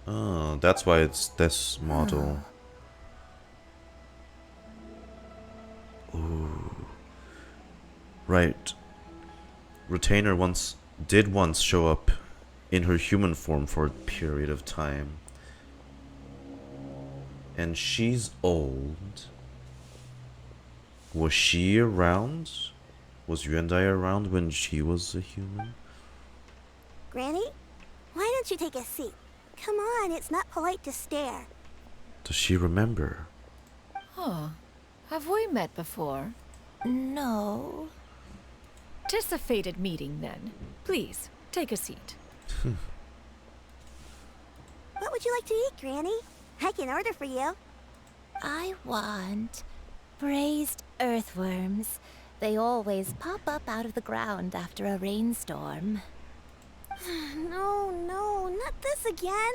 Oh, that's why it's this model. Ooh. Right. Retainer did once show up in her human form for a period of time. And she's old. Was she around? Was Yuendai around when she was a human? Granny? Why don't you take a seat? Come on, it's not polite to stare. Does she remember? Huh. Have we met before? No. 'Tis a fated meeting, then. Please, take a seat. would you like to eat, Granny? I can order for you. I want braised earthworms. They always pop up out of the ground after a rainstorm. No, not this again.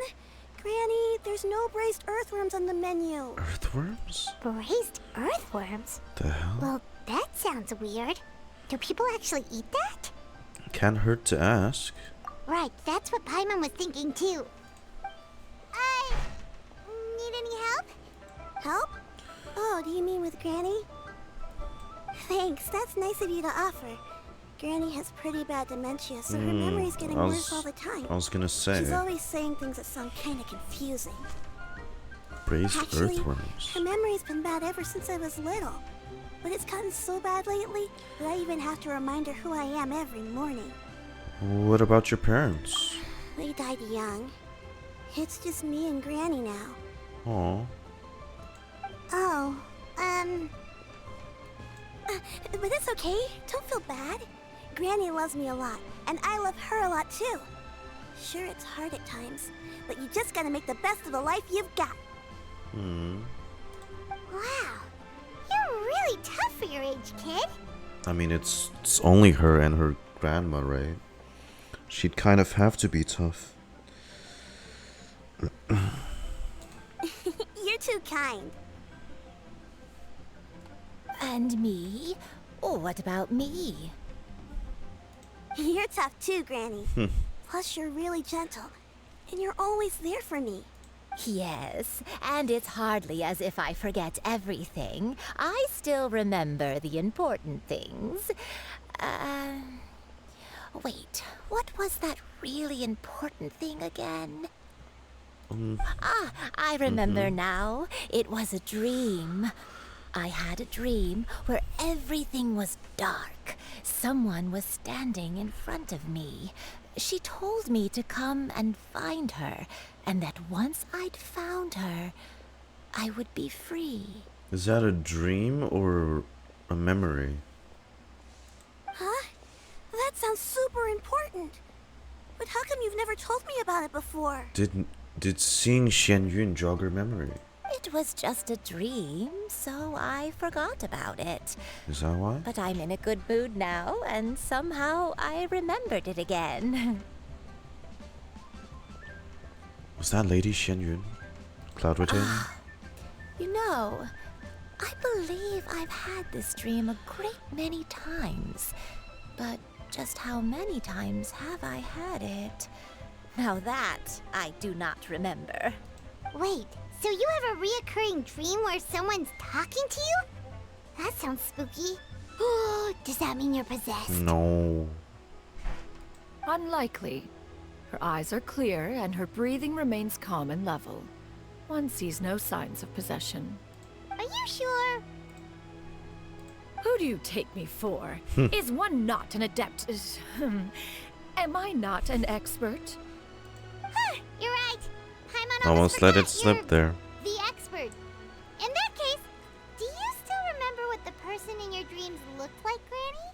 Granny, there's no braised earthworms on the menu. Earthworms? Braised earthworms? The hell? Well, that sounds weird. Do people actually eat that? Can't hurt to ask. Right, that's what Paimon was thinking too. Need any help? Help? Oh, do you mean with Granny? Thanks, that's nice of you to offer. Granny has pretty bad dementia, so her memory's getting worse all the time. I was gonna say. She's always saying things that sound kinda confusing. Braised Actually, earthworms. her memory's been bad ever since I was little. But it's gotten so bad lately that I even have to remind her who I am every morning. What about your parents? They died young. It's just me and Granny now. Aw. Oh, but it's okay. Don't feel bad. Granny loves me a lot, and I love her a lot too. Sure, it's hard at times, but you just gotta make the best of the life you've got. Wow, you're really tough for your age, kid. I mean, it's only her and her grandma, right? She'd kind of have to be tough. You're too kind. And me? Oh, what about me? You're tough too, Granny. Plus, you're really gentle, and you're always there for me. Yes, and it's hardly as if I forget everything. I still remember the important things. Wait, what was that really important thing again? I remember now. It was a dream. I had a dream where everything was dark. Someone was standing in front of me. She told me to come and find her, and that once I'd found her, I would be free. Is that a dream or a memory? Huh? That sounds super important. But how come you've never told me about it before? Did seeing Xianyun jog her memory? It was just a dream, so I forgot about it. Is that why? But I'm in a good mood now, and somehow I remembered it again. Was that Lady Xianyun? Cloud Retainer? You know, I believe I've had this dream a great many times. But just how many times have I had it? Now that I do not remember. Wait, so you have a reoccurring dream where someone's talking to you? That sounds spooky. Does that mean you're possessed? No. Unlikely. Her eyes are clear and her breathing remains calm and level. One sees no signs of possession. Are you sure? Who do you take me for? Is one not an adept? Am I not an expert? Huh, you're right. Paimon Almost let it slip there. The expert. In that case, do you still remember what the person in your dreams looked like, Granny?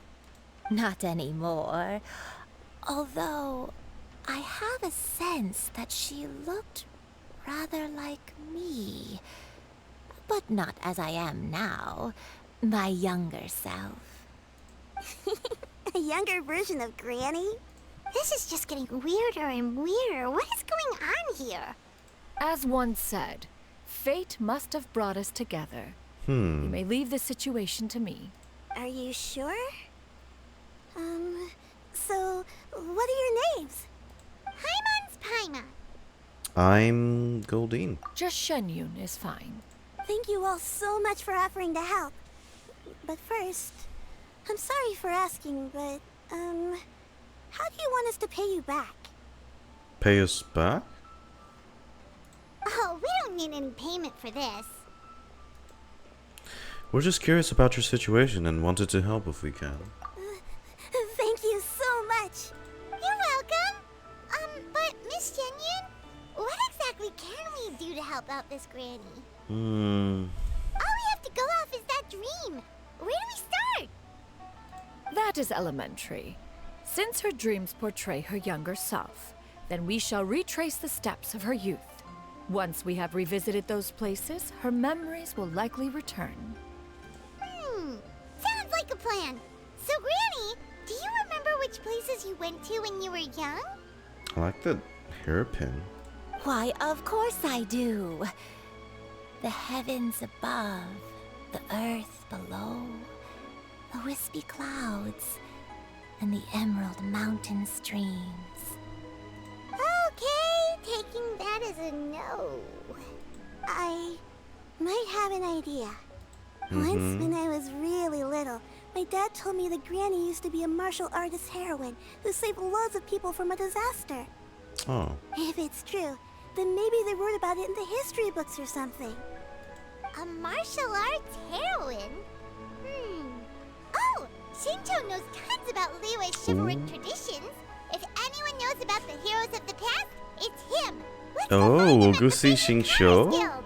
Not anymore. Although, I have a sense that she looked rather like me. But not as I am now. My younger self. A younger version of Granny? This is just getting weirder and weirder. What is going on here? As one said, fate must have brought us together. You may leave the situation to me. Are you sure? So, what are your names? Paimon's Paimon. I'm Goldine. Just Xianyun is fine. Thank you all so much for offering to help. But first, I'm sorry for asking, but, how do you want us to pay you back? Pay us back? Oh, we don't need any payment for this. We're just curious about your situation and wanted to help if we can. Thank you so much. You're welcome. But Miss Xianyun, what exactly can we do to help out this granny? All we have to go off is that dream. Where do we start? That is elementary. Since her dreams portray her younger self, then we shall retrace the steps of her youth. Once we have revisited those places, her memories will likely return. Sounds like a plan. So, Granny, do you remember which places you went to when you were young? I like the hairpin. Why, of course I do. The heavens above, the earth below, the wispy clouds, and the emerald mountain streams. Okay, taking that as a no. I might have an idea. Once when I was really little, my dad told me that Granny used to be a martial artist heroine who saved loads of people from a disaster. Oh. If it's true, then maybe they wrote about it in the history books or something. A martial arts heroine? Oh, Shincho knows tons about Liyue's chivalric traditions. If anyone knows about the heroes of the past, it's him. Let's go find him we'll at go the see Feywild Xingqiu. Guild.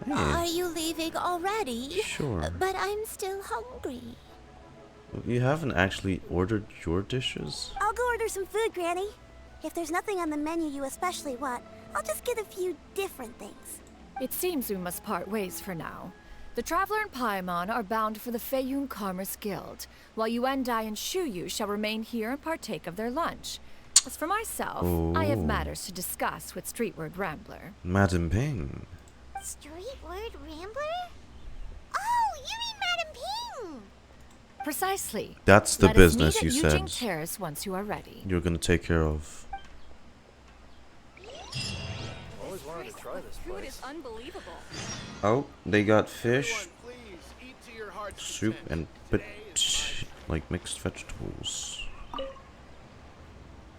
Hey. Are you leaving already? Sure. But I'm still hungry. You haven't actually ordered your dishes? I'll go order some food, Granny. If there's nothing on the menu you especially want, I'll just get a few different things. It seems we must part ways for now. The Traveler and Paimon are bound for the Xianyun Commerce Guild, while Yuendai and Shuyu shall remain here and partake of their lunch. As for myself, I have matters to discuss with Streetward Rambler. Madam Ping. Streetward Rambler? Oh, you mean Madam Ping! Precisely. That's the Let business us you meet at said Yujing Terrace once you are ready. you're gonna take care of. Always wanted to try this Food place. is unbelievable. Oh, they got fish, Please eat to your heart's soup, content. and like mixed vegetables.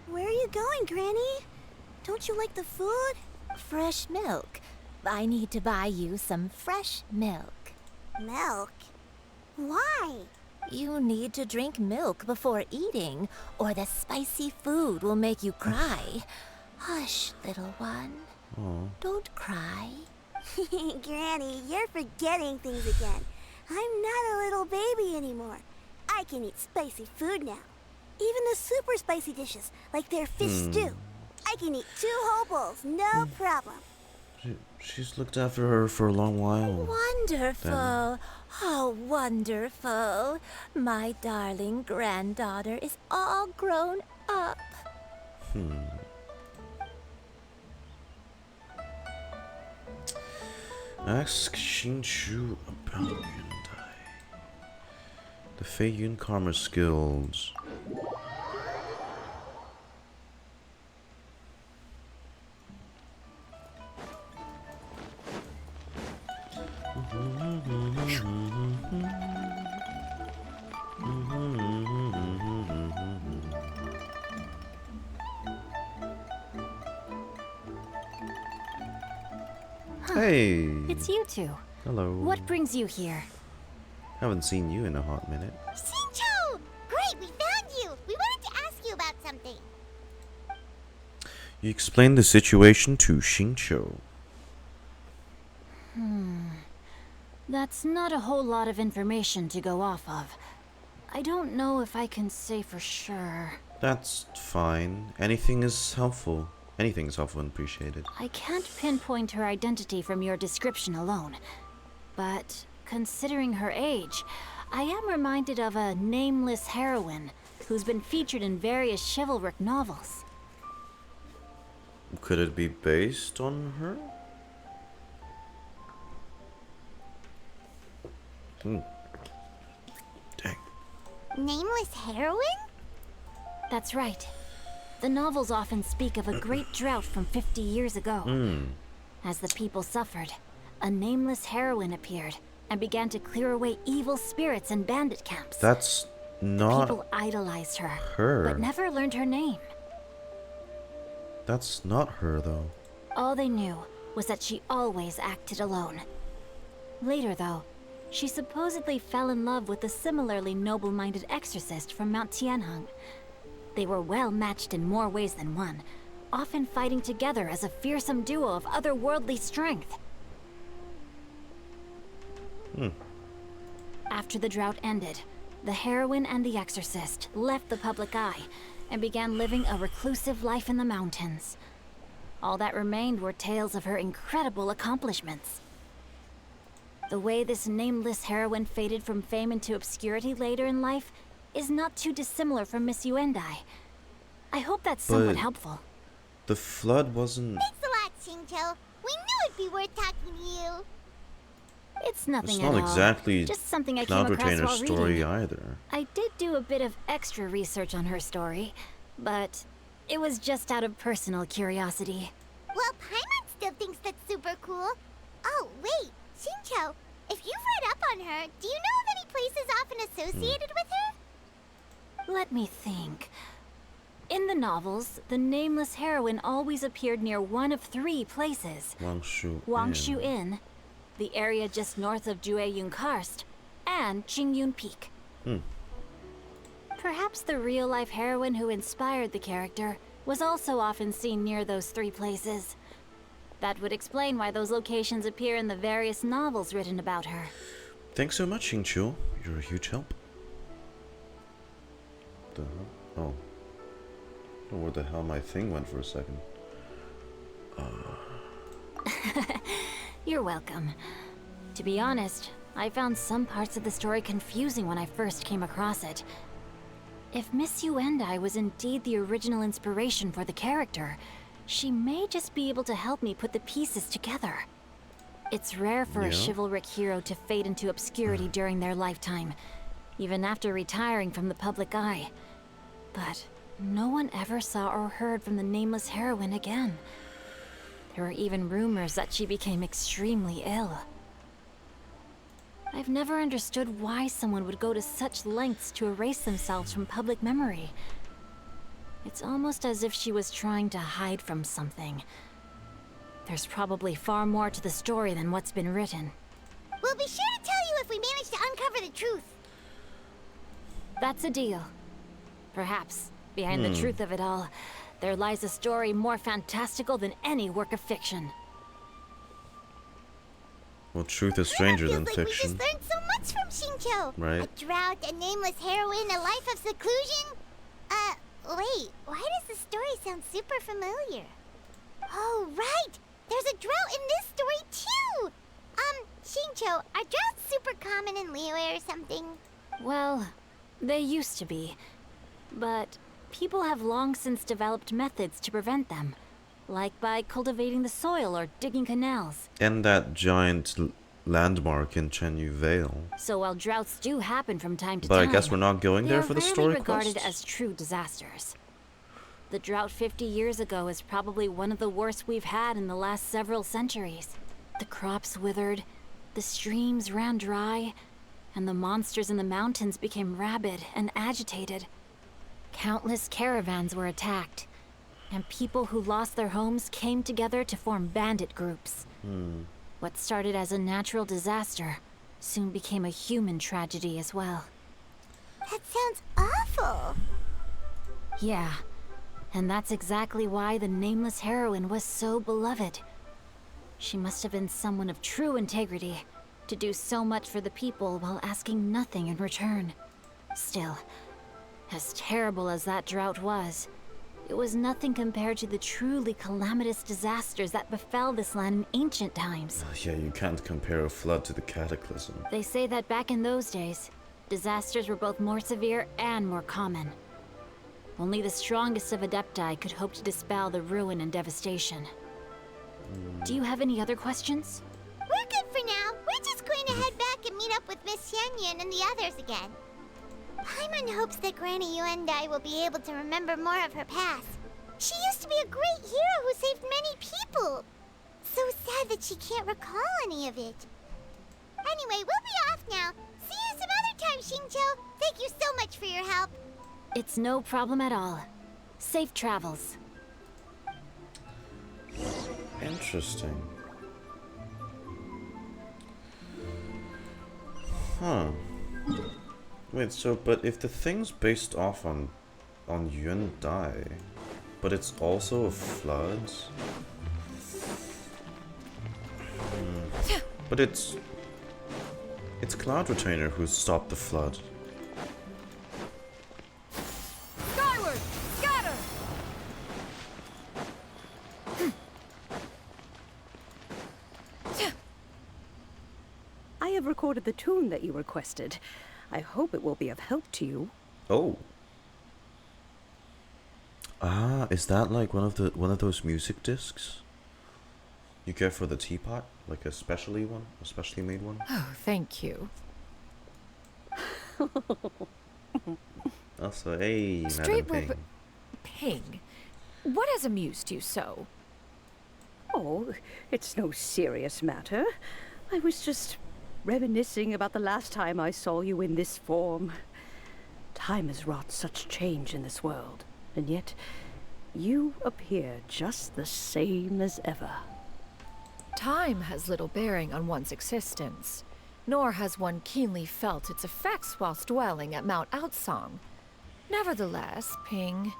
Where are you going, Granny? Don't you like the food? Fresh milk. I need to buy you some fresh milk. Milk? Why? You need to drink milk before eating, or the spicy food will make you cry. Hush, little one. Oh. Don't cry. Granny, you're forgetting things again. I'm not a little baby anymore. I can eat spicy food now. Even the super spicy dishes, like their fish stew. I can eat 2 whole bowls, no problem. She's looked after her for a long while. Wonderful. How wonderful. My darling granddaughter is all grown up. Ask Xingqiu about Yuendai. The Xianyun Commerce Guild. Hey. It's you two. Hello. What brings you here? Haven't seen you in a hot minute. Shincho! Great, we found you! We wanted to ask you about something. You explained the situation to Xingqiu. That's not a whole lot of information to go off of. I don't know if I can say for sure. That's fine. Anything is helpful. Anything is helpful and appreciated. I can't pinpoint her identity from your description alone. But considering her age, I am reminded of a nameless heroine who's been featured in various chivalric novels. Could it be based on her? Dang. Nameless heroine? That's right. The novels often speak of a great drought from 50 years ago. As the people suffered, a nameless heroine appeared and began to clear away evil spirits in bandit camps. That's not People idolized her, her. but never learned her name. That's not her, though. All they knew was that she always acted alone. Later, though, she supposedly fell in love with a similarly noble-minded exorcist from Mount Tianheng. They were well matched in more ways than one, often fighting together as a fearsome duo of otherworldly strength. After the drought ended, the heroine and the exorcist left the public eye and began living a reclusive life in the mountains. All that remained were tales of her incredible accomplishments. The way this nameless heroine faded from fame into obscurity later in life is not too dissimilar from Miss Yuendai. I hope that's somewhat helpful. The flood wasn't... Thanks a lot, Xingqiu. We knew it'd be worth talking to you. It's nothing It's at all. not exactly Just something I came Cloud across Retainer's while story reading. either. I did do a bit of extra research on her story, but it was just out of personal curiosity. Well, Paimon still thinks that's super cool. Oh, wait, Xingqiu, if you've read up on her, do you know of any places often associated with her? Let me think. In the novels, the nameless heroine always appeared near one of 3 places. Wangshu Inn, the area just north of Jueyun Karst, and Xianyun Peak. Perhaps the real-life heroine who inspired the character was also often seen near those 3 places. That would explain why those locations appear in the various novels written about her. Thanks so much, Xianyun. You're a huge help. The hell? Oh. I don't know where the hell my thing went for a second. You're welcome. To be honest, I found some parts of the story confusing when I first came across it. If Miss Yuendai was indeed the original inspiration for the character, she may just be able to help me put the pieces together. It's rare for a chivalric hero to fade into obscurity during their lifetime, even after retiring from the public eye. But no one ever saw or heard from the nameless heroine again. There were even rumors that she became extremely ill. I've never understood why someone would go to such lengths to erase themselves from public memory. It's almost as if she was trying to hide from something. There's probably far more to the story than what's been written. We'll be sure to tell you if we manage to uncover the truth. That's a deal. Perhaps, behind the truth of it all, there lies a story more fantastical than any work of fiction. Well, truth is stranger than like fiction. We just learned so much from Xingqiu. Right. A drought, a nameless heroine, a life of seclusion. Wait, why does the story sound super familiar? Oh, right! There's a drought in this story, too! Xingqiu, are droughts super common in Liyue or something? Well, they used to be. But people have long since developed methods to prevent them. Like by cultivating the soil or digging canals. And that giant landmark in Chenyu Vale. So while droughts do happen from time to But time, I guess we're not going there for the story they're rarely regarded quest. as true disasters. The drought 50 years ago is probably one of the worst we've had in the last several centuries. The crops withered, the streams ran dry, and the monsters in the mountains became rabid and agitated. Countless caravans were attacked, and people who lost their homes came together to form bandit groups. What started as a natural disaster soon became a human tragedy as well. That sounds awful. Yeah, and that's exactly why the nameless heroine was so beloved. She must have been someone of true integrity, to do so much for the people while asking nothing in return. Still, as terrible as that drought was, it was nothing compared to the truly calamitous disasters that befell this land in ancient times. Yeah, you can't compare a flood to the cataclysm. They say that back in those days, disasters were both more severe and more common. Only the strongest of Adepti could hope to dispel the ruin and devastation. Do you have any other questions? We're good for now. We're just going to head back and meet up with Miss Xianyun and the others again. Paimon hopes that Granny Yuendai will be able to remember more of her past. She used to be a great hero who saved many people. So sad that she can't recall any of it. Anyway, we'll be off now. See you some other time, Xingqiu. Thank you so much for your help. It's no problem at all. Safe travels. Interesting. Huh. Wait, so, but if the thing's based off on Yuendai, but it's also a flood? But it's Cloud Retainer who stopped the flood. Skyward! Scatter! have recorded the tune that you requested. I hope it will be of help to you. Oh. Ah, is that like one of those music discs? You care for the teapot? Like a specially made one? Oh, thank you. Also, hey, Madam Ping. Ping, what has amused you so? Oh, it's no serious matter. I was just reminiscing about the last time I saw you in this form. Time has wrought such change in this world, and yet you appear just the same as ever. Time has little bearing on one's existence, nor has one keenly felt its effects whilst dwelling at Mount Outsong. Nevertheless, Ping,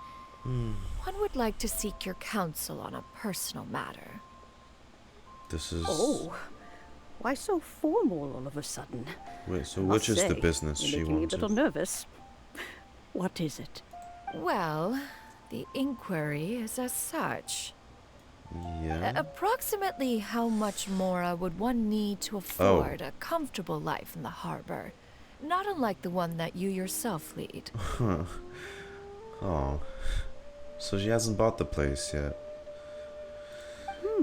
one would like to seek your counsel on a personal matter. This is... Oh, why so formal all of a sudden? Wait, so which is the business she making me a wanted? little nervous. What is it? Well, the inquiry is as such. Yeah. Approximately how much more would one need to afford a comfortable life in the harbor? Not unlike the one that you yourself lead. Oh. So she hasn't bought the place yet.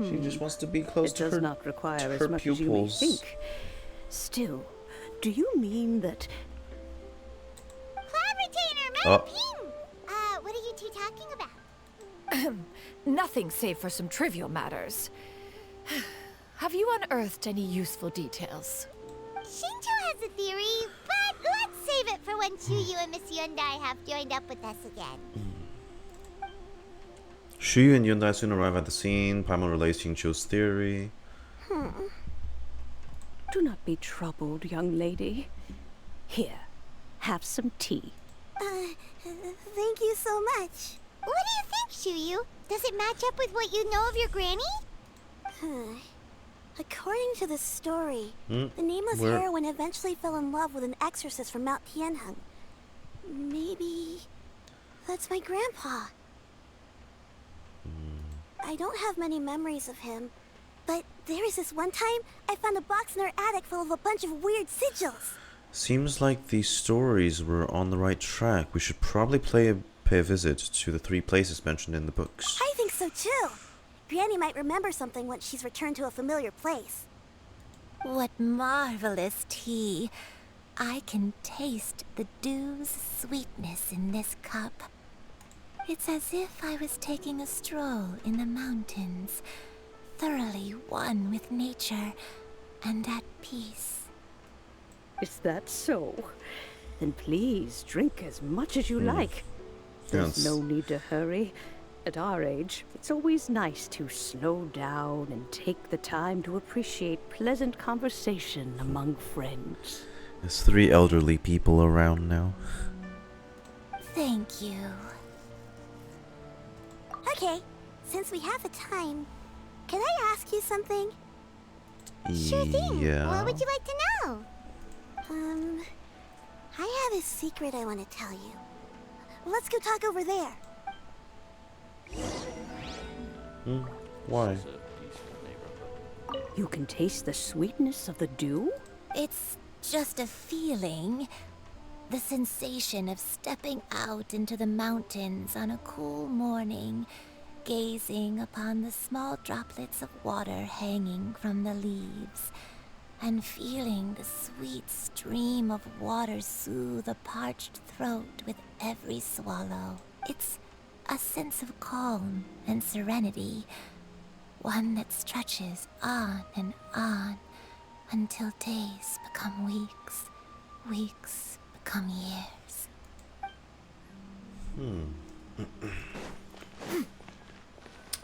She just wants to be close to her It does not require as much pupils. as you may think. Still, do you mean that... Cloud Retainer, Madam Ping! What are you two talking about? Nothing save for some trivial matters. Have you unearthed any useful details? Shinto has a theory, but let's save it for when Xianyun and Miss Yundai have joined up with us again. Shu and Yundai soon arrive at the scene. Paimon relays Xingqiu's theory. Do not be troubled, young lady. Here, have some tea. Thank you so much. What do you think, Xiyu? Does it match up with what you know of your granny? According to the story, the nameless Where? heroine eventually fell in love with an exorcist from Mount Tianheng. Maybe that's my grandpa. I don't have many memories of him, but there was this one time I found a box in our attic full of a bunch of weird sigils. Seems like these stories were on the right track. We should probably pay a visit to the 3 places mentioned in the books. I think so too. Granny might remember something once she's returned to a familiar place. What marvelous tea. I can taste the dew's sweetness in this cup. It's as if I was taking a stroll in the mountains, thoroughly one with nature and at peace. Is that so? Then please drink as much as you like. There's no need to hurry. At our age, it's always nice to slow down and take the time to appreciate pleasant conversation among friends. There's 3 elderly people around now. Thank you. Okay, since we have the time, can I ask you something? Sure thing. Yeah. What would you like to know? I have a secret I want to tell you. Let's go talk over there. Why? You can taste the sweetness of the dew? It's just a feeling. The sensation of stepping out into the mountains on a cool morning, gazing upon the small droplets of water hanging from the leaves, and feeling the sweet stream of water soothe a parched throat with every swallow. It's a sense of calm and serenity, one that stretches on and on until days become weeks, weeks become years.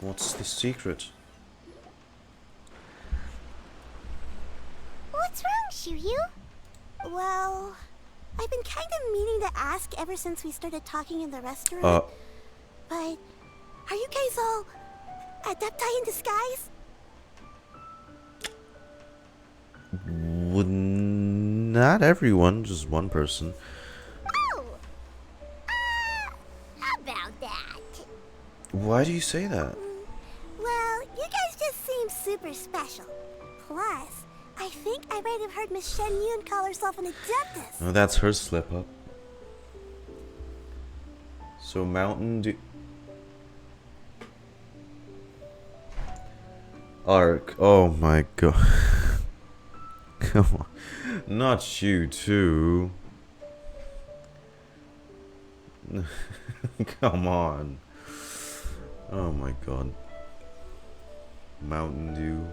What's the secret? What's wrong, Xiyu? Well, I've been kind of meaning to ask ever since we started talking in the restaurant. But are you guys all adepti in disguise? Not everyone, just one person. Oh! About that. Why do you say that? Well, you guys just seem super special. Plus, I think I might have heard Miss Xianyun call herself an Adeptus. Oh, that's her slip up. So Mountain Dew Arc. Oh my god. Come on. Not you too. Come on. Oh my god. Mountain Dew.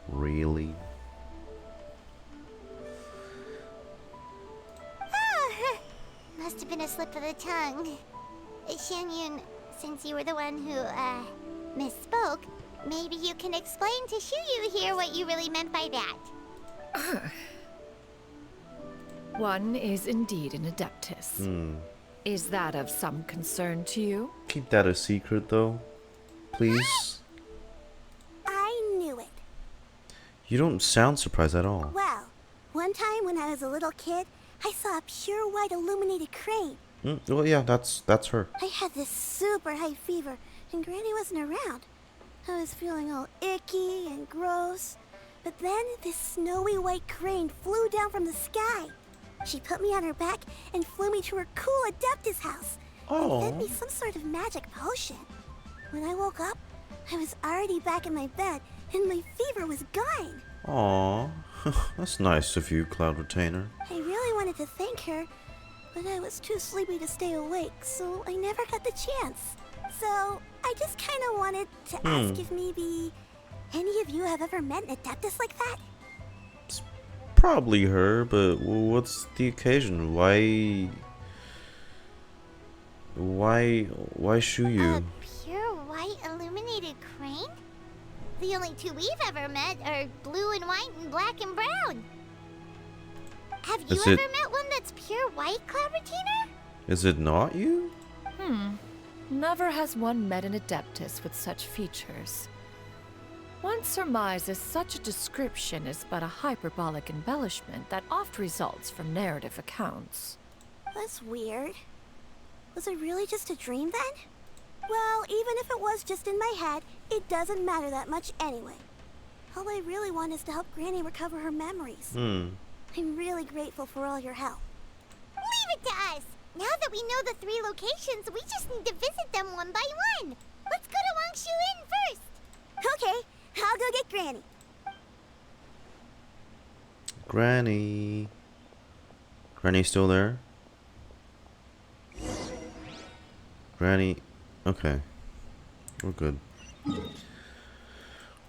Really? Must have been a slip of the tongue. Xianyun, since you were the one who, misspoke, maybe you can explain to Xiyu here what you really meant by that. One is indeed an Adeptus. Is that of some concern to you? Keep that a secret though. Please. I knew it. You don't sound surprised at all. Well, one time when I was a little kid, I saw a pure white illuminated crane. Well, yeah, that's her. I had this super high fever, and Granny wasn't around. I was feeling all icky and gross. But then this snowy white crane flew down from the sky. She put me on her back and flew me to her cool Adeptus house. And fed me some sort of magic potion. When I woke up, I was already back in my bed, and my fever was gone. Aww. That's nice of you, Cloud Retainer. I really wanted to thank her, but I was too sleepy to stay awake, so I never got the chance. So I just kind of wanted to ask if maybe any of you have ever met an Adeptus like that? Probably her, but what's the occasion? Why Xiyu? A pure white illuminated crane? The only two we've ever met are blue and white and black and brown. Have you ever met one that's pure white, Cloud Retainer? Is it not you? Never has one met an Adeptus with such features. One surmises such a description is but a hyperbolic embellishment that oft results from narrative accounts. That's weird. Was it really just a dream then? Well, even if it was just in my head, it doesn't matter that much anyway. All I really want is to help Granny recover her memories. I'm really grateful for all your help. Leave it to us! Now that we know the 3 locations, we just need to visit them one by one. Let's go to Wangshu Inn first. Okay, I'll go get Granny. Granny. Granny still there? Granny. Okay. We're good.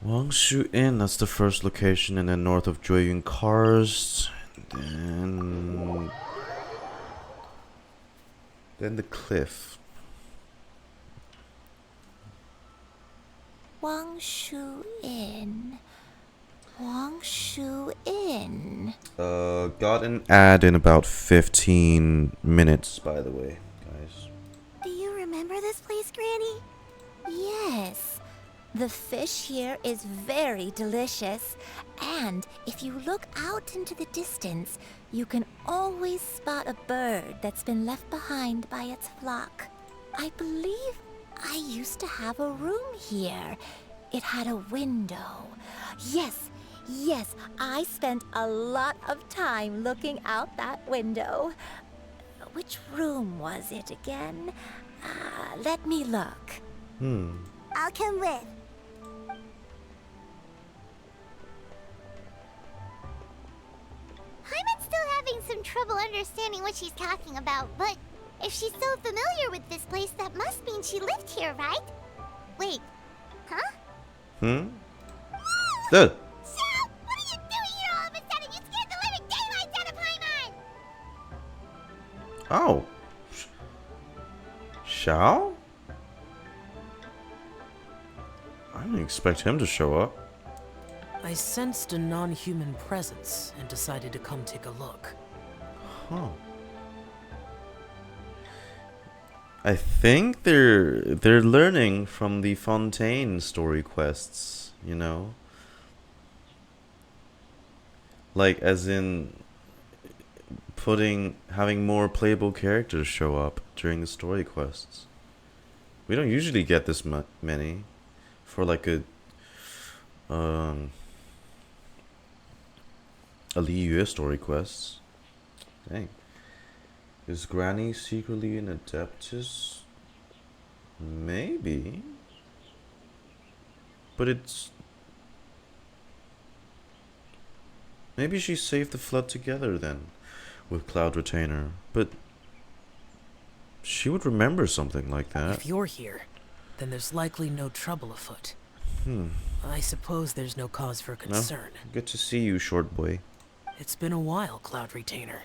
Wangshu Inn, that's the first location, and then north of Xianyun Karst. Then the cliff. Wangshu Inn. Wangshu Inn. Got an ad in about 15 minutes, by the way, guys. Do you remember this place, Granny? Yes. The fish here is very delicious. And if you look out into the distance, you can always spot a bird that's been left behind by its flock. I believe I used to have a room here. It had a window. Yes, I spent a lot of time looking out that window. Which room was it again? Let me look. I'll come with. Hyman's still having some trouble understanding what she's talking about, but if she's so familiar with this place, that must mean she lived here, right? Wait, huh? Good. Shao, what are you doing here all of a sudden? You scared the living daylights out of Hyman! Oh. Xiao? I didn't expect him to show up. I sensed a non-human presence and decided to come take a look. Huh. I think they're learning from the Fontaine story quests, you know? Like, as in having more playable characters show up during the story quests. We don't usually get this many for like a A Liyue story quests. Dang. Is Granny secretly an Adeptus? Maybe. But it's... Maybe she saved the flood together then, with Cloud Retainer. But she would remember something like that. If you're here, then there's likely no trouble afoot. I suppose there's no cause for concern. No? Good to see you, short boy. It's been a while, Cloud Retainer.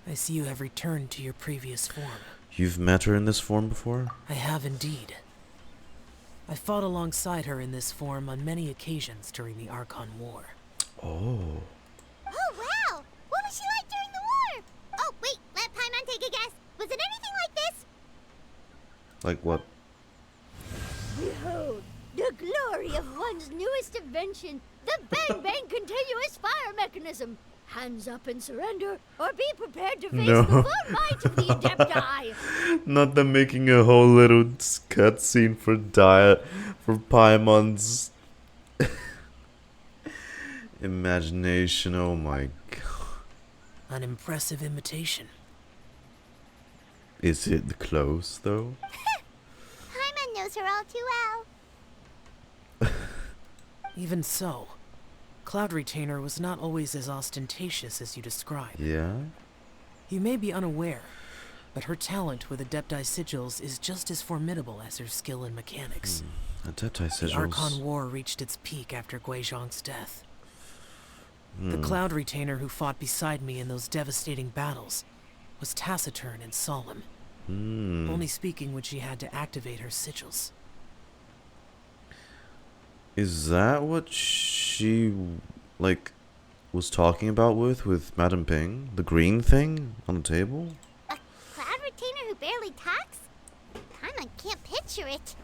I see you have returned to your previous form. You've met her in this form before? I have indeed. I fought alongside her in this form on many occasions during the Archon War. Oh. Oh, wow! What was she like during the war? Oh, wait, let Paimon take a guess. Was it anything like this? Like what? Behold, the glory of one's newest invention, the Bang Bang continuous fire mechanism. Hands up and surrender, or be prepared to face the full might of the Adepti. Not them making a whole little cutscene for diet for Paimon's imagination. Oh my god. An impressive imitation. Is it close though? Paimon knows her all too well. Even so, Cloud Retainer was not always as ostentatious as you describe. Yeah? You may be unaware, but her talent with Adepti Sigils is just as formidable as her skill in mechanics. Adepti Sigils. The Archon War reached its peak after Guizhong's death. The Cloud Retainer who fought beside me in those devastating battles was taciturn and solemn, only speaking when she had to activate her sigils. Is that what she, like, was talking about with Madame Ping? The green thing on the table? A Cloud Retainer who barely talks? Paimon can't picture it.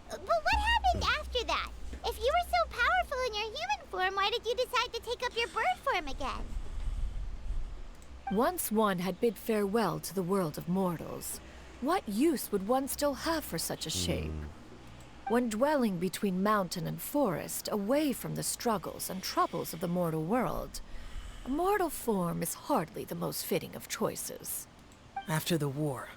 But what happened after that? If you were so powerful in your human form, why did you decide to take up your bird form again? Once one had bid farewell to the world of mortals, what use would one still have for such a shape? When dwelling between mountain and forest, away from the struggles and troubles of the mortal world, a mortal form is hardly the most fitting of choices. After the war,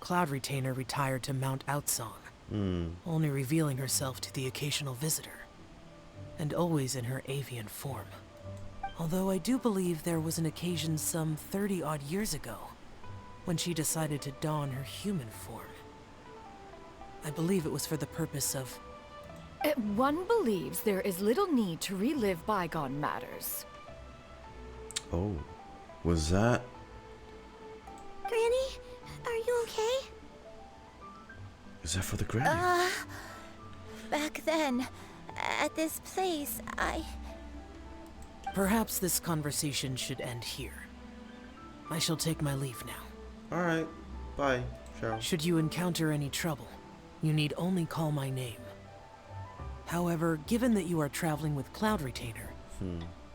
Cloud Retainer retired to Mount Outsong, only revealing herself to the occasional visitor, and always in her avian form. Although I do believe there was an occasion some 30-odd years ago when she decided to don her human form. I believe it was for the purpose of... One believes there is little need to relive bygone matters. Oh, was that... Granny, are you okay? Is that for the granny? Back then, at this place, Perhaps this conversation should end here. I shall take my leave now. Alright, bye, Cheryl. Should you encounter any trouble, you need only call my name. However, given that you are traveling with Cloud Retainer,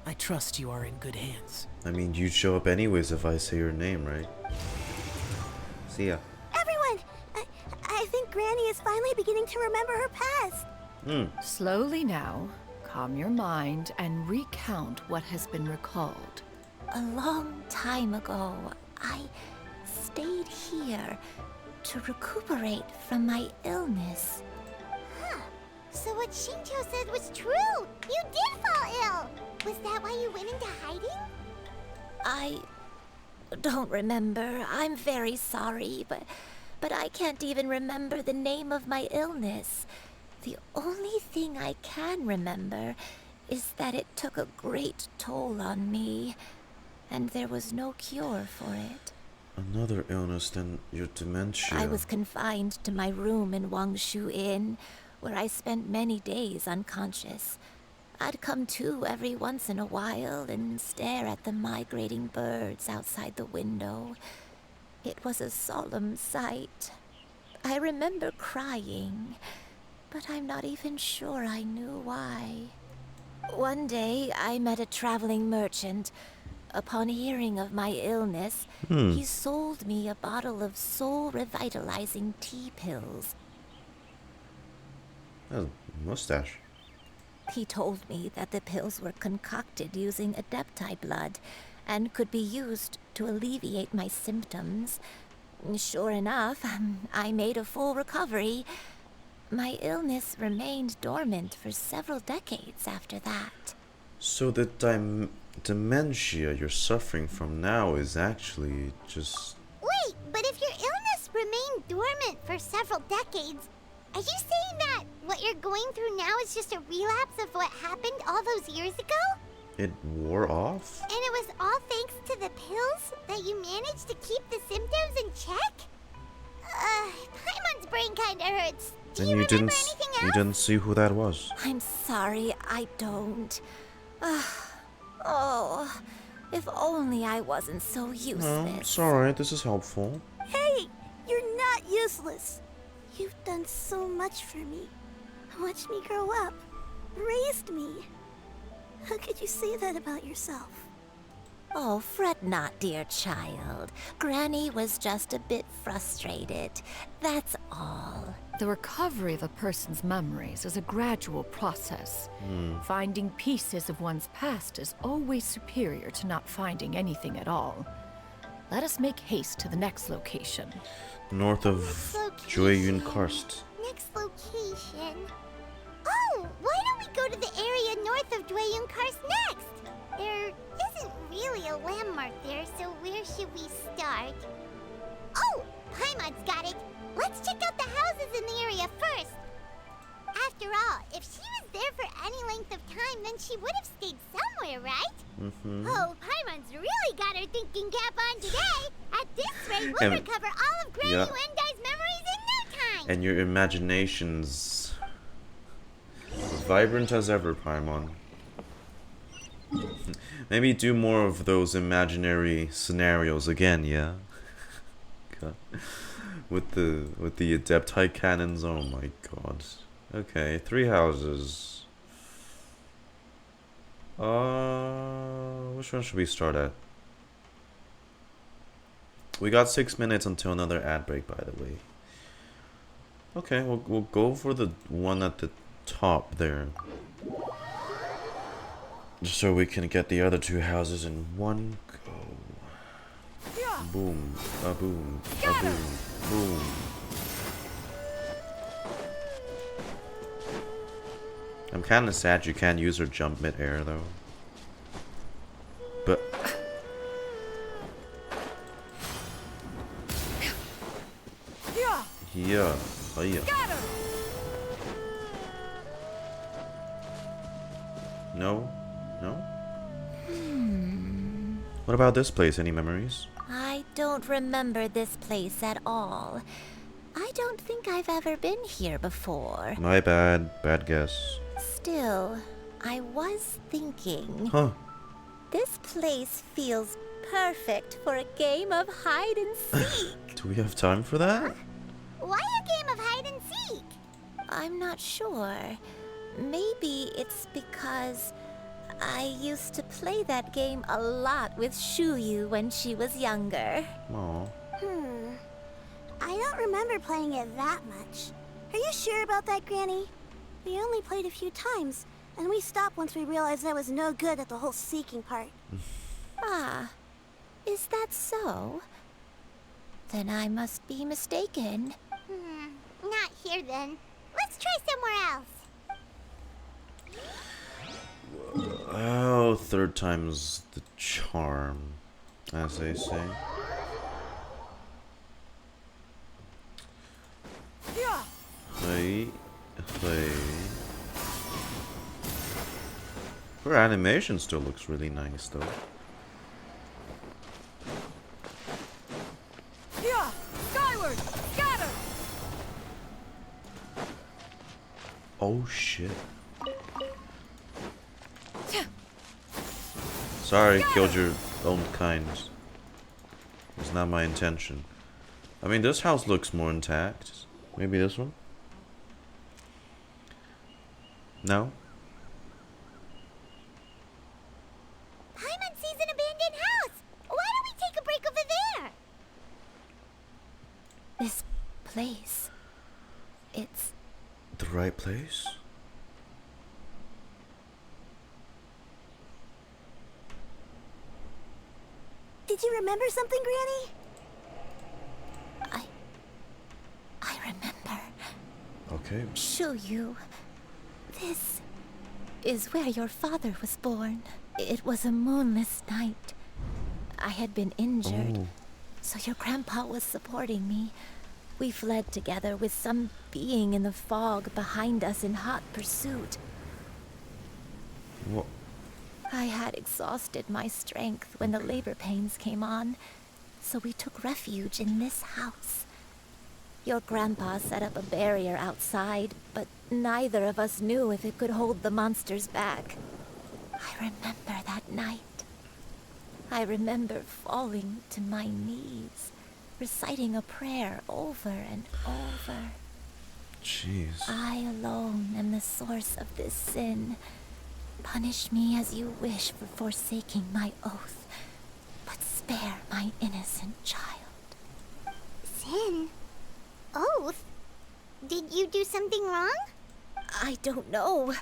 I trust you are in good hands. I mean, you'd show up anyways if I say your name, right? See ya. Everyone! I think Granny is finally beginning to remember her past. Slowly now, calm your mind and recount what has been recalled. a long time ago, I stayed here to recuperate from my illness. Huh. So what Shincho said was true! You did fall ill! Was that why you went into hiding? I don't remember. I'm very sorry, but I can't even remember the name of my illness. The only thing I can remember is that it took a great toll on me, and there was no cure for it. Another illness than your dementia. I was confined to my room in Wangshu Inn, where I spent many days unconscious. I'd come to every once in a while and stare at the migrating birds outside the window. It was a solemn sight. I remember crying, but I'm not even sure I knew why. One day, I met a traveling merchant. Upon hearing of my illness, he sold me a bottle of soul-revitalizing tea pills. That was a mustache. He told me that the pills were concocted using Adepti blood and could be used to alleviate my symptoms. Sure enough, I made a full recovery. My illness remained dormant for several decades after that. So the dementia you're suffering from now is actually just... Wait, but if your illness remained dormant for several decades, are you saying that what you're going through now is just a relapse of what happened all those years ago? It wore off? And it was all thanks to the pills that you managed to keep the symptoms in check? Paimon's brain kinda hurts. Do you remember anything else? You didn't see who that was? I'm sorry, I don't. Oh, if only I wasn't so useless. No, it's alright, this is helpful. Hey, you're not useless. You've done so much for me. Watched me grow up. Raised me. How could you say that about yourself? Oh, fret not, dear child. Granny was just a bit frustrated. That's all. The recovery of a person's memories is a gradual process. Finding pieces of one's past is always superior to not finding anything at all. Let us make haste to the next location. North of Xianyun Karst. Next location. Oh, why don't we go to the area north of Xianyun Karst next? There isn't really a landmark there, so where should we start? Oh, Paimon's got it. Let's check out the houses in the area first. After all, if she was there for any length of time, then she would have stayed somewhere, right? Oh, Paimon's really got her thinking cap on today. At this rate, we'll recover all of Granny Wendai's memories in no time. And your imagination's vibrant as ever, Paimon. Maybe do more of those imaginary scenarios again, yeah? with the Adepti cannons, oh my god. Okay, 3 houses. Which one should we start at? We got 6 minutes until another ad break, by the way. Okay, we'll go for the one at the top there. Just so we can get the other 2 houses in one go. Boom, a boom, a boom, boom. I'm kinda sad you can't use her jump mid-air though. But yeah. No? No? What about this place? Any memories? I don't remember this place at all. I don't think I've ever been here before. My bad. Bad guess. Still, I was thinking. Huh. This place feels perfect for a game of hide and seek. Do we have time for that? Why a game of hide and seek? I'm not sure. Maybe it's because I used to play that game a lot with Xianyun when she was younger. Aww. I don't remember playing it that much. Are you sure about that, Granny? We only played a few times, and we stopped once we realized I was no good at the whole seeking part. Ah, is that so? Then I must be mistaken. Not here then. Let's try somewhere else. Oh, third time's the charm, as they say. Hey. Her animation still looks really nice, though. Skyward! Scatter! Oh shit. Sorry, killed your own kind. It's not my intention. I mean, this house looks more intact. Maybe this one? No? Paimon sees an abandoned house. Why don't we take a break over there? This place. It's The right place? Did you remember something, Granny? I remember. Okay. Xianyun, this is where your father was born. It was a moonless night. I had been injured, so your grandpa was supporting me. We fled together with some being in the fog behind us in hot pursuit. What? I had exhausted my strength when the labor pains came on, so we took refuge in this house. Your grandpa set up a barrier outside, but neither of us knew if it could hold the monsters back. I remember that night. I remember falling to my knees, reciting a prayer over and over. Jeez. I alone am the source of this sin. Punish me as you wish for forsaking my oath, but spare my innocent child. Sin? Oath? Did you do something wrong? I don't know.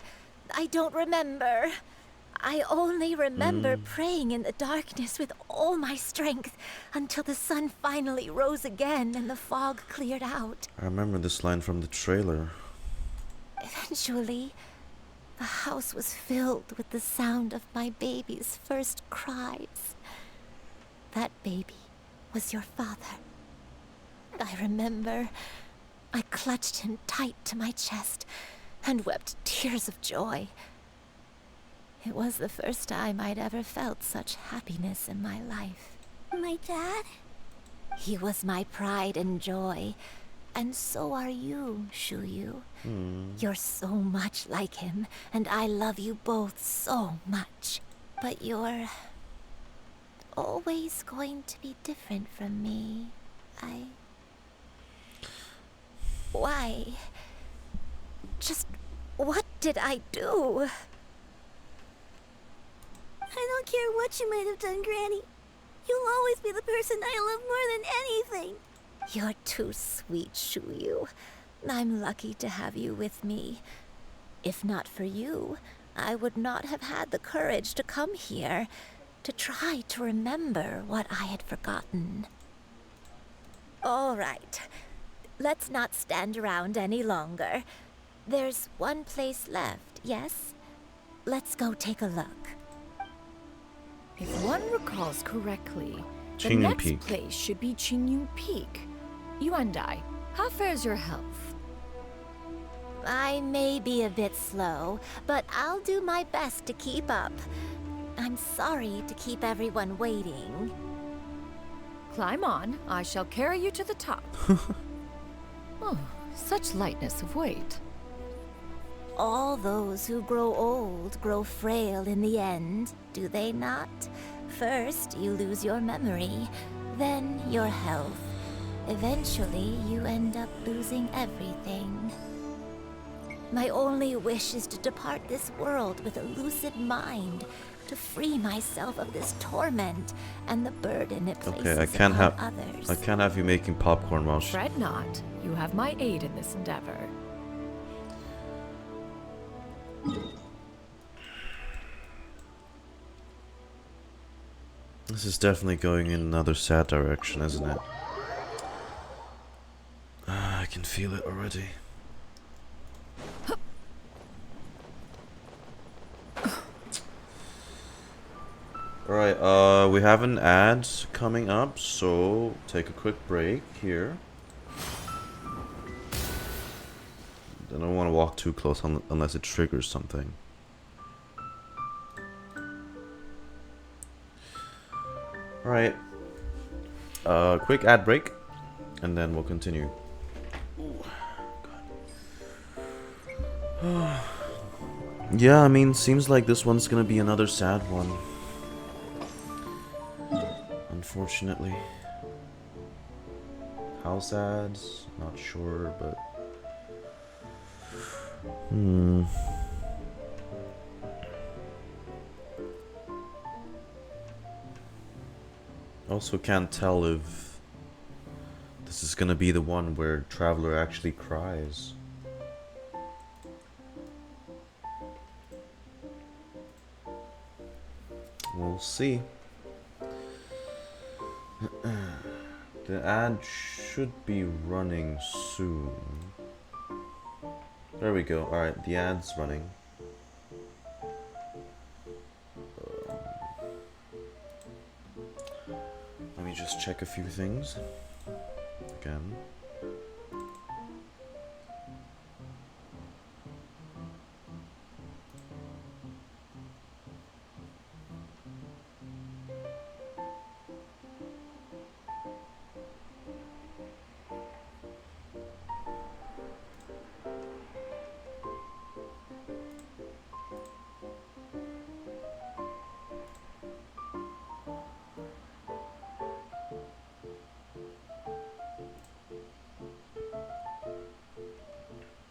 I don't remember. I only remember praying in the darkness with all my strength until the sun finally rose again and the fog cleared out. I remember this line from the trailer. Eventually, the house was filled with the sound of my baby's first cries. That baby was your father. I remember I clutched him tight to my chest and wept tears of joy. It was the first time I'd ever felt such happiness in my life. My dad? He was my pride and joy, and so are you, Xianyun. You're so much like him, and I love you both so much. But you're always going to be different from me. Why? Just what did I do? I don't care what you might have done, Granny. You'll always be the person I love more than anything. You're too sweet, Xianyun. I'm lucky to have you with me. If not for you, I would not have had the courage to come here, to try to remember what I had forgotten. All right. Let's not stand around any longer. There's one place left, yes? Let's go take a look. If one recalls correctly, the Xianyun next Peak. place should be Xianyun Peak. Yuandai, how fares your health? I may be a bit slow, but I'll do my best to keep up. I'm sorry to keep everyone waiting. Climb on. I shall carry you to the top. Oh, such lightness of weight. All those who grow old grow frail in the end, do they not? First, you lose your memory, then your health. Eventually, you end up losing everything. My only wish is to depart this world with a lucid mind, to free myself of this torment and the burden it places Okay, I can't upon have others. I can't have you making popcorn while she... Fret not. You have my aid in this endeavor. This is definitely going in another sad direction, isn't it? I can feel it already. Alright, we have an ad coming up, so take a quick break here. I don't want to walk too close unless it triggers something. Alright. Quick ad break, and then we'll continue. Yeah, I mean, seems like this one's gonna be another sad one. Unfortunately. How sad? Not sure, but... Also can't tell if this is gonna be the one where Traveler actually cries. We'll see. The ad should be running soon. There we go. Alright, the ad's running. Let me just check a few things. Again.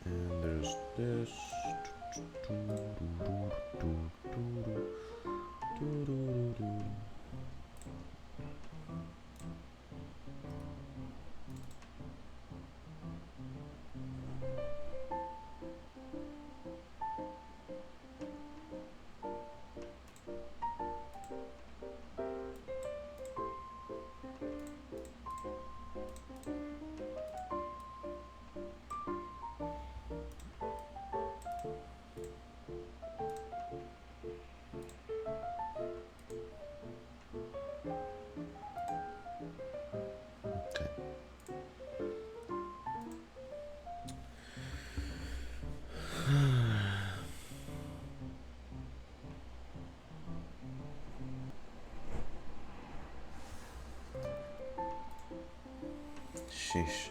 And there's this. Sheesh.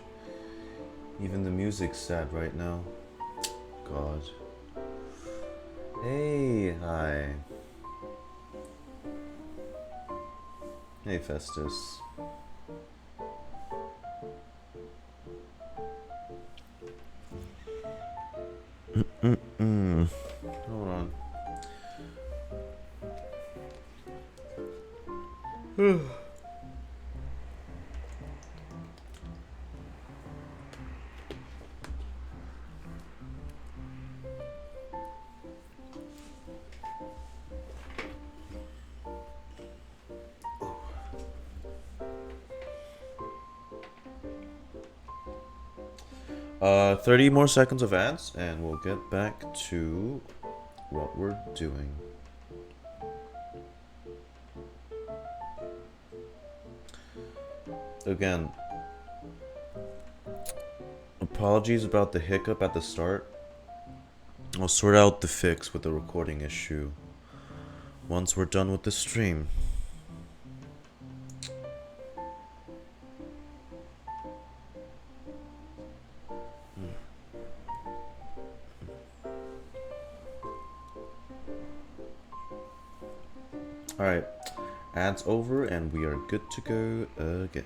Even the music's sad right now. God. Hey, hi. Hey, Festus. Hold on. Uh, 30 more seconds of ads, and we'll get back to what we're doing. Again, apologies about the hiccup at the start. I'll sort out the fix with the recording issue once we're done with the stream. Alright, ads over and we are good to go again.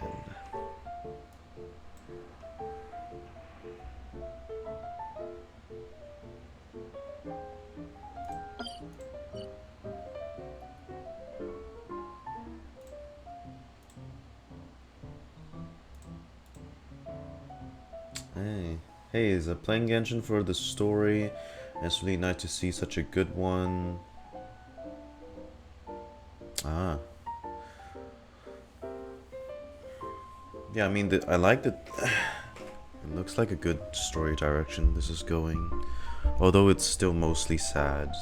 Hey, is playing Genshin for the story? It's really nice to see such a good one. Ah. Yeah, I mean, I like that. It looks like a good story direction this is going. Although it's still mostly sad.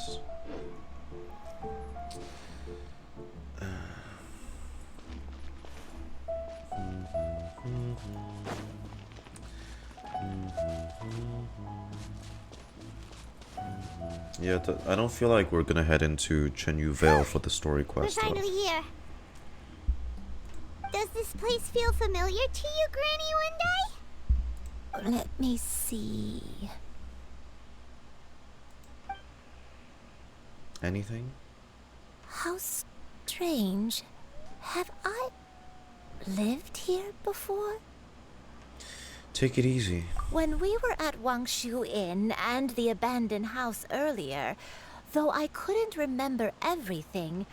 Yeah, I don't feel like we're gonna head into Xianyun Vale for the story quest. We're finally here. Does this place feel familiar to you, Granny, one day? Let me see. Anything? How strange. Have I lived here before? Take it easy. When we were at Wangshu Inn and the abandoned house earlier, though I couldn't remember everything,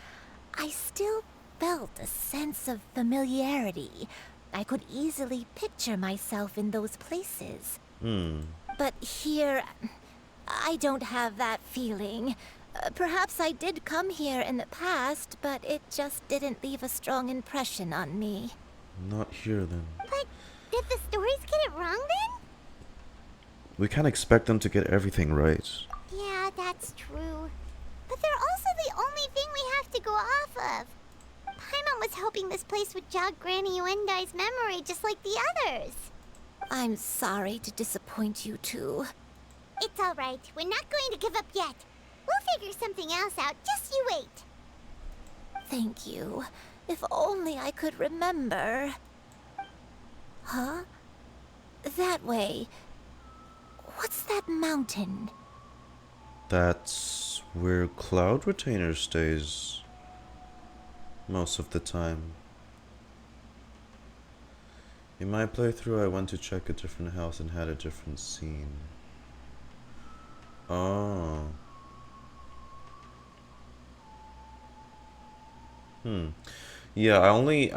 I still felt a sense of familiarity. I could easily picture myself in those places. But here, I don't have that feeling. Perhaps I did come here in the past, but it just didn't leave a strong impression on me. Not here then. But did the stories get it wrong then? We can't expect them to get everything right. Yeah, that's true. But they're also the only thing we have to go off of. Paimon was hoping this place would jog Granny Yuendai's memory just like the others. I'm sorry to disappoint you two. It's alright. We're not going to give up yet. We'll figure something else out. Just you wait. Thank you. If only I could remember. Huh? That way. What's that mountain? That's where Cloud Retainer stays. Most of the time. In my playthrough, I went to check a different house and had a different scene. Oh. Yeah, I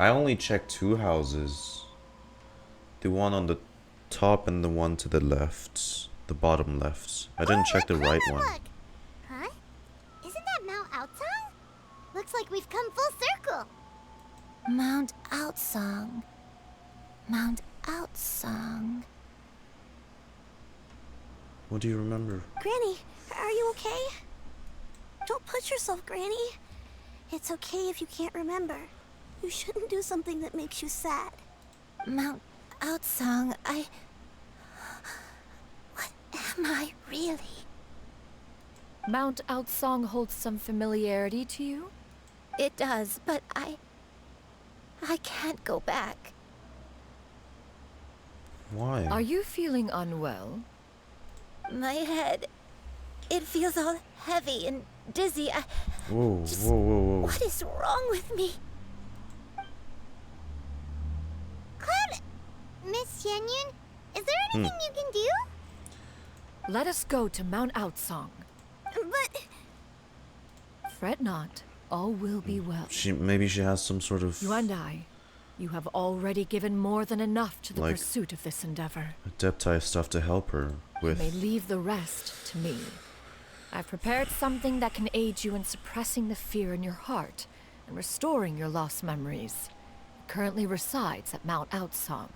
only checked 2 houses. The one on the top and the one to the left. The bottom left. I didn't check the right one. Look. Huh? Isn't that Mount Outsong? Looks like we've come full circle. Mount Outsong. Mount Outsong. What do you remember? Granny, are you okay? Don't push yourself, Granny. It's okay if you can't remember. You shouldn't do something that makes you sad. Mount Outsong, What am I really? Mount Outsong holds some familiarity to you? It does, but I can't go back. Why? Are you feeling unwell? My head, it feels all heavy and dizzy. Whoa, whoa. What is wrong with me? Cloud, Miss Xianyun, is there anything you can do? Let us go to Mount Outsong. But Fret not, all will be well. Maybe she has some sort of Yuendai, you have already given more than enough to the like pursuit of this endeavor. Adepti stuff to help her with. You may leave the rest to me. I've prepared something that can aid you in suppressing the fear in your heart and restoring your lost memories. It currently resides at Mount Outsong.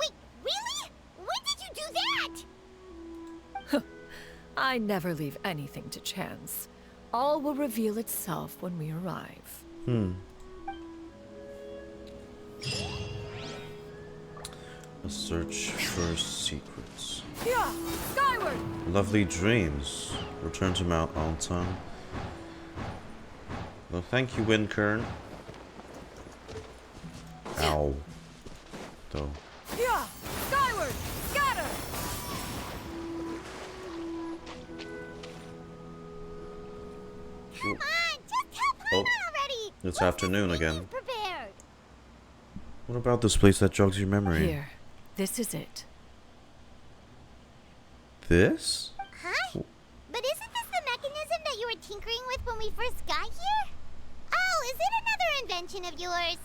wait, really? When did you do that? I never leave anything to chance. All will reveal itself when we arrive. A search for secrets. Yeah, skyward! Lovely dreams. Return to Mount Outsong. Well, thank you, Windkern. Ow. Though. Yeah, skyward! Scatter! Come on, just tell Paimon already. It's afternoon again. Prepared. What about this place that jogs your memory? Here, this is it. This? Huh? But isn't this the mechanism that you were tinkering with when we first got here? Oh, is it another invention of yours?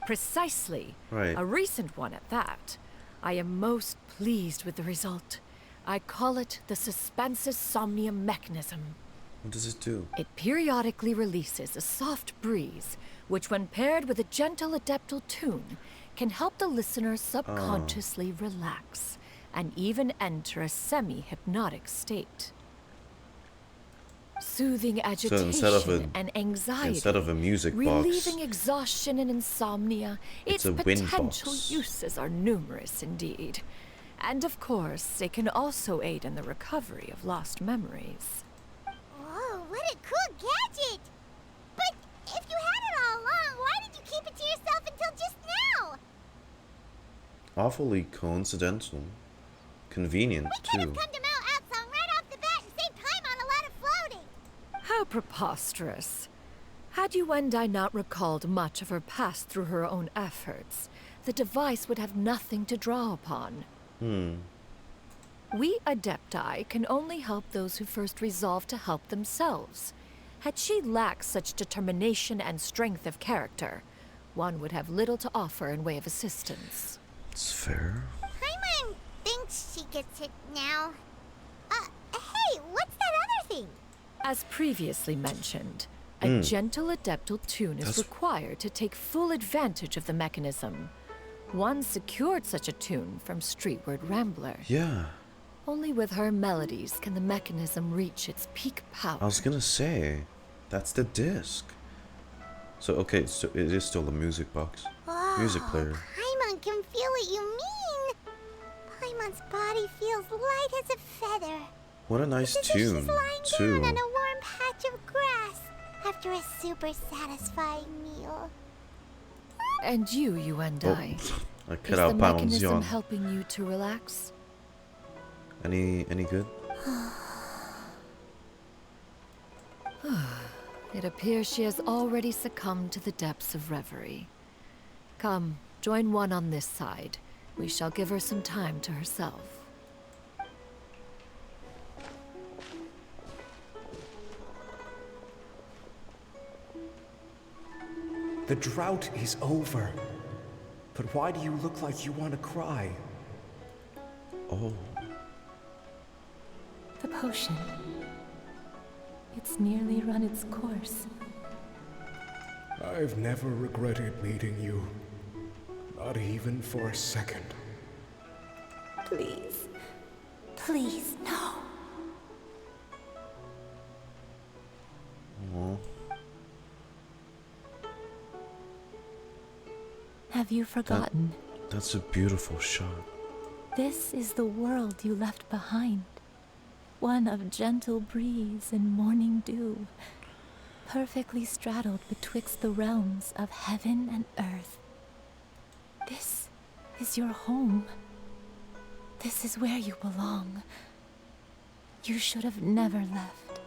Precisely. Right. A recent one at that. I am most pleased with the result. I call it the Suspensus Somnium mechanism. What does it do? It periodically releases a soft breeze, which when paired with a gentle adeptal tune, can help the listener subconsciously relax and even enter a semi-hypnotic state. Soothing agitation and anxiety, instead of a music box, relieving exhaustion and insomnia, it's its a wind potential box. uses are numerous indeed. And of course, it can also aid in the recovery of lost memories. Whoa, what a cool gadget! But if you had it all along, why did you keep it to yourself until just now? Awfully coincidental. Convenient, We could too. have come to Mount Outsong right off the bat and saved Paimon a lot of floating. How preposterous. Had Yuendai not recalled much of her past through her own efforts, the device would have nothing to draw upon. We Adepti can only help those who first resolve to help themselves. Had she lacked such determination and strength of character, one would have little to offer in way of assistance. It's fair. Paimon thinks she gets it now. Hey, what's that other thing? As previously mentioned, A gentle adeptal tune is required to take full advantage of the mechanism. One secured such a tune from Streetward Rambler. Yeah. Only with her melodies can the mechanism reach its peak power. I was gonna say, that's the disc. So, okay, so it is still a music box. Whoa, Music player. Paimon can feel what you mean. Paimon's body feels light as a feather. What a nice It's as if tune, she's lying too. down on a warm patch of grass after a super satisfying meal. And you Yuendai. I Is cut the out Paimon's mechanism yawn. helping you to relax? Any good? It appears she has already succumbed to the depths of reverie. Come, join one on this side. We shall give her some time to herself. The drought is over. But why do you look like you want to cry? Oh. The potion. It's nearly run its course. I've never regretted meeting you. Not even for a second. Please. Please, no. Aw. Have you forgotten? That's a beautiful shot. This is the world you left behind. One of gentle breeze and morning dew, perfectly straddled betwixt the realms of heaven and earth. This is your home. This is where you belong. You should have never left.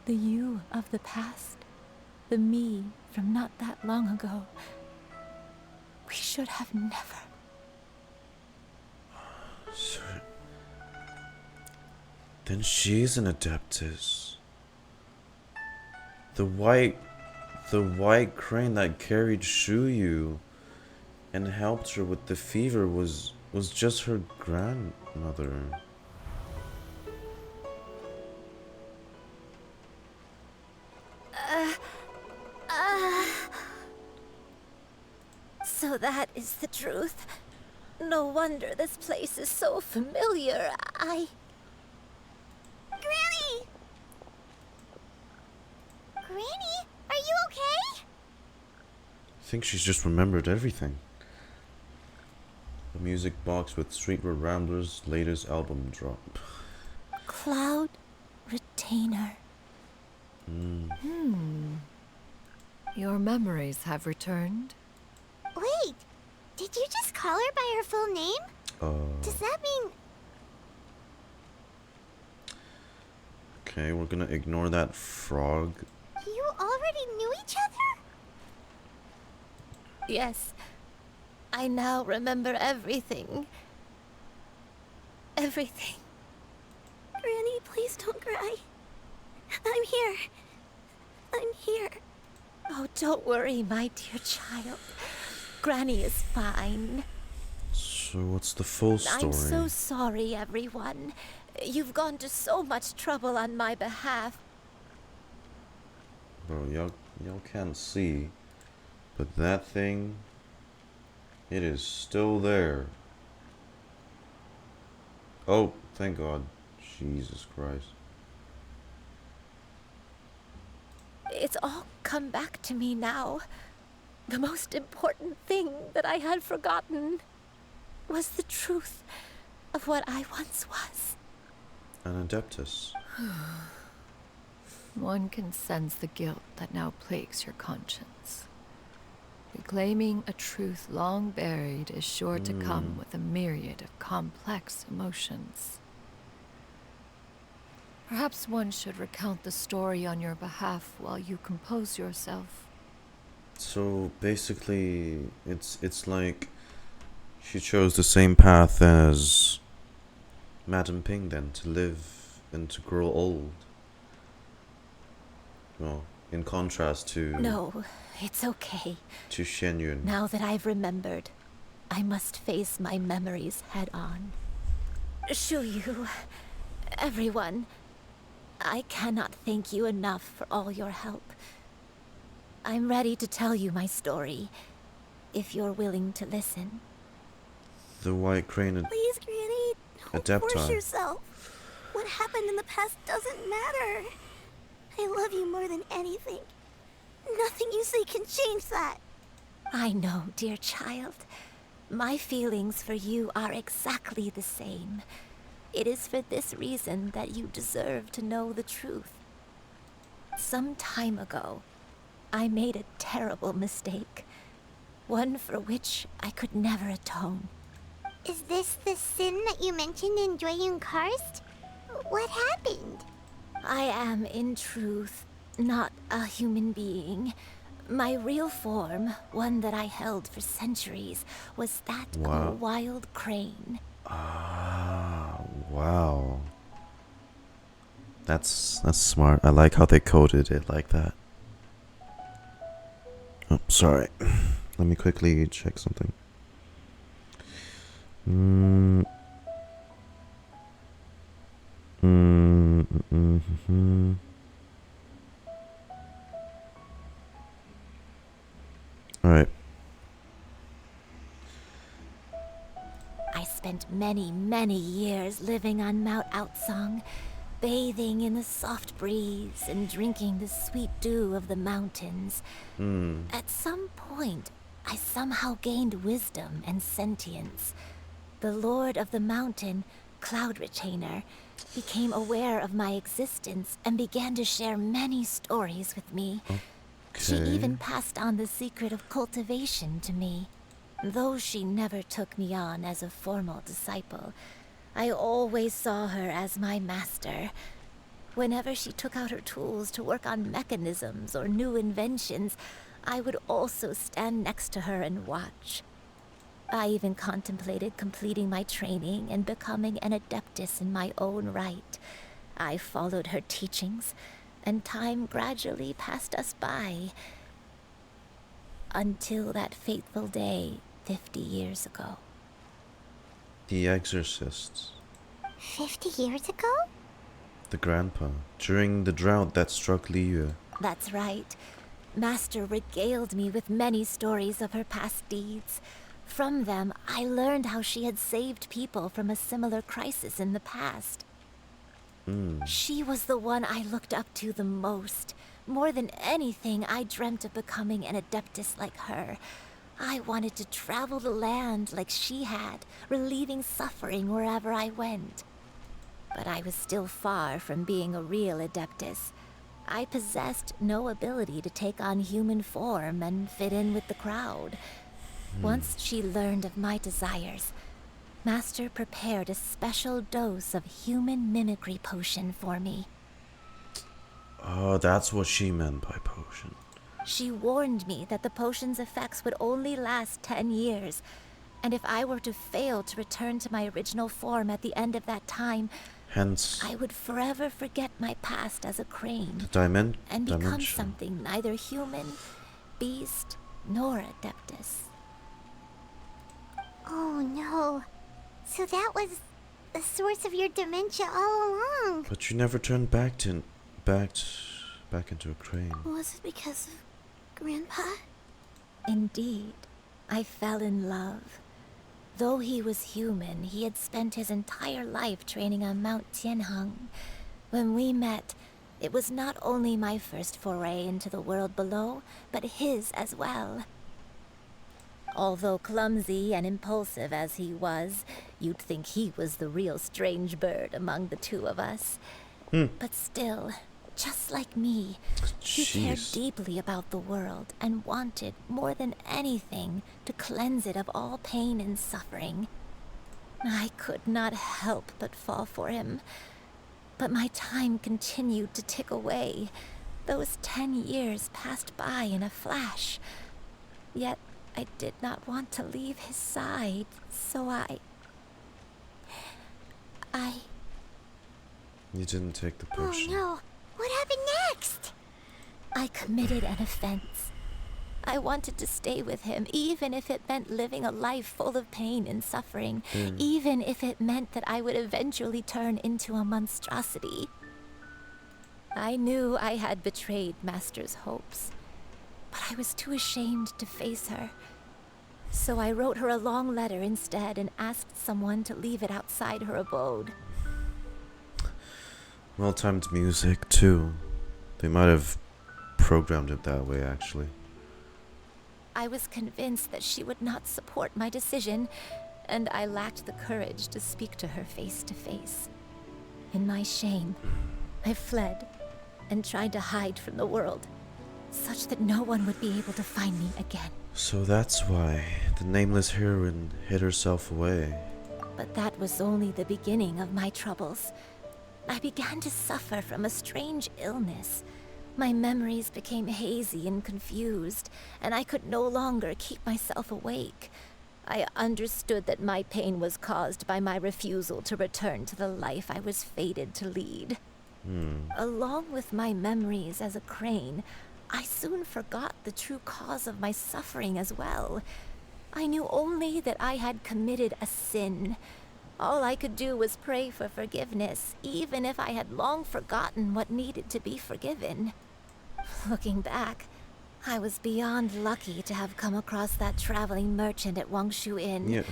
The you of the past, the me from not that long ago. We should have never. So, then she's an Adeptus. The white crane that carried Xianyun and helped her with the fever was just her grandmother. So that is the truth. No wonder this place is so familiar. Granny! Granny, are you okay? I think she's just remembered everything. A music box with Streetwear Ramblers' latest album drop. Cloud Retainer. Your memories have returned? Wait, did you just call her by her full name? Does that mean... Okay, we're gonna ignore that frog. You already knew each other? Yes. I now remember everything. Everything. Granny, please don't cry. I'm here. I'm here. Oh, don't worry, my dear child. Granny is fine. So what's the full story? I'm so sorry, everyone. You've gone to so much trouble on my behalf. Bro, y'all can't see, but that thing, it is still there. Oh, thank God. Jesus Christ. It's all come back to me now. The most important thing that I had forgotten was the truth of what I once was. An Adeptus. One can sense the guilt that now plagues your conscience. Reclaiming a truth long buried is sure to come with a myriad of complex emotions. Perhaps one should recount the story on your behalf while you compose yourself. So basically, it's like she chose the same path as Madam Ping then, to live and to grow old. Well, in contrast to... No, it's okay. To Xianyun. Now that I've remembered, I must face my memories head on. Xianyun, everyone, I cannot thank you enough for all your help. I'm ready to tell you my story, if you're willing to listen. The White Crane Please, Granny, don't force Adepti. yourself. What happened in the past doesn't matter. I love you more than anything. Nothing you say can change that. I know, dear child. My feelings for you are exactly the same. It is for this reason that you deserve to know the truth. Some time ago, I made a terrible mistake. One for which I could never atone. Is this the sin that you mentioned in Xianyun Karst? What happened? I am, in truth, not a human being. My real form, one that I held for centuries, was that of a wild crane. Ah, wow. That's smart. I like how they coded it like that. Oh, sorry. Let me quickly check something. Alright. I spent many, many years living on Mount Outsong, bathing in the soft breeze and drinking the sweet dew of the mountains. At some point, I somehow gained wisdom and sentience. The Lord of the Mountain, Cloud Retainer, became aware of my existence and began to share many stories with me. She even passed on the secret of cultivation to me. Though she never took me on as a formal disciple, I always saw her as my master. Whenever she took out her tools to work on mechanisms or new inventions, I would also stand next to her and watch. I even contemplated completing my training and becoming an adeptus in my own right. I followed her teachings, and time gradually passed us by. Until that fateful day 50 years ago. The Exorcists. 50 years ago? The grandpa. During the drought that struck Liyue. That's right. Master regaled me with many stories of her past deeds. From them, I learned how she had saved people from a similar crisis in the past. She was the one I looked up to the most. More than anything, I dreamt of becoming an adeptus like her. I wanted to travel the land like she had, relieving suffering wherever I went. But I was still far from being a real adeptus. I possessed no ability to take on human form and fit in with the crowd. Once she learned of my desires, Master prepared a special dose of human mimicry potion for me. Oh, that's what she meant by potion. She warned me that the potion's effects would only last 10 years, and if I were to fail to return to my original form at the end of that time, hence I would forever forget my past as a crane the and become something neither human, beast, nor adeptus. Oh no. So that was the source of your dementia all along. But you never turned back into a crane. Was it because of Grandpa? Indeed, I fell in love. Though he was human, he had spent his entire life training on Mount Tianheng. When we met, it was not only my first foray into the world below, but his as well. Although clumsy and impulsive as he was, you'd think he was the real strange bird among the two of us. But still, just like me, he cared deeply about the world and wanted, more than anything, to cleanse it of all pain and suffering. I could not help but fall for him. But my time continued to tick away. Those 10 years passed by in a flash. Yet I did not want to leave his side, so I... You didn't take the potion. Oh no. What happened next? I committed an offense. I wanted to stay with him, even if it meant living a life full of pain and suffering, even if it meant that I would eventually turn into a monstrosity. I knew I had betrayed Master's hopes, but I was too ashamed to face her. So I wrote her a long letter instead and asked someone to leave it outside her abode. Well-timed music, too. They might have programmed it that way, actually. I was convinced that she would not support my decision, and I lacked the courage to speak to her face to face. In my shame, I fled and tried to hide from the world, such that no one would be able to find me again. So that's why the nameless heroine hid herself away. But that was only the beginning of my troubles. I began to suffer from a strange illness. My memories became hazy and confused, and I could no longer keep myself awake. I understood that my pain was caused by my refusal to return to the life I was fated to lead. Along with my memories as a crane, I soon forgot the true cause of my suffering as well. I knew only that I had committed a sin. All I could do was pray for forgiveness, even if I had long forgotten what needed to be forgiven. Looking back, I was beyond lucky to have come across that traveling merchant at Wangshu Inn. Yeah,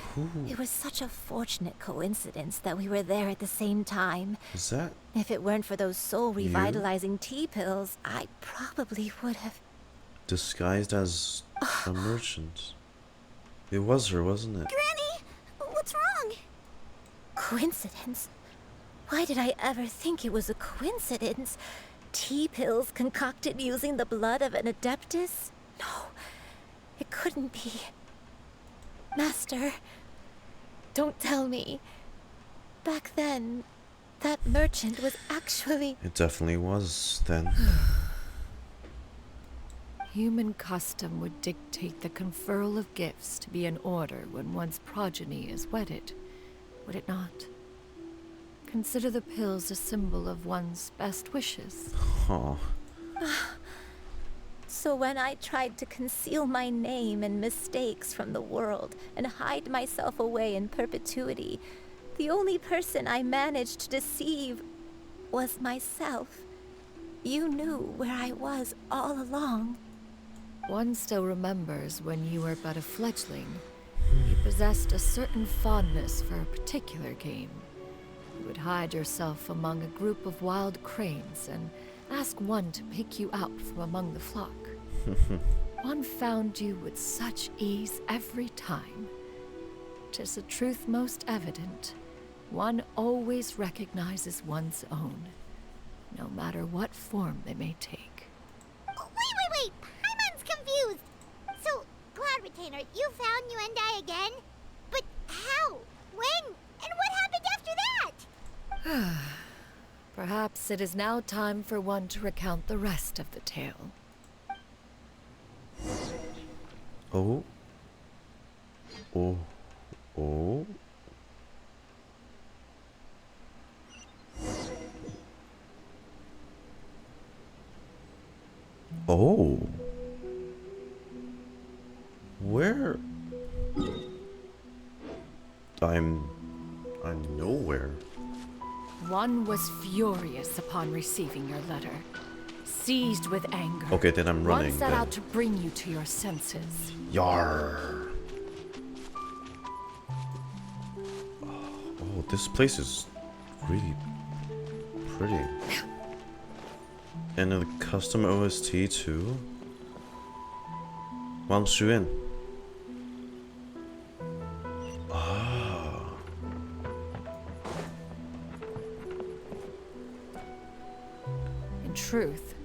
It was such a fortunate coincidence that we were there at the same time. Is that? If it weren't for those soul-revitalizing tea pills, I probably would have... Disguised as a merchant. It was her, wasn't it? Granny, what's wrong? Coincidence? Why did I ever think it was a coincidence? Tea pills concocted using the blood of an adeptus? No, it couldn't be. Master, don't tell me. Back then, that merchant was actually... It definitely was then. Human custom would dictate the conferral of gifts to be in order when one's progeny is wedded, would it not? Consider the pills a symbol of one's best wishes. Oh. So when I tried to conceal my name and mistakes from the world and hide myself away in perpetuity, the only person I managed to deceive was myself. You knew where I was all along. One still remembers when you were but a fledgling. You possessed a certain fondness for a particular game. You would hide yourself among a group of wild cranes and ask one to pick you out from among the flock. One found you with such ease every time. 'Tis a truth most evident. One always recognizes one's own, no matter what form they may take. Wait! Paimon's confused! So, Cloud Retainer, you found Yuendai again? But how? When? And what happened after that? Perhaps it is now time for one to recount the rest of the tale. Oh. Oh. Oh. Oh. Where? I'm nowhere. One was furious upon receiving your letter, seized with anger. Okay, then I'm running. One set then. out to bring you to your senses. Yar. Oh, this place is really pretty. And a custom OST too. Wangshu Inn. Ah. In truth,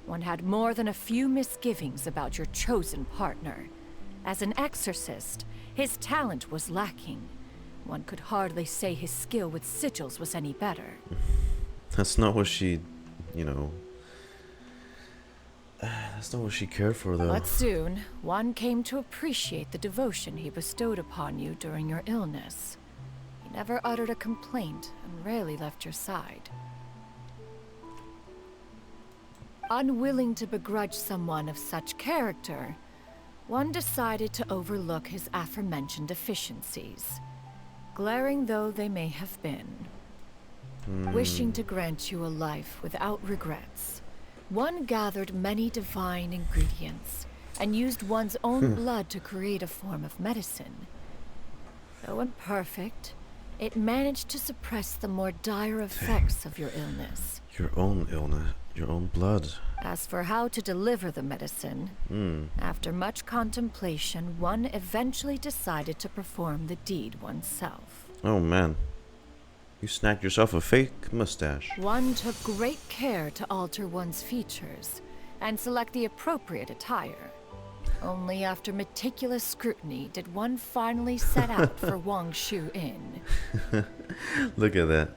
one had more than a few misgivings about your chosen partner. As an exorcist, his talent was lacking. One could hardly say his skill with sigils was any better. That's not what she, you know. That's not what she cared for, though. But soon, one came to appreciate the devotion he bestowed upon you during your illness. He never uttered a complaint and rarely left your side. Unwilling to begrudge someone of such character, one decided to overlook his aforementioned deficiencies, glaring though they may have been. Wishing to grant you a life without regrets, one gathered many divine ingredients and used one's own blood to create a form of medicine. Though imperfect, it managed to suppress the more dire effects of your illness. Your own illness, your own blood. As for how to deliver the medicine, after much contemplation, one eventually decided to perform the deed oneself. Oh man. You snagged yourself a fake mustache. One took great care to alter one's features and select the appropriate attire. Only after meticulous scrutiny did one finally set out for Wang Shu Inn. Look at that.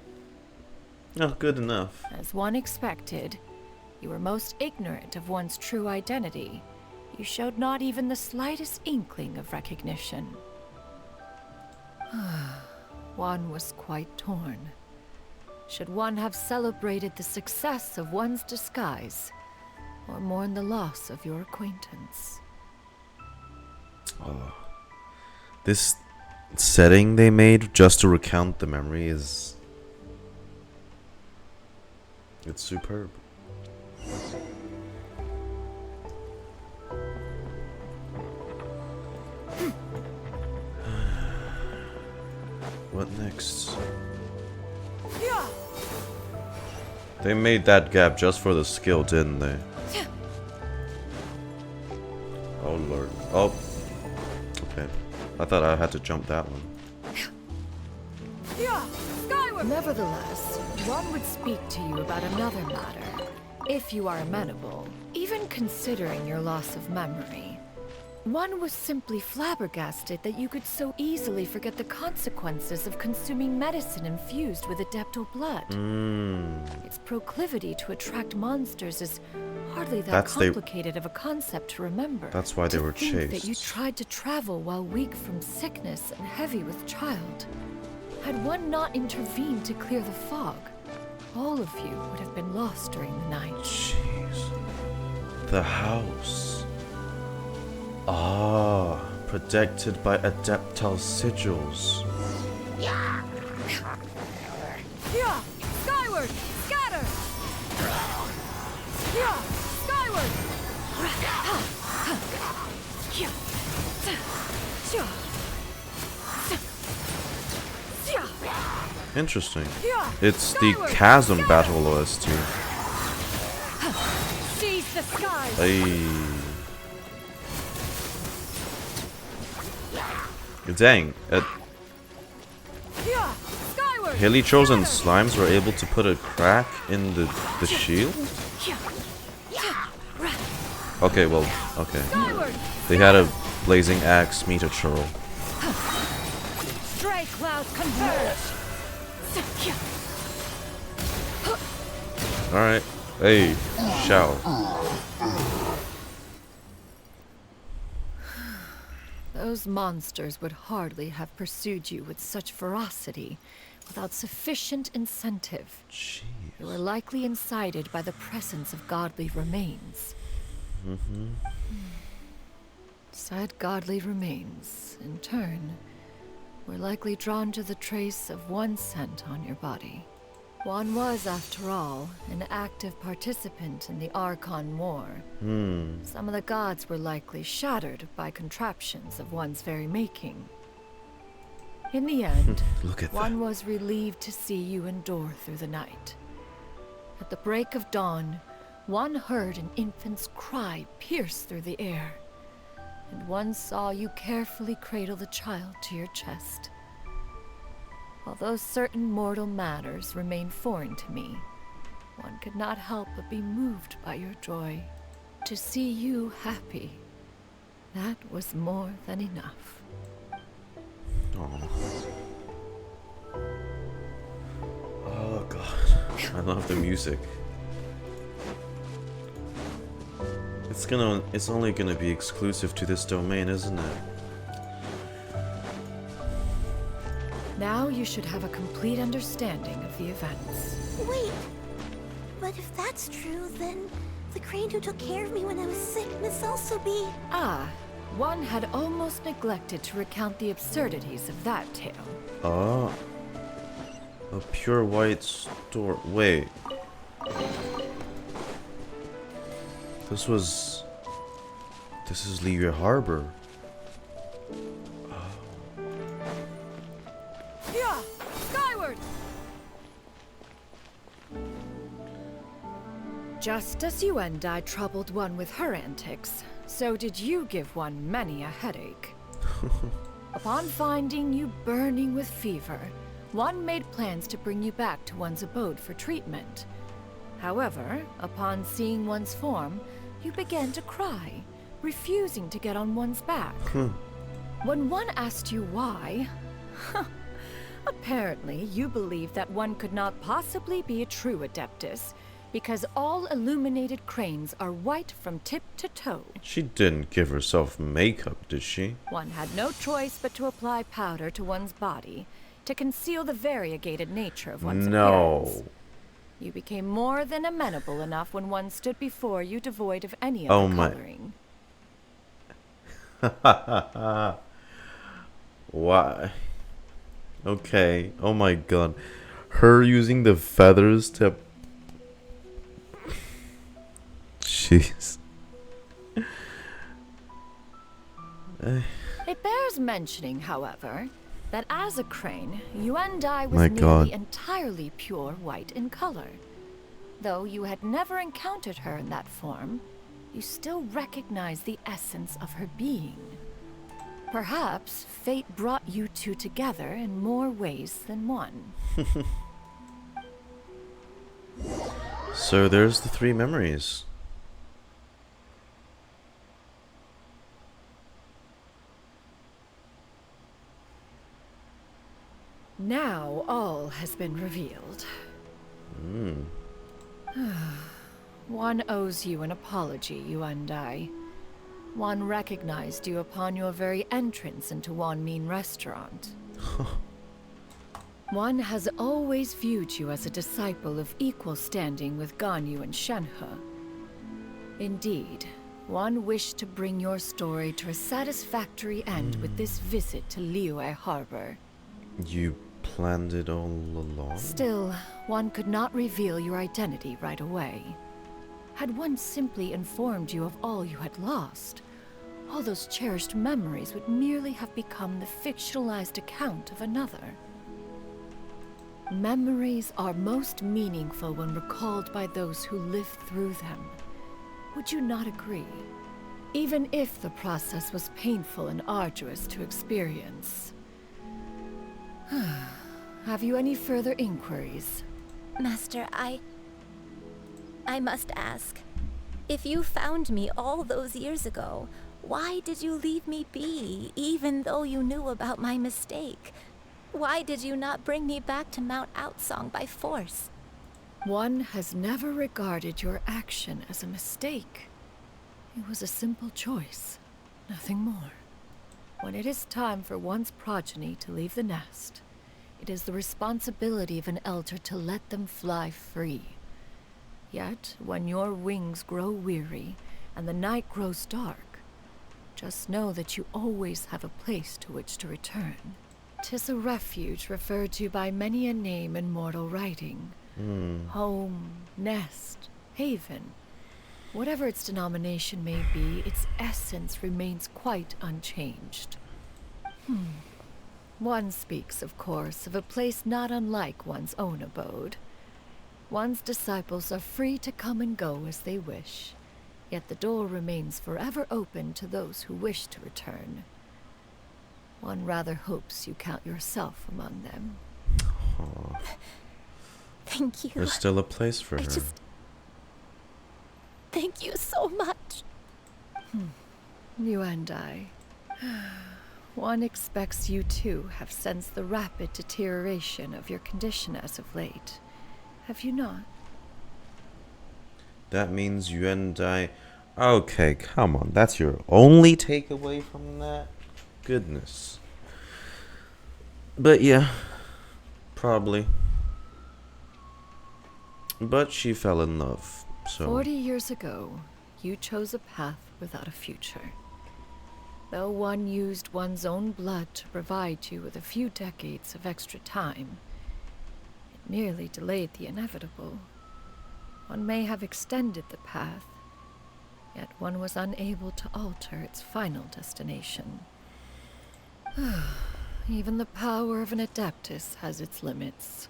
Oh, good enough. As one expected, you were most ignorant of one's true identity. You showed not even the slightest inkling of recognition. One was quite torn. Should one have celebrated the success of one's disguise, or mourn the loss of your acquaintance? Oh. This setting they made just to recount the memory is... it's superb. What next? They made that gap just for the skill, didn't they? Oh lord. Oh. Okay. I thought I had to jump that one. Nevertheless, one would speak to you about another matter, if you are amenable, even considering your loss of memory. One was simply flabbergasted that you could so easily forget the consequences of consuming medicine infused with adeptal blood. Its proclivity to attract monsters is hardly that complicated of a concept to remember. That's why they were chased. That you chased. tried to travel while weak from sickness and heavy with child. Had one not intervened to clear the fog, all of you would have been lost during the night. Jeez. The house. Ah, protected by adeptal sigils. Skyward! Scatter! Skyward! Interesting. It's the chasm battle OST. Seize the skies! Hey. Dang. Helichos and slimes were able to put a crack in the shield? Okay, well, okay. They had a blazing axe meet a churl. Stray clouds converge! Alright. Hey, Shao. Those monsters would hardly have pursued you with such ferocity without sufficient incentive. Jeez. They were likely incited by the presence of godly remains. Said godly remains, in turn, were likely drawn to the trace of one scent on your body. One was, after all, an active participant in the Archon War. Some of the gods were likely shattered by contraptions of one's very making. In the end, one was relieved to see you endure through the night. At the break of dawn, one heard an infant's cry pierce through the air, and one saw you carefully cradle the child to your chest. Although certain mortal matters remain foreign to me, one could not help but be moved by your joy. To see you happy, that was more than enough. Oh god. I love the music. It's only gonna be exclusive to this domain, isn't it? Now you should have a complete understanding of the events. Wait, but if that's true, then the crane who took care of me when I was sick must also be... Ah, one had almost neglected to recount the absurdities of that tale. Oh. A pure white store. Wait. This is Liyue Harbor. Yeah, skyward! Just as you and I troubled one with her antics, so did you give one many a headache. Upon finding you burning with fever, one made plans to bring you back to one's abode for treatment. However, upon seeing one's form, you began to cry, refusing to get on one's back. When one asked you why, apparently you believed that one could not possibly be a true Adeptus, because all illuminated cranes are white from tip to toe. She didn't give herself makeup, did she? One had no choice but to apply powder to one's body to conceal the variegated nature of one's appearance. You became more than amenable enough when one stood before you devoid of any other coloring. Why? Okay. Oh my god. Her using the feathers to... Jeez. It bears mentioning, however, that as a crane, Yuendai was nearly entirely pure white in color. Though you had never encountered her in that form, you still recognized the essence of her being. Perhaps fate brought you two together in more ways than one. So there's the 3 memories. Now all has been revealed. One owes you an apology, Yuendai. One recognized you upon your very entrance into Wanmin restaurant. One has always viewed you as a disciple of equal standing with Ganyu and Shenhe. Indeed, one wished to bring your story to a satisfactory end with this visit to Liyue Harbor. You planned it all along? Still, one could not reveal your identity right away. Had one simply informed you of all you had lost, all those cherished memories would merely have become the fictionalized account of another. Memories are most meaningful when recalled by those who lived through them. Would you not agree? Even if the process was painful and arduous to experience. Have you any further inquiries? Master, I must ask. If you found me all those years ago, why did you leave me be, even though you knew about my mistake? Why did you not bring me back to Mount Outsong by force? One has never regarded your action as a mistake. It was a simple choice, nothing more. When it is time for one's progeny to leave the nest, it is the responsibility of an elder to let them fly free. Yet, when your wings grow weary and the night grows dark, just know that you always have a place to which to return. 'Tis a refuge referred to by many a name in mortal writing. Home, nest, haven. Whatever its denomination may be, its essence remains quite unchanged. One speaks, of course, of a place not unlike one's own abode. One's disciples are free to come and go as they wish, yet the door remains forever open to those who wish to return. One rather hopes you count yourself among them. Aww. Thank you. There's still a place for her. Thank you so much. You and I. One expects you too have sensed the rapid deterioration of your condition as of late. Have you not? That means you and I... Okay, come on. That's your only takeaway from that? Goodness. But yeah, probably. But she fell in love, so... 40 years ago, you chose a path without a future. Though one used one's own blood to provide you with a few decades of extra time, merely delayed the inevitable. One may have extended the path, yet one was unable to alter its final destination. Even the power of an Adeptus has its limits.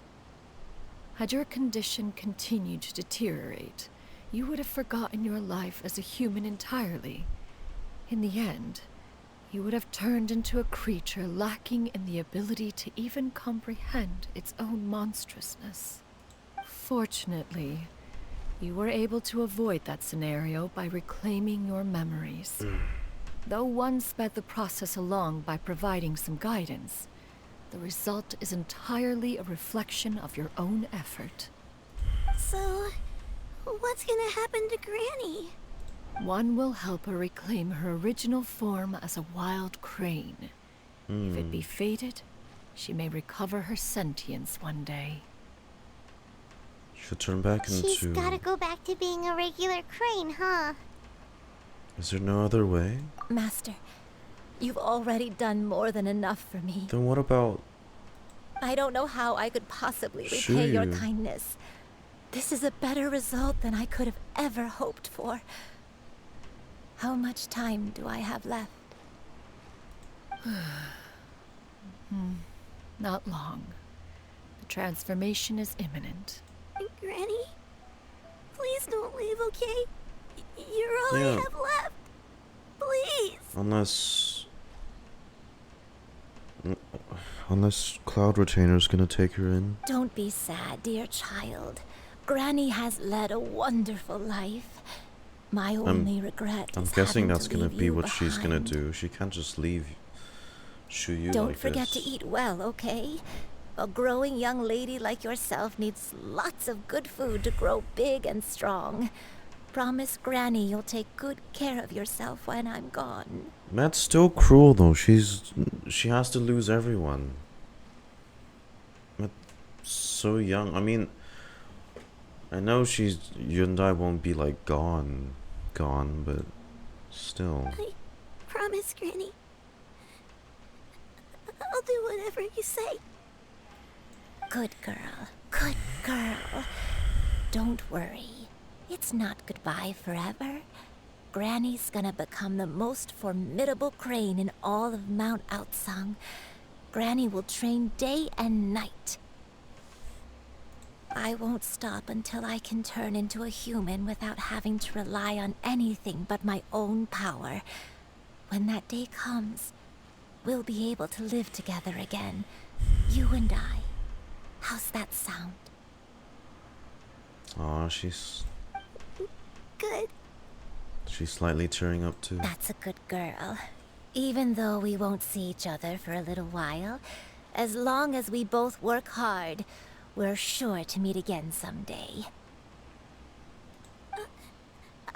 Had your condition continued to deteriorate, you would have forgotten your life as a human entirely. In the end, you would have turned into a creature lacking in the ability to even comprehend its own monstrousness. Fortunately, you were able to avoid that scenario by reclaiming your memories. Though one sped the process along by providing some guidance, the result is entirely a reflection of your own effort. So, what's gonna happen to Granny? One will help her reclaim her original form as a wild crane. If it be fated, she may recover her sentience one day. She'll turn back into... She's gotta go back to being a regular crane, huh? Is there no other way? Master, you've already done more than enough for me. Then what about... I don't know how I could possibly repay your Xianyun? kindness. This is a better result than I could have ever hoped for. How much time do I have left? Not long. The transformation is imminent. Granny? Please don't leave, okay? You're all I have left. Please. Unless Cloud Retainer's gonna take her in. Don't be sad, dear child. Granny has led a wonderful life. My only regret I'm is guessing having that's to gonna leave be you what she's gonna behind. do. She can't just leave Xianyun Don't like forget this. to eat well, okay? A growing young lady like yourself needs lots of good food to grow big and strong. Promise Granny you'll take good care of yourself when I'm gone. That's still cruel though. She has to lose everyone. That's so young. I mean, I know Yundai won't be like gone, but still. I promise, Granny. I'll do whatever you say. Good girl, good girl. Don't worry. It's not goodbye forever. Granny's gonna become the most formidable crane in all of Mount Outsung. Granny will train day and night. I won't stop until I can turn into a human without having to rely on anything but my own power. When that day comes, we'll be able to live together again. You and I. How's that sound? Aw, she's Good. slightly tearing up too. That's a good girl. Even though we won't see each other for a little while, as long as we both work hard, we're sure to meet again someday.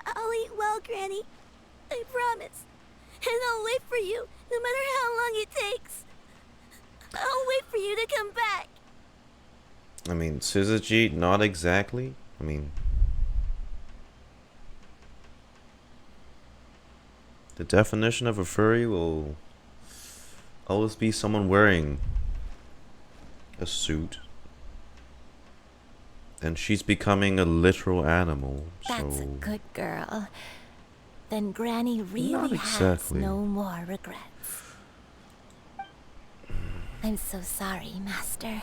I'll eat well, Granny. I promise. And I'll wait for you, no matter how long it takes. I'll wait for you to come back. I mean, Suzuki, not exactly. I mean, the definition of a furry will always be someone wearing a suit. And she's becoming a literal animal, so... That's a good girl. Then Granny really Not exactly. has no more regrets. I'm so sorry, Master.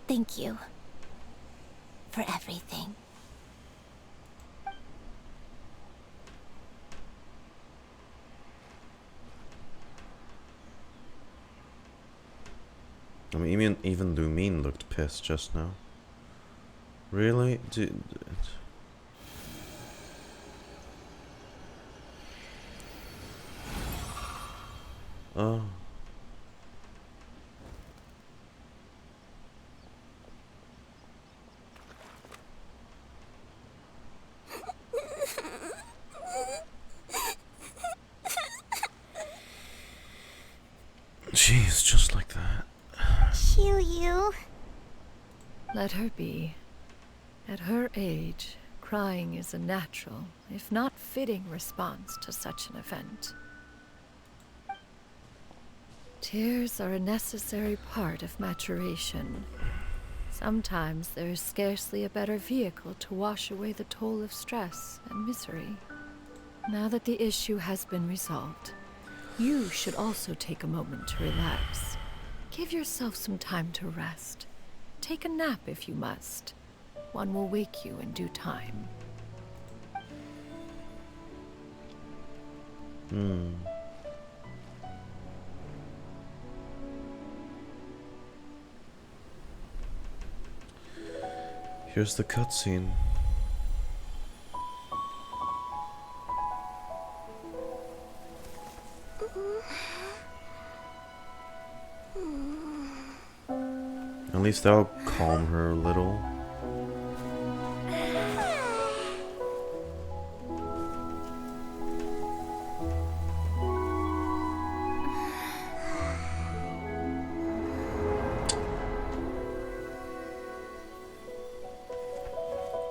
Thank you for everything. I mean, even Lumine looked pissed just now. Really? Oh. Jeez, just like that. Xianyun. Let her be. At her age, crying is a natural, if not fitting response to such an event. Tears are a necessary part of maturation. Sometimes there is scarcely a better vehicle to wash away the toll of stress and misery. Now that the issue has been resolved, you should also take a moment to relax. Give yourself some time to rest. Take a nap if you must. One will wake you in due time. Here's the cutscene. At least that'll calm her a little.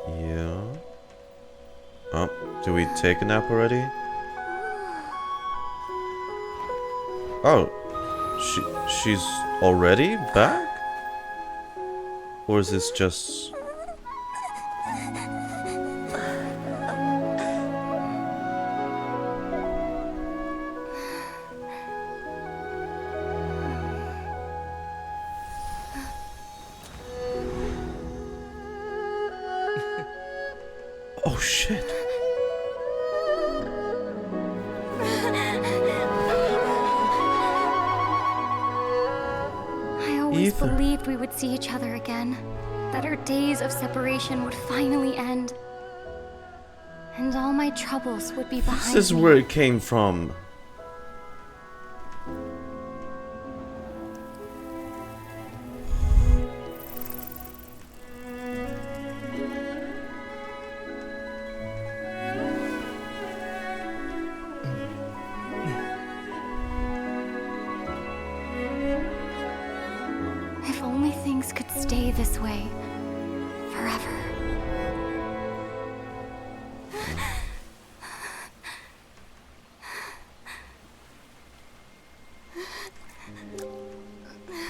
Yeah. Oh, did we take a nap already? Oh, she's already back? Or is this just... Oh shit. I always Ethan. believed we would see each other again. That our days of separation would finally end. And all my troubles would be behind This is me. where it came from. If only things could stay this way. Forever.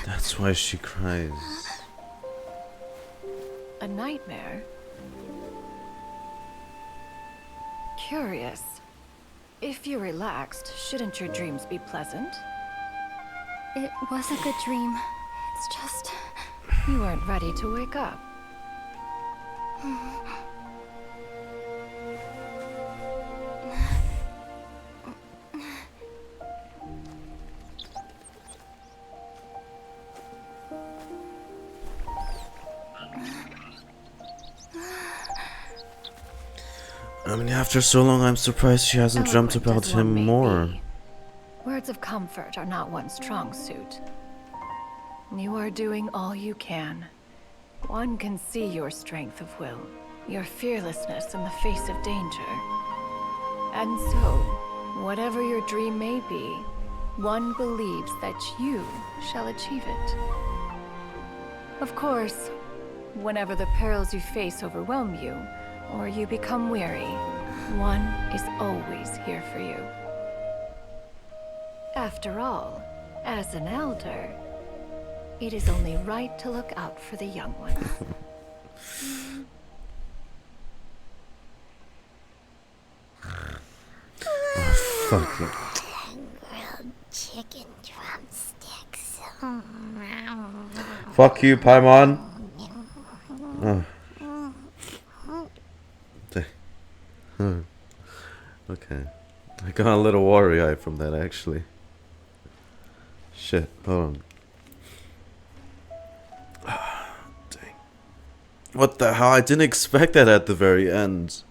That's why she cries. A nightmare? Curious. If you're relaxed, shouldn't your dreams be pleasant? It was a good dream. It's just... You weren't ready to wake up. I mean, after so long, I'm surprised she hasn't dreamt Eloquent about as one him may more. be, words of comfort are not one's strong suit. You are doing all you can. One can see your strength of will, your fearlessness in the face of danger. And so, whatever your dream may be, one believes that you shall achieve it. Of course, whenever the perils you face overwhelm you, or you become weary, one is always here for you. After all, as an elder, it is only right to look out for the young ones. Oh, fuck it. Grilled chicken drumsticks. Fuck you, Paimon. Oh. Okay. I got a little worry-eyed from that, actually. Shit, hold on. Dang. What the hell? I didn't expect that at the very end.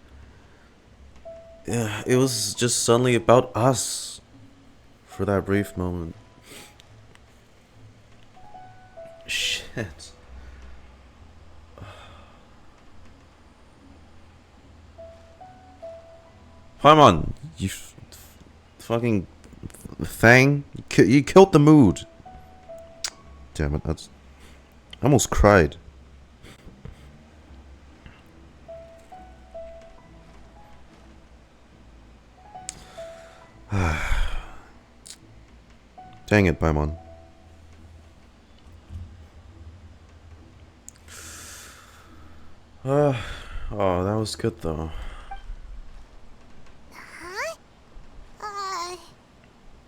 Yeah, it was just suddenly about us. For that brief moment. Shit. Paimon, you fucking thing. You killed the mood. Damn it, that's... I almost cried. Dang it, Paimon. Oh, that was good though. Huh?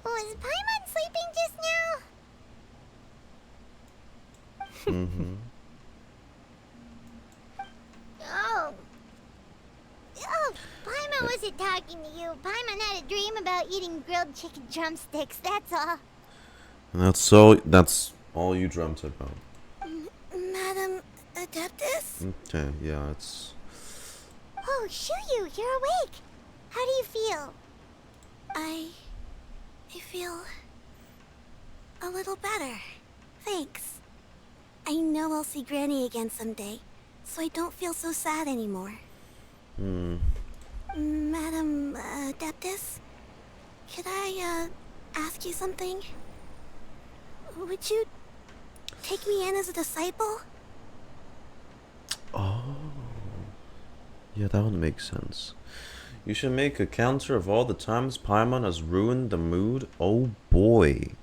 Was Paimon sleeping just now? Mm-hmm. Oh. Oh, Paimon wasn't talking to you. Paimon had a dream about eating grilled chicken drumsticks, that's all. That's all you dreamt about. Madam Adeptus? Okay, yeah, it's... Oh, Xianyun, you're awake. How do you feel? I feel a little better. Thanks. I know I'll see Granny again someday, so I don't feel so sad anymore. Madam Adeptus, could I ask you something? Would you take me in as a disciple? Oh. Yeah, that would make sense. You should make a counter of all the times Paimon has ruined the mood. Oh boy.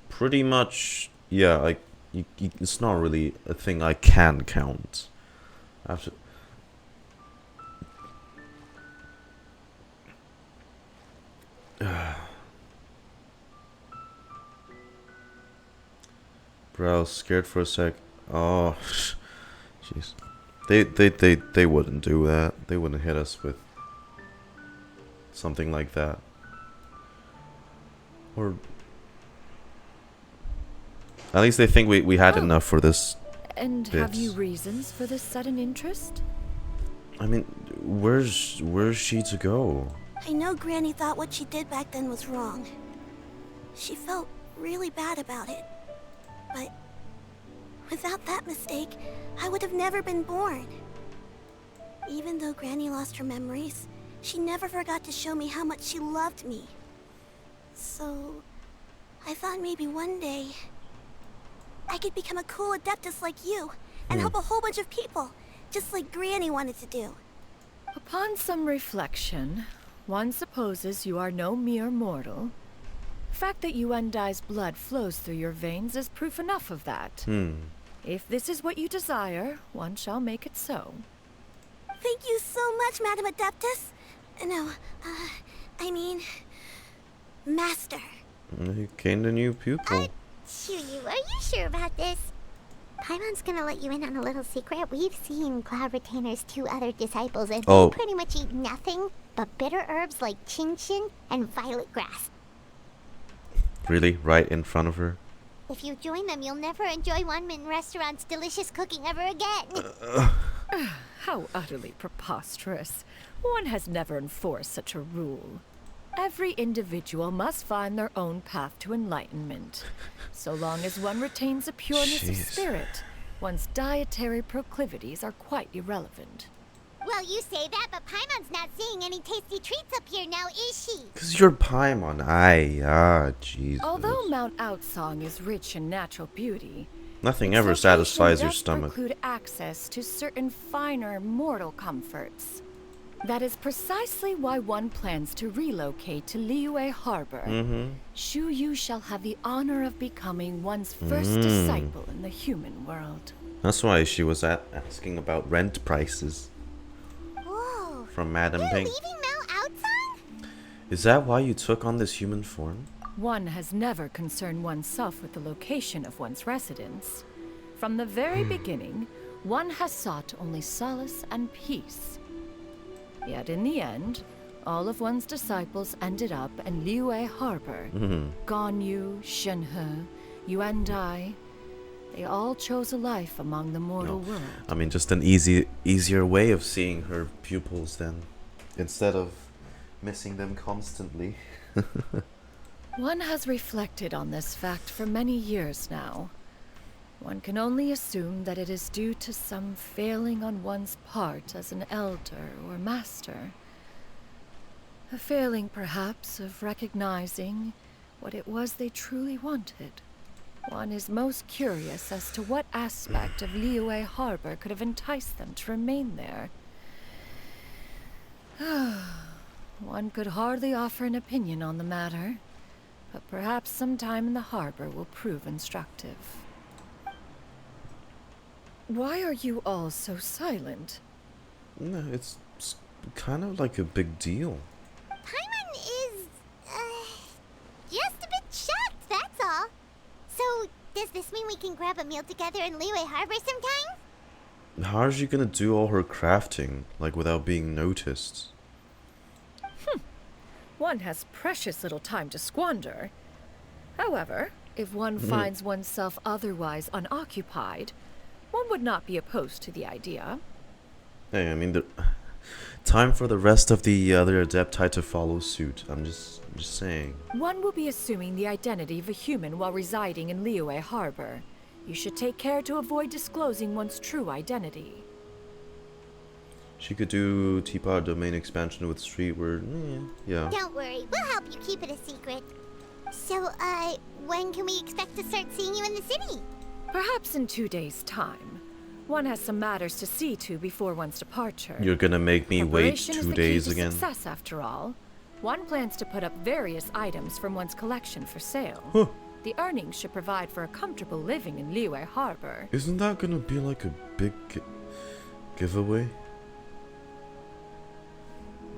Pretty much, yeah, it's not really a thing I can count. I have to... Bro, I was scared for a sec. Oh, jeez. They wouldn't do that. They wouldn't hit us with something like that. Or at least they think we had enough for this. And have you reasons for this sudden interest? I mean, where's she to go? I know Granny thought what she did back then was wrong. She felt really bad about it. But without that mistake, I would have never been born. Even though Granny lost her memories, she never forgot to show me how much she loved me. So, I thought maybe one day I could become a cool Adeptus like you and help a whole bunch of people, just like Granny wanted to do. Upon some reflection, one supposes you are no mere mortal. The fact that Yuandai's blood flows through your veins is proof enough of that. If this is what you desire, one shall make it so. Thank you so much, Madam Adeptus. No, I mean, Master. You gained a new pupil. Xianyun, are you sure about this? Paimon's gonna let you in on a little secret. We've seen Cloud Retainer's 2 other disciples, and they pretty much eat nothing but bitter herbs like chin-chin and violet grass. Really? Right in front of her? If you join them, you'll never enjoy Wanmin Restaurant's delicious cooking ever again. How utterly preposterous. One has never enforced such a rule. Every individual must find their own path to enlightenment. So long as one retains a pureness of spirit, one's dietary proclivities are quite irrelevant. Well, you say that, but Paimon's not seeing any tasty treats up here now, is she? Because you're Paimon. Jesus. Although Mount Outsong is rich in natural beauty, nothing its ever location satisfies your does stomach. preclude access to certain finer mortal comforts. That is precisely why one plans to relocate to Liyue Harbor. Shu Yu shall have the honor of becoming one's first disciple in the human world. That's why she was asking about rent prices. Whoa. From Madam Pink. Leaving Mount Outsong? Is that why you took on this human form? One has never concerned oneself with the location of one's residence. From the very beginning, one has sought only solace and peace. Yet in the end, all of one's disciples ended up in Liyue Harbor. Ganyu, Shenhe, Yuandai, they all chose a life among the mortal world. I mean, just an easier way of seeing her pupils then, instead of missing them constantly. One has reflected on this fact for many years now. One can only assume that it is due to some failing on one's part as an elder or master. A failing, perhaps, of recognizing what it was they truly wanted. One is most curious as to what aspect of Liyue Harbor could have enticed them to remain there. One could hardly offer an opinion on the matter. but perhaps some time in the harbor will prove instructive. Why are you all so silent? No, it's kind of like a big deal. Paimon is, just a bit shocked, that's all. So, does this mean we can grab a meal together in Liyue Harbor sometime? How is she gonna do all her crafting, like, without being noticed? One has precious little time to squander. However, if one finds oneself otherwise unoccupied, one would not be opposed to the idea. Hey, I mean, time for the rest of the other Adepti to follow suit. I'm just saying. One will be assuming the identity of a human while residing in Liyue Harbor. You should take care to avoid disclosing one's true identity. She could do Teapot domain expansion with Streetward. Yeah. Don't worry, we'll help you keep it a secret. So, when can we expect to start seeing you in the city? Perhaps in 2 days' time. One has some matters to see to before one's departure. You're gonna make me wait Preparation 2 is the days key to again? Success, after all. One plans to put up various items from one's collection for sale. Huh. The earnings should provide for a comfortable living in Liyue Harbor. Isn't that gonna be like a big giveaway?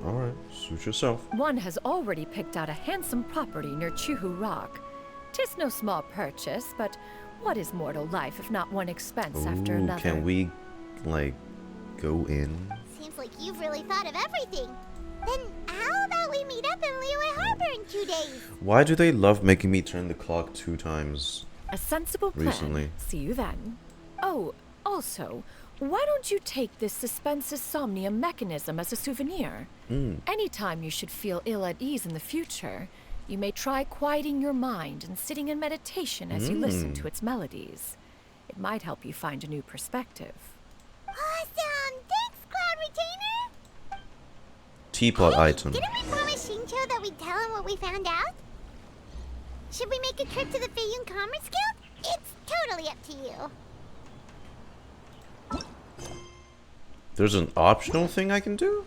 Alright, suit yourself. One has already picked out a handsome property near Chuhu Rock. 'Tis no small purchase, but what is mortal life if not one expense after Ooh, another? can we, like, go in? Seems like you've really thought of everything. Then how about we meet up in Liyue Harbor in 2 days? Why do they love making me turn the clock 2 times? A sensible plan. Recently. See you then. Oh, also, why don't you take this suspensus somnium mechanism as a souvenir? Anytime you should feel ill at ease in the future, you may try quieting your mind and sitting in meditation as you listen to its melodies. It might help you find a new perspective. Awesome! Thanks, Cloud Retainer! Teapot item. Didn't we promise Xingqiu that we'd tell him what we found out? Should we make a trip to the Xianyun Commerce Guild? It's totally up to you. There's an optional thing I can do?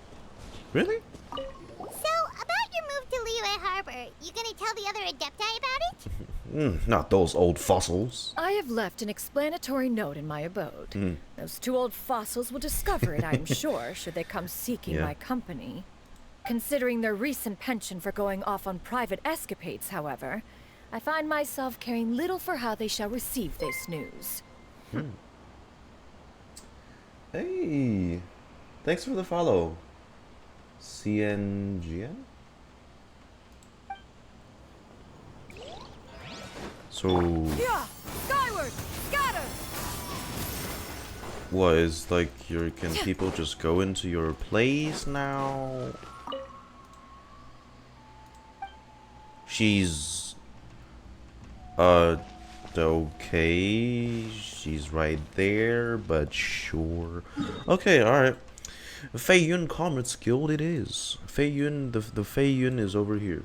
Really? So, about your move to Liyue Harbor, you gonna tell the other Adepti about it? Not those old fossils. I have left an explanatory note in my abode. Those 2 old fossils will discover it, I am sure, should they come seeking my company. Considering their recent penchant for going off on private escapades, however, I find myself caring little for how they shall receive this news. Hey, thanks for the follow. Xianyun? So, Yeah! Skyward! Scatter! what is like can people just go into your place now? She's okay. She's right there, but sure. Okay, alright. Xianyun Commerce Guild it is. Xianyun, the Xianyun is over here.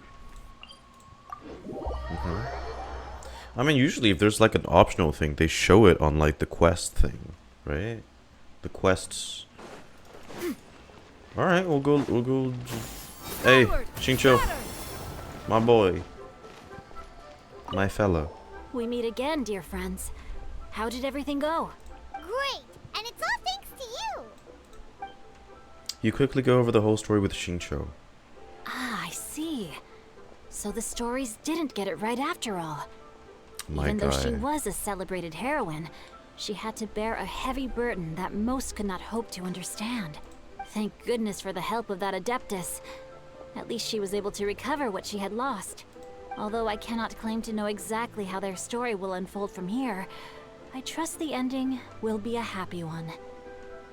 I mean, usually if there's like an optional thing, they show it on like the quest thing, right? The quests. Alright, we'll go. Hey, Xingqiu. My boy. My fella. We meet again, dear friends. How did everything go? Great! And it's all thanks to you! You quickly go over the whole story with Xingqiu. Ah, I see. So the stories didn't get it right after all. Even though she was a celebrated heroine, she had to bear a heavy burden that most could not hope to understand. Thank goodness for the help of that Adeptus. At least she was able to recover what she had lost. Although I cannot claim to know exactly how their story will unfold from here, I trust the ending will be a happy one.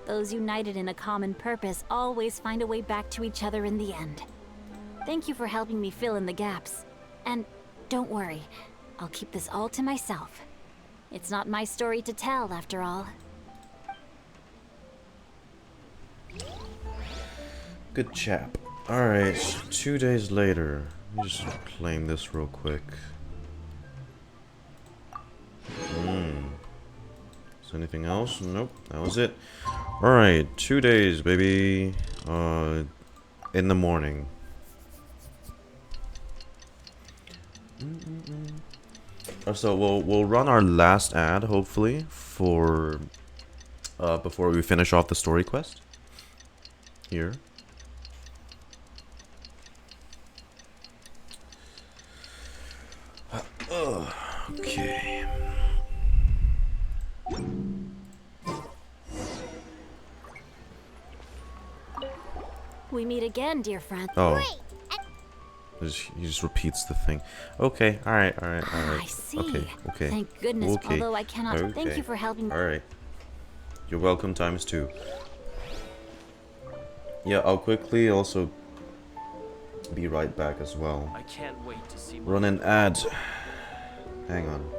Those united in a common purpose always find a way back to each other in the end. Thank you for helping me fill in the gaps. And don't worry, I'll keep this all to myself. It's not my story to tell, after all. Good chap. Alright, 2 days later. Let me just claim this real quick. Is there anything else? Nope, that was it. Alright, 2 days, baby. In the morning. So we'll run our last ad hopefully for before we finish off the story quest here. Okay. We meet again, dear friend. Oh. He just repeats the thing. Okay, alright. I see. Okay. Thank goodness, Okay. although I cannot thank Okay. you for helping. Alright. You're welcome times 2. Yeah, I'll quickly also be right back as well. I can't wait to see Run an ad. Hang on.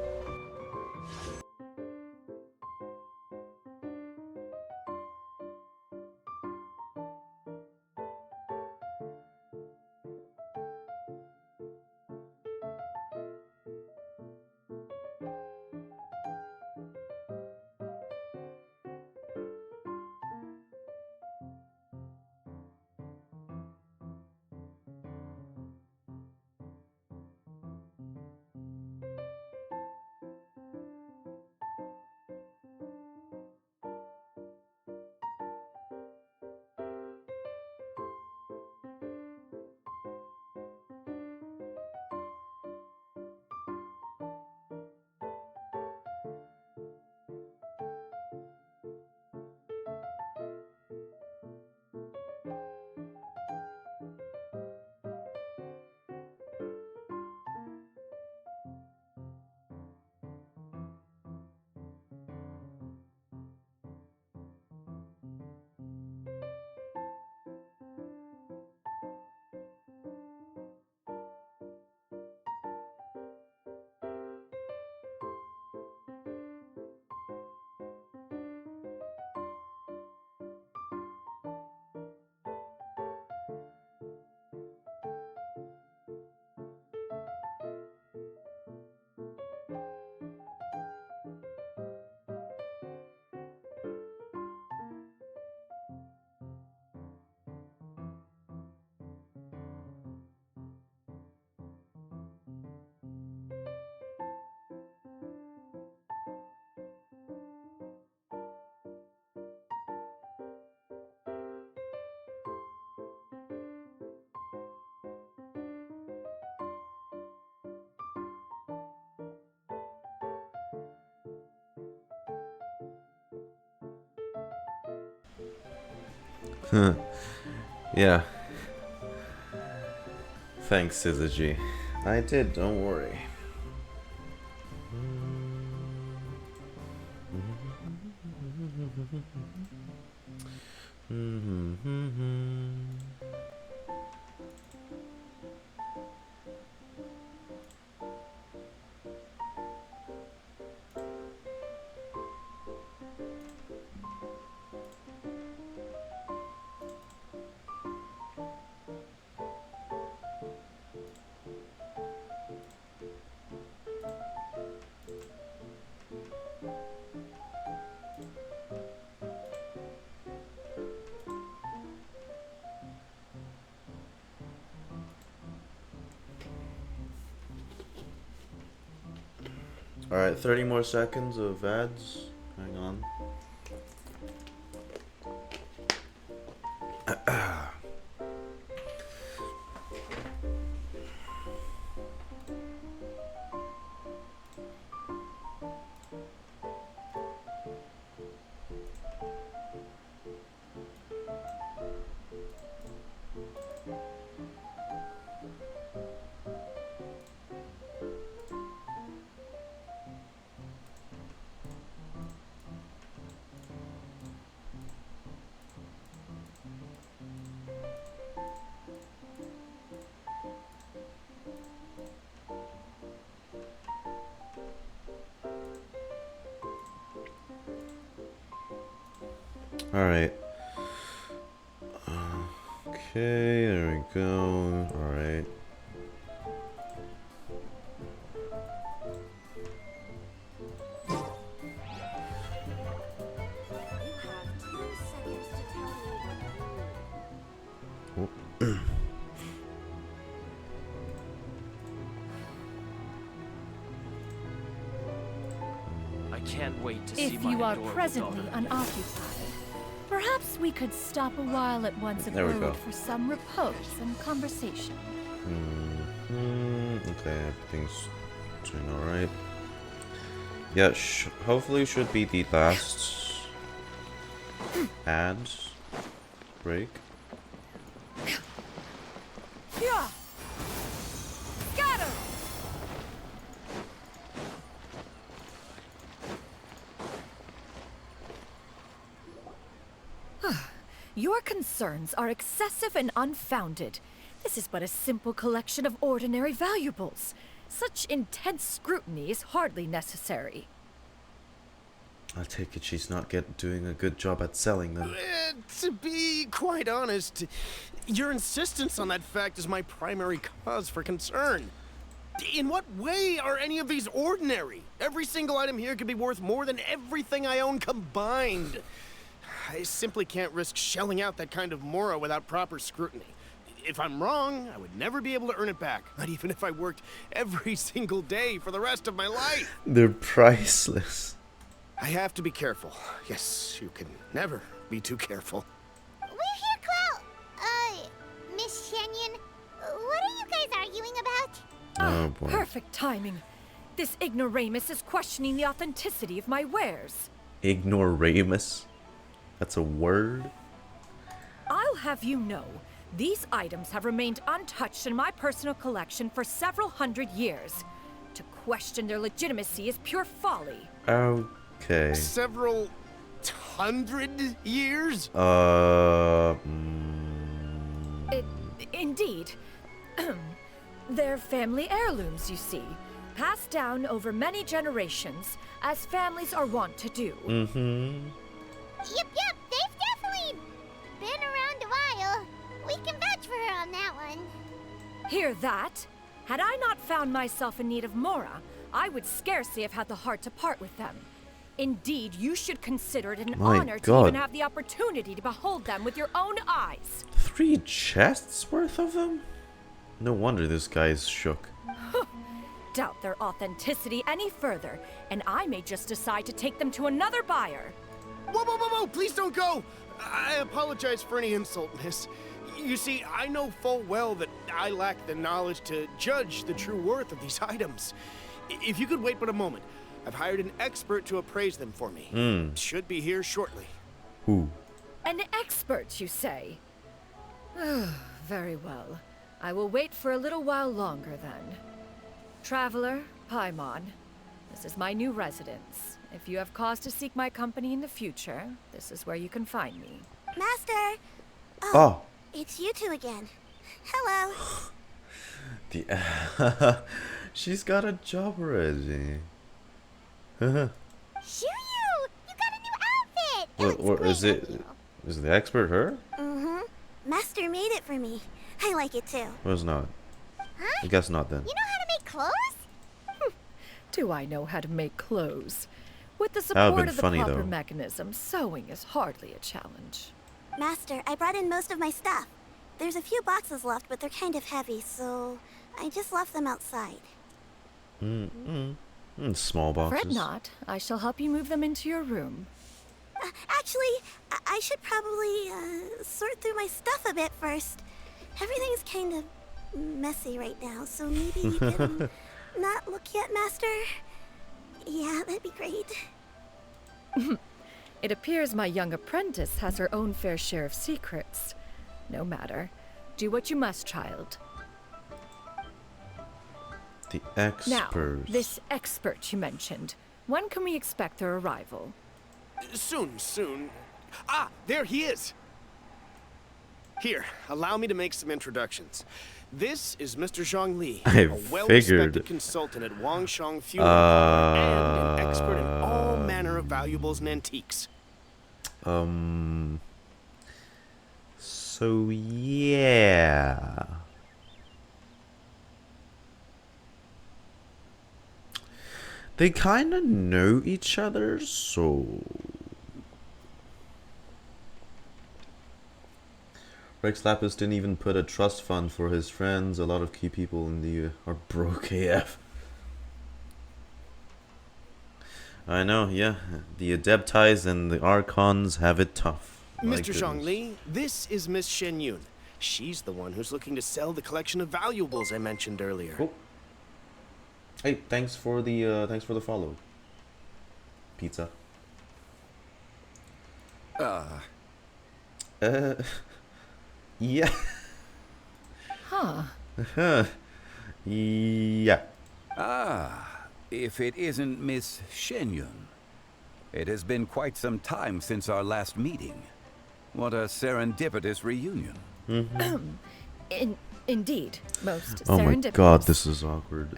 Yeah. Thanks, Syzygy. I did, don't worry. Alright, 30 more seconds of ads. Hang on. Alright. Okay, there we go. Alright. wait to see If my you are adorable presently daughter. unoccupied, perhaps we could stop a while at one's There we go. abode for some repose and conversation. Okay, everything's doing alright. Yeah, hopefully should be the last ad break. Yeah. Scatter! Your concerns are excessive and unfounded. This is but a simple collection of ordinary valuables. Such intense scrutiny is hardly necessary. I take it she's not doing a good job at selling them. To be quite honest, your insistence on that fact is my primary cause for concern. In what way are any of these ordinary? Every single item here could be worth more than everything I own combined. I simply can't risk shelling out that kind of mora without proper scrutiny. If I'm wrong, I would never be able to earn it back, not even if I worked every single day for the rest of my life. They're priceless. I have to be careful. Yes, you can never be too careful. We're here, Clow. Miss Xianyun, what are you guys arguing about? Oh boy. Perfect timing. This ignoramus is questioning the authenticity of my wares. Ignoramus? That's a word? I'll have you know, these items have remained untouched in my personal collection for several hundred years. To question their legitimacy is pure folly. Okay. Several hundred years? Indeed. They're family heirlooms, you see. Passed down over many generations, as families are wont to do. Yep, they've definitely been around a while. We can vouch for her on that one. Hear that? Had I not found myself in need of Mora, I would scarcely have had the heart to part with them. Indeed, you should consider it an My honor to God. even have the opportunity to behold them with your own eyes. 3 chests worth of them? No wonder this guy's shook. Doubt their authenticity any further, and I may just decide to take them to another buyer. Whoa, please don't go! I apologize for any insult, miss. You see, I know full well that I lack the knowledge to judge the true worth of these items. If you could wait but a moment, I've hired an expert to appraise them for me. Should be here shortly. Who? An expert, you say? Very well. I will wait for a little while longer, then. Traveler, Paimon, this is my new residence. If you have cause to seek my company in the future, this is where you can find me. Master! Oh. It's you two again. Hello. She's got a job already. Xianyun! You got a new outfit! What is it? Is the expert her? Master made it for me. I like it too. Or is not? Huh? I guess not then. You know how to make clothes? Do I know how to make clothes? With the That would've support been of the funny, proper though. mechanism, sewing is hardly a challenge. Master, I brought in most of my stuff. There's a few boxes left, but they're kind of heavy, so I just left them outside. Small boxes. Fret not. I shall help you move them into your room. Actually, I should probably sort through my stuff a bit first. Everything's kind of messy right now, so maybe you can not look yet, Master? Yeah, that'd be great. It appears my young apprentice has her own fair share of secrets. No matter. Do what you must, child. The Now, experts. this expert you mentioned. When can we expect their arrival? Soon. Ah, there he is! Here, allow me to make some introductions. This is Mr. Zhang Li, I a well-respected figured. consultant at Wangshang Funeral Parlor and an expert in all manner of valuables and antiques. So yeah. They kind of know each other, so Rex Lapis didn't even put a trust fund for his friends. A lot of key people in the are broke AF. I know, yeah. The Adeptis and the Archons have it tough. My Mr. goodness. Zhongli, this is Miss Xianyun. She's the one who's looking to sell the collection of valuables I mentioned earlier. Cool. Hey, thanks for the follow. Pizza. Yeah. Huh. Yeah. Ah, if it isn't Miss Xianyun. It has been quite some time since our last meeting. What a serendipitous reunion. Indeed, most Oh my serendipitous. god, this is awkward.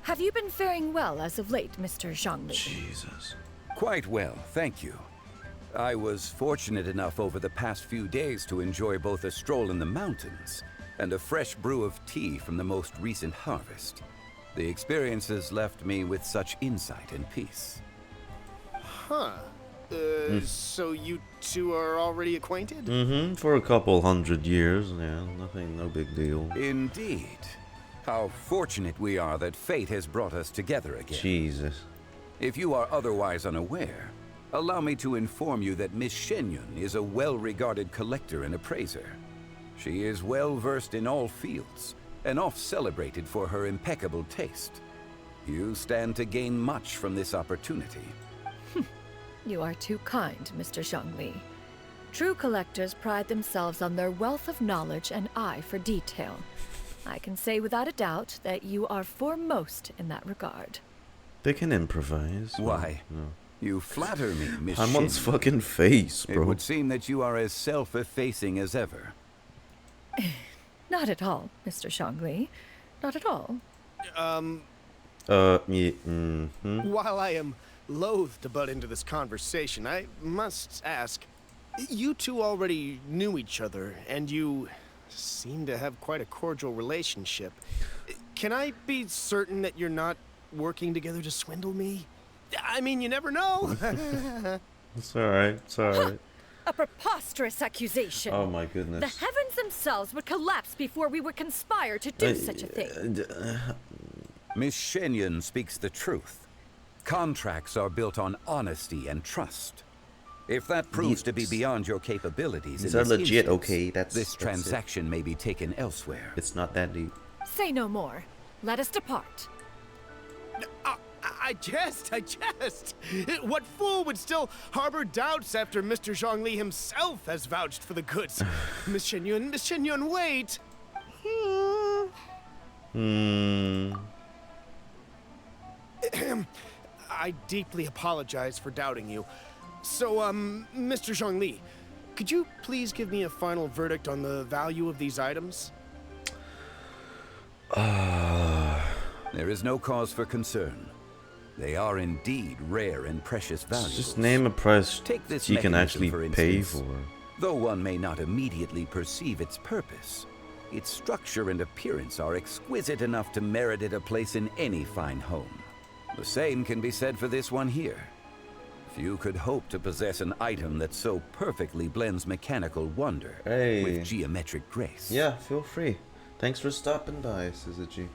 Have you been faring well as of late, Mr. Zhongli? Jesus. Quite well, thank you. I was fortunate enough over the past few days to enjoy both a stroll in the mountains and a fresh brew of tea from the most recent harvest. The experiences left me with such insight and peace. Huh. So you two are already acquainted? Mm-hmm. For a couple 100 years, yeah. Nothing, no big deal. Indeed. How fortunate we are that fate has brought us together again. Jesus. If you are otherwise unaware, allow me to inform you that Miss Xianyun is a well-regarded collector and appraiser. She is well-versed in all fields, and oft-celebrated for her impeccable taste. You stand to gain much from this opportunity. You are too kind, Mr. Zhongli. True collectors pride themselves on their wealth of knowledge and eye for detail. I can say without a doubt that you are foremost in that regard. They can improvise. Why? No. You flatter me, Miss I'm on Xianyun. fucking face, bro. It would seem that you are as self-effacing as ever. Not at all, Mr. Zhongli. Not at all. Yeah, mm-hmm. While I am loath to butt into this conversation, I must ask, you two already knew each other, and you seem to have quite a cordial relationship. Can I be certain that you're not working together to swindle me? I mean, you never know. It's alright, it's alright. A preposterous accusation. Oh my goodness. The heavens themselves would collapse before we would conspire to do such a thing. Miss Xianyun speaks the truth. Contracts are built on honesty and trust. If that proves to be beyond your capabilities, These in are this legit, instance, okay? That's this it. transaction may be taken elsewhere. It's not that deep. Say no more. Let us depart. I jest. What fool would still harbor doubts after Mr. Zhongli himself has vouched for the goods? Miss Xianyun, wait. I deeply apologize for doubting you. So, Mr. Zhongli, could you please give me a final verdict on the value of these items? There is no cause for concern. They are indeed rare and precious valuables. Just name a price Take this you can mechanism, actually for pay instance. for. Though one may not immediately perceive its purpose, its structure and appearance are exquisite enough to merit it a place in any fine home. The same can be said for this one here. Few could hope to possess an item that so perfectly blends mechanical wonder with geometric grace. Yeah, feel free. Thanks for stopping by, Suzuki.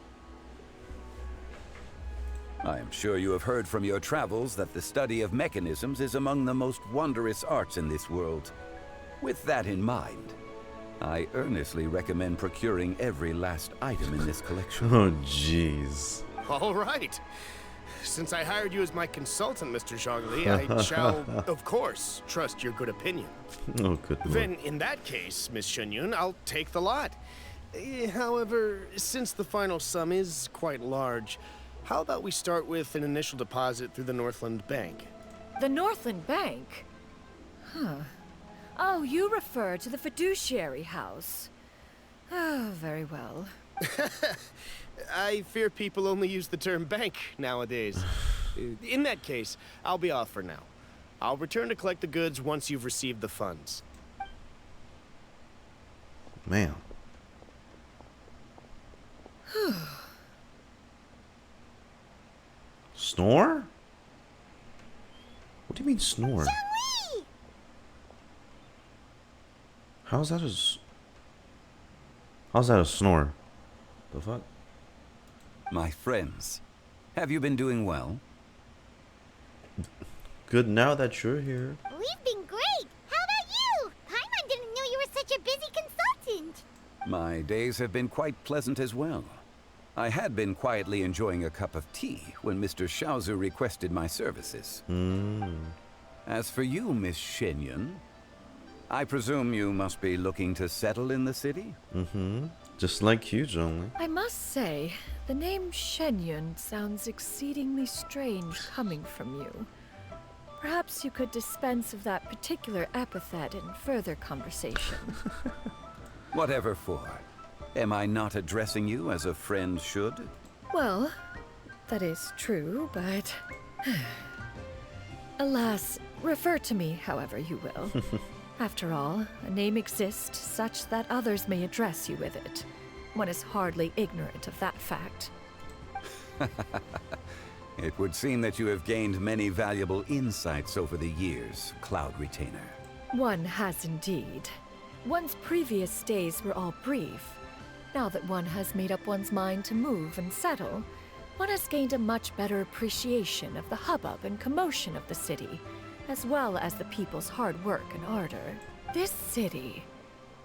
I am sure you have heard from your travels that the study of mechanisms is among the most wondrous arts in this world. With that in mind, I earnestly recommend procuring every last item in this collection. Oh, jeez. All right. Since I hired you as my consultant, Mr. Zhongli, I shall, of course, trust your good opinion. Oh, good lord. Then, in that case, Miss Xianyun, I'll take the lot. However, since the final sum is quite large, how about we start with an initial deposit through the Northland Bank? The Northland Bank? Huh. Oh, you refer to the fiduciary house. Oh, very well. I fear people only use the term bank nowadays. In that case, I'll be off for now. I'll return to collect the goods once you've received the funds. Man. Snore? What do you mean snore? How's that a snore? The fuck? My friends, have you been doing well? Good now that you're here. We've been great. How about you? Paimon didn't know you were such a busy consultant. My days have been quite pleasant as well. I had been quietly enjoying a cup of tea when Mr. Xiaozu requested my services. As for you, Miss Xianyun, I presume you must be looking to settle in the city? Just like you, Zhongli. I must say, the name Xianyun sounds exceedingly strange coming from you. Perhaps you could dispense of that particular epithet in further conversation. Whatever for. Am I not addressing you as a friend should? Well, that is true, but... Alas, refer to me however you will. After all, a name exists such that others may address you with it. One is hardly ignorant of that fact. It would seem that you have gained many valuable insights over the years, Cloud Retainer. One has indeed. One's previous days were all brief. Now that one has made up one's mind to move and settle, one has gained a much better appreciation of the hubbub and commotion of the city, as well as the people's hard work and ardor. This city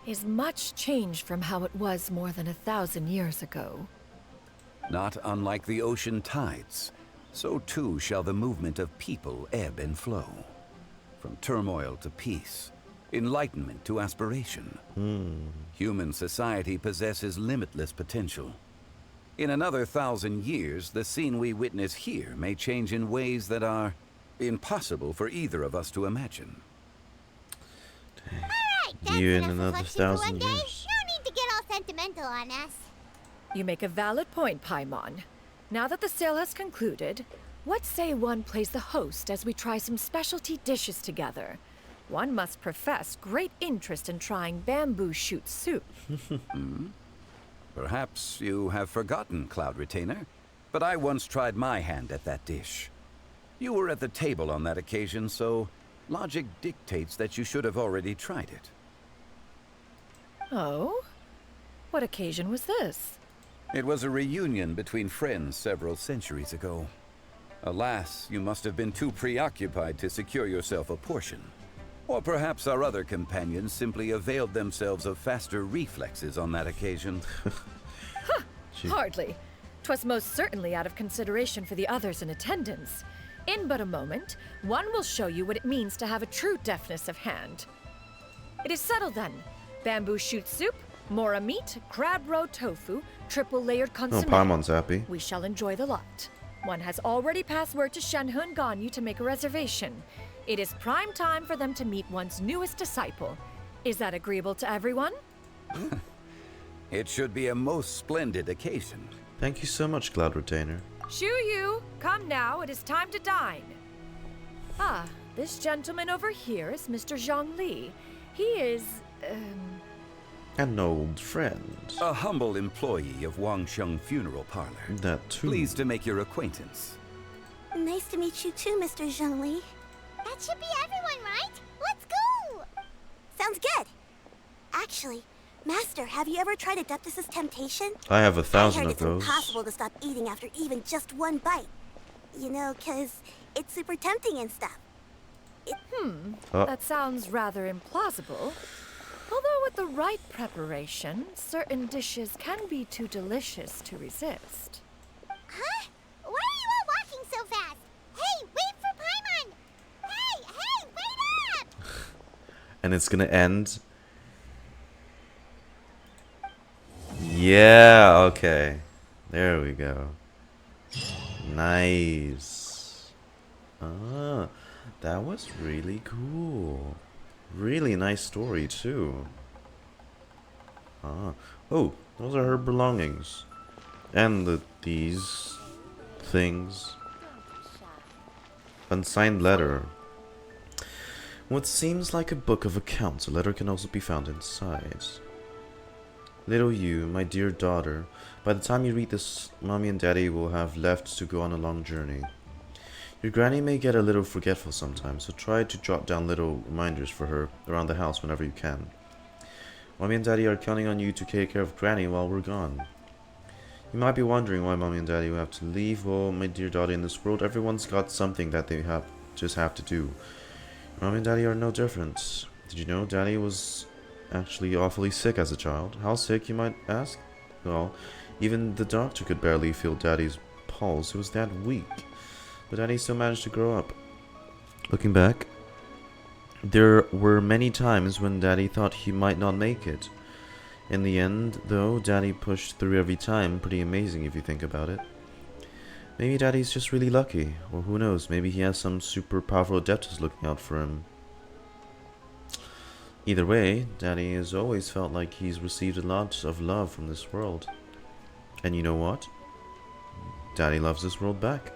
is much changed from how it was more than 1,000 years ago. Not unlike the ocean tides, so too shall the movement of people ebb and flow. From turmoil to peace, enlightenment to aspiration. Human society possesses limitless potential. In another 1,000 years, the scene we witness here may change in ways that are impossible for either of us to imagine. You in another 1,000 years. No need to get all sentimental on us. You make a valid point, Paimon. Now that the sale has concluded, what say one plays the host as we try some specialty dishes together? One must profess great interest in trying bamboo shoot soup. Perhaps you have forgotten, Cloud Retainer, but I once tried my hand at that dish. You were at the table on that occasion, so logic dictates that you should have already tried it. Oh? What occasion was this? It was a reunion between friends several centuries ago. Alas, you must have been too preoccupied to secure yourself a portion. Or perhaps our other companions simply availed themselves of faster reflexes on that occasion. Hardly. 'Twas most certainly out of consideration for the others in attendance. In but a moment, one will show you what it means to have a true deftness of hand. It is settled then. Bamboo shoot soup, mora meat, crab roe tofu, triple-layered consommé. Oh, Paimon's happy. We shall enjoy the lot. One has already passed word to Shenhe Ganyu to make a reservation. It is prime time for them to meet one's newest disciple. Is that agreeable to everyone? It should be a most splendid occasion. Thank you so much, Cloud Retainer. Shu Yu, come now, it is time to dine. Ah, this gentleman over here is Mr. Zhang Li. He is, An old friend. A humble employee of Wangsheng Funeral Parlor. That too. Pleased to make your acquaintance. Nice to meet you too, Mr. Zhongli. That should be everyone, right? Let's go! Sounds good. Actually, Master, have you ever tried Adeptus' temptation? I have I 1,000 heard of it's those. impossible to stop eating after even just one bite. You know, 'cause it's super tempting and stuff. That sounds rather implausible. Although with the right preparation, certain dishes can be too delicious to resist. Huh? Why are you all walking so fast? Hey, wait for Paimon! Hey, wait up! And it's gonna end. Yeah, okay. There we go. Nice. Ah, that was really cool. Really nice story too. Ah, oh, those are her belongings, and these things. Unsigned letter. What seems like a book of accounts. A letter can also be found inside. Little you, my dear daughter, by the time you read this, Mommy and Daddy will have left to go on a long journey. Your granny may get a little forgetful sometimes, so try to jot down little reminders for her around the house whenever you can. Mommy and Daddy are counting on you to take care of Granny while we're gone. You might be wondering why Mommy and Daddy will have to leave. Well, my dear daughter, in this world, everyone's got something that they just have to do. Mommy and Daddy are no different. Did you know Daddy was actually awfully sick as a child? How sick, you might ask? Well, even the doctor could barely feel Daddy's pulse. It was that weak. But Daddy still managed to grow up. Looking back, there were many times when Daddy thought he might not make it. In the end, though, Daddy pushed through every time. Pretty amazing if you think about it. Maybe Daddy's just really lucky, or who knows, maybe he has some super powerful adeptus looking out for him. Either way, Daddy has always felt like he's received a lot of love from this world. And you know what? Daddy loves this world back.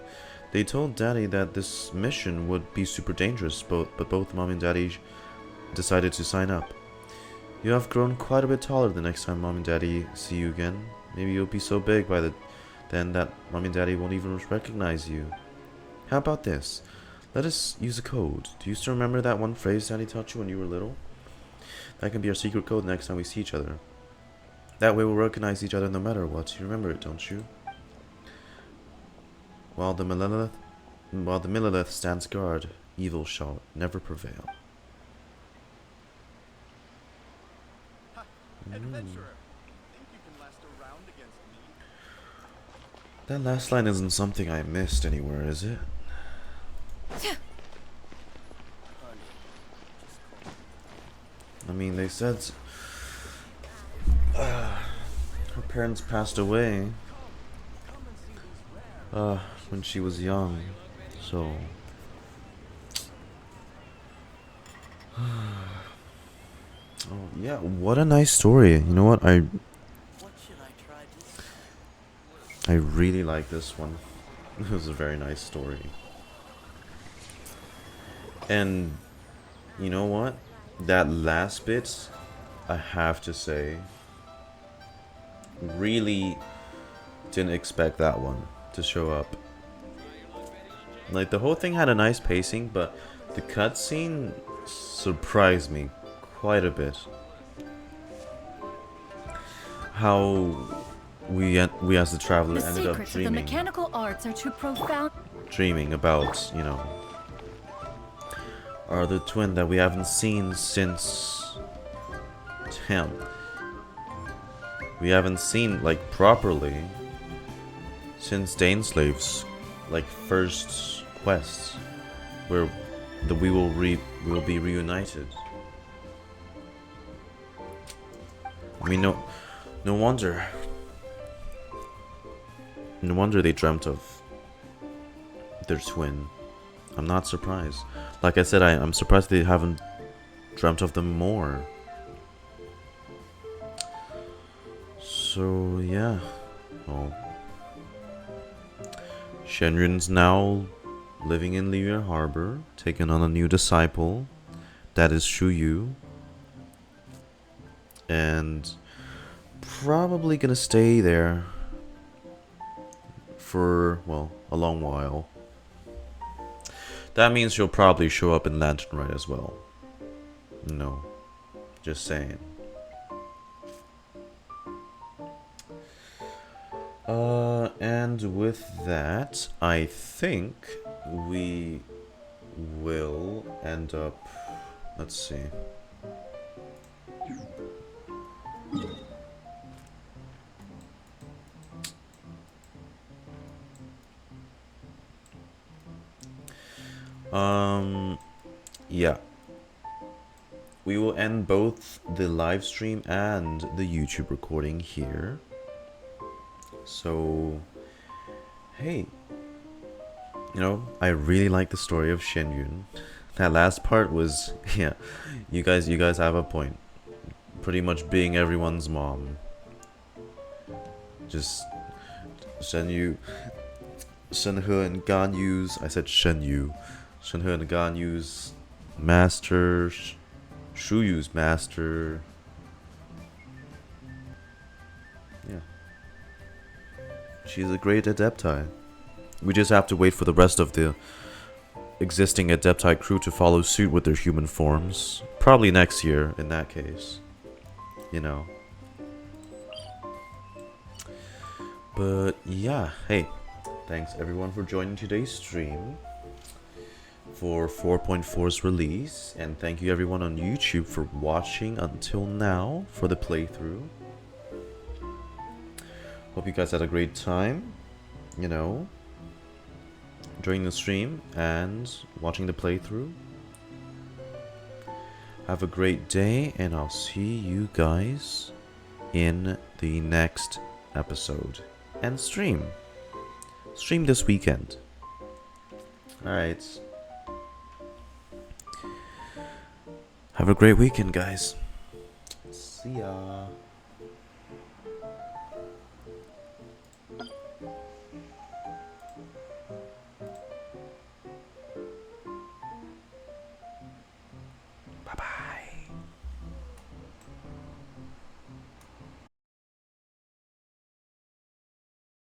They told Daddy that this mission would be super dangerous, but both Mom and Daddy decided to sign up. You have grown quite a bit taller the next time Mom and Daddy see you again. Maybe you'll be so big by then that Mom and Daddy won't even recognize you. How about this? Let us use a code. Do you still remember that one phrase Daddy taught you when you were little? That can be our secret code next time we see each other. That way we'll recognize each other no matter what. You remember it, don't you? While the Millelith stands guard, evil shall never prevail. That last line isn't something I missed anywhere, is it? I mean, they said her parents passed away when she was young, so oh yeah, what a nice story. You know what, I really like this one. It was a very nice story. And you know what? That last bit, I have to say, really didn't expect that one to show up. Like, the whole thing had a nice pacing, but the cutscene surprised me quite a bit. How we as the traveler ended up secrets of the dreaming. mechanical arts are too profound. Dreaming about, you know, are the twin that we haven't seen since... Damn. We haven't seen, like, properly since Daneslave's, like, first quest, where we will be reunited. I mean, no wonder. No wonder they dreamt of their twin. I'm not surprised. Like I said, I'm surprised they haven't dreamt of them more. So yeah. Well, Xianyun's now living in Liyue Harbor, taking on a new disciple. That is Xianyun. And probably gonna stay there for, well, a long while. That means she'll probably show up in Lantern Rite as well. No, just saying. And with that, I think we will end up... Let's see. Yeah. We will end both the live stream and the YouTube recording here. So, hey, you know, I really like the story of Xianyun. That last part was, yeah, you guys have a point. Pretty much being everyone's mom. Just Shenhe and Ganyu's, I said Shenhe and Ganyu's master, Shuyu's master. Yeah. She's a great Adepti. We just have to wait for the rest of the existing Adepti crew to follow suit with their human forms. Probably next year, in that case. You know. But yeah, hey. Thanks everyone for joining today's stream. for 4.4's release, and thank you everyone on YouTube for watching until now for the playthrough. Hope you guys had a great time, you know, enjoying the stream and watching the playthrough. Have a great day, and I'll see you guys in the next episode and stream this weekend. Alright, have a great weekend, guys. See ya.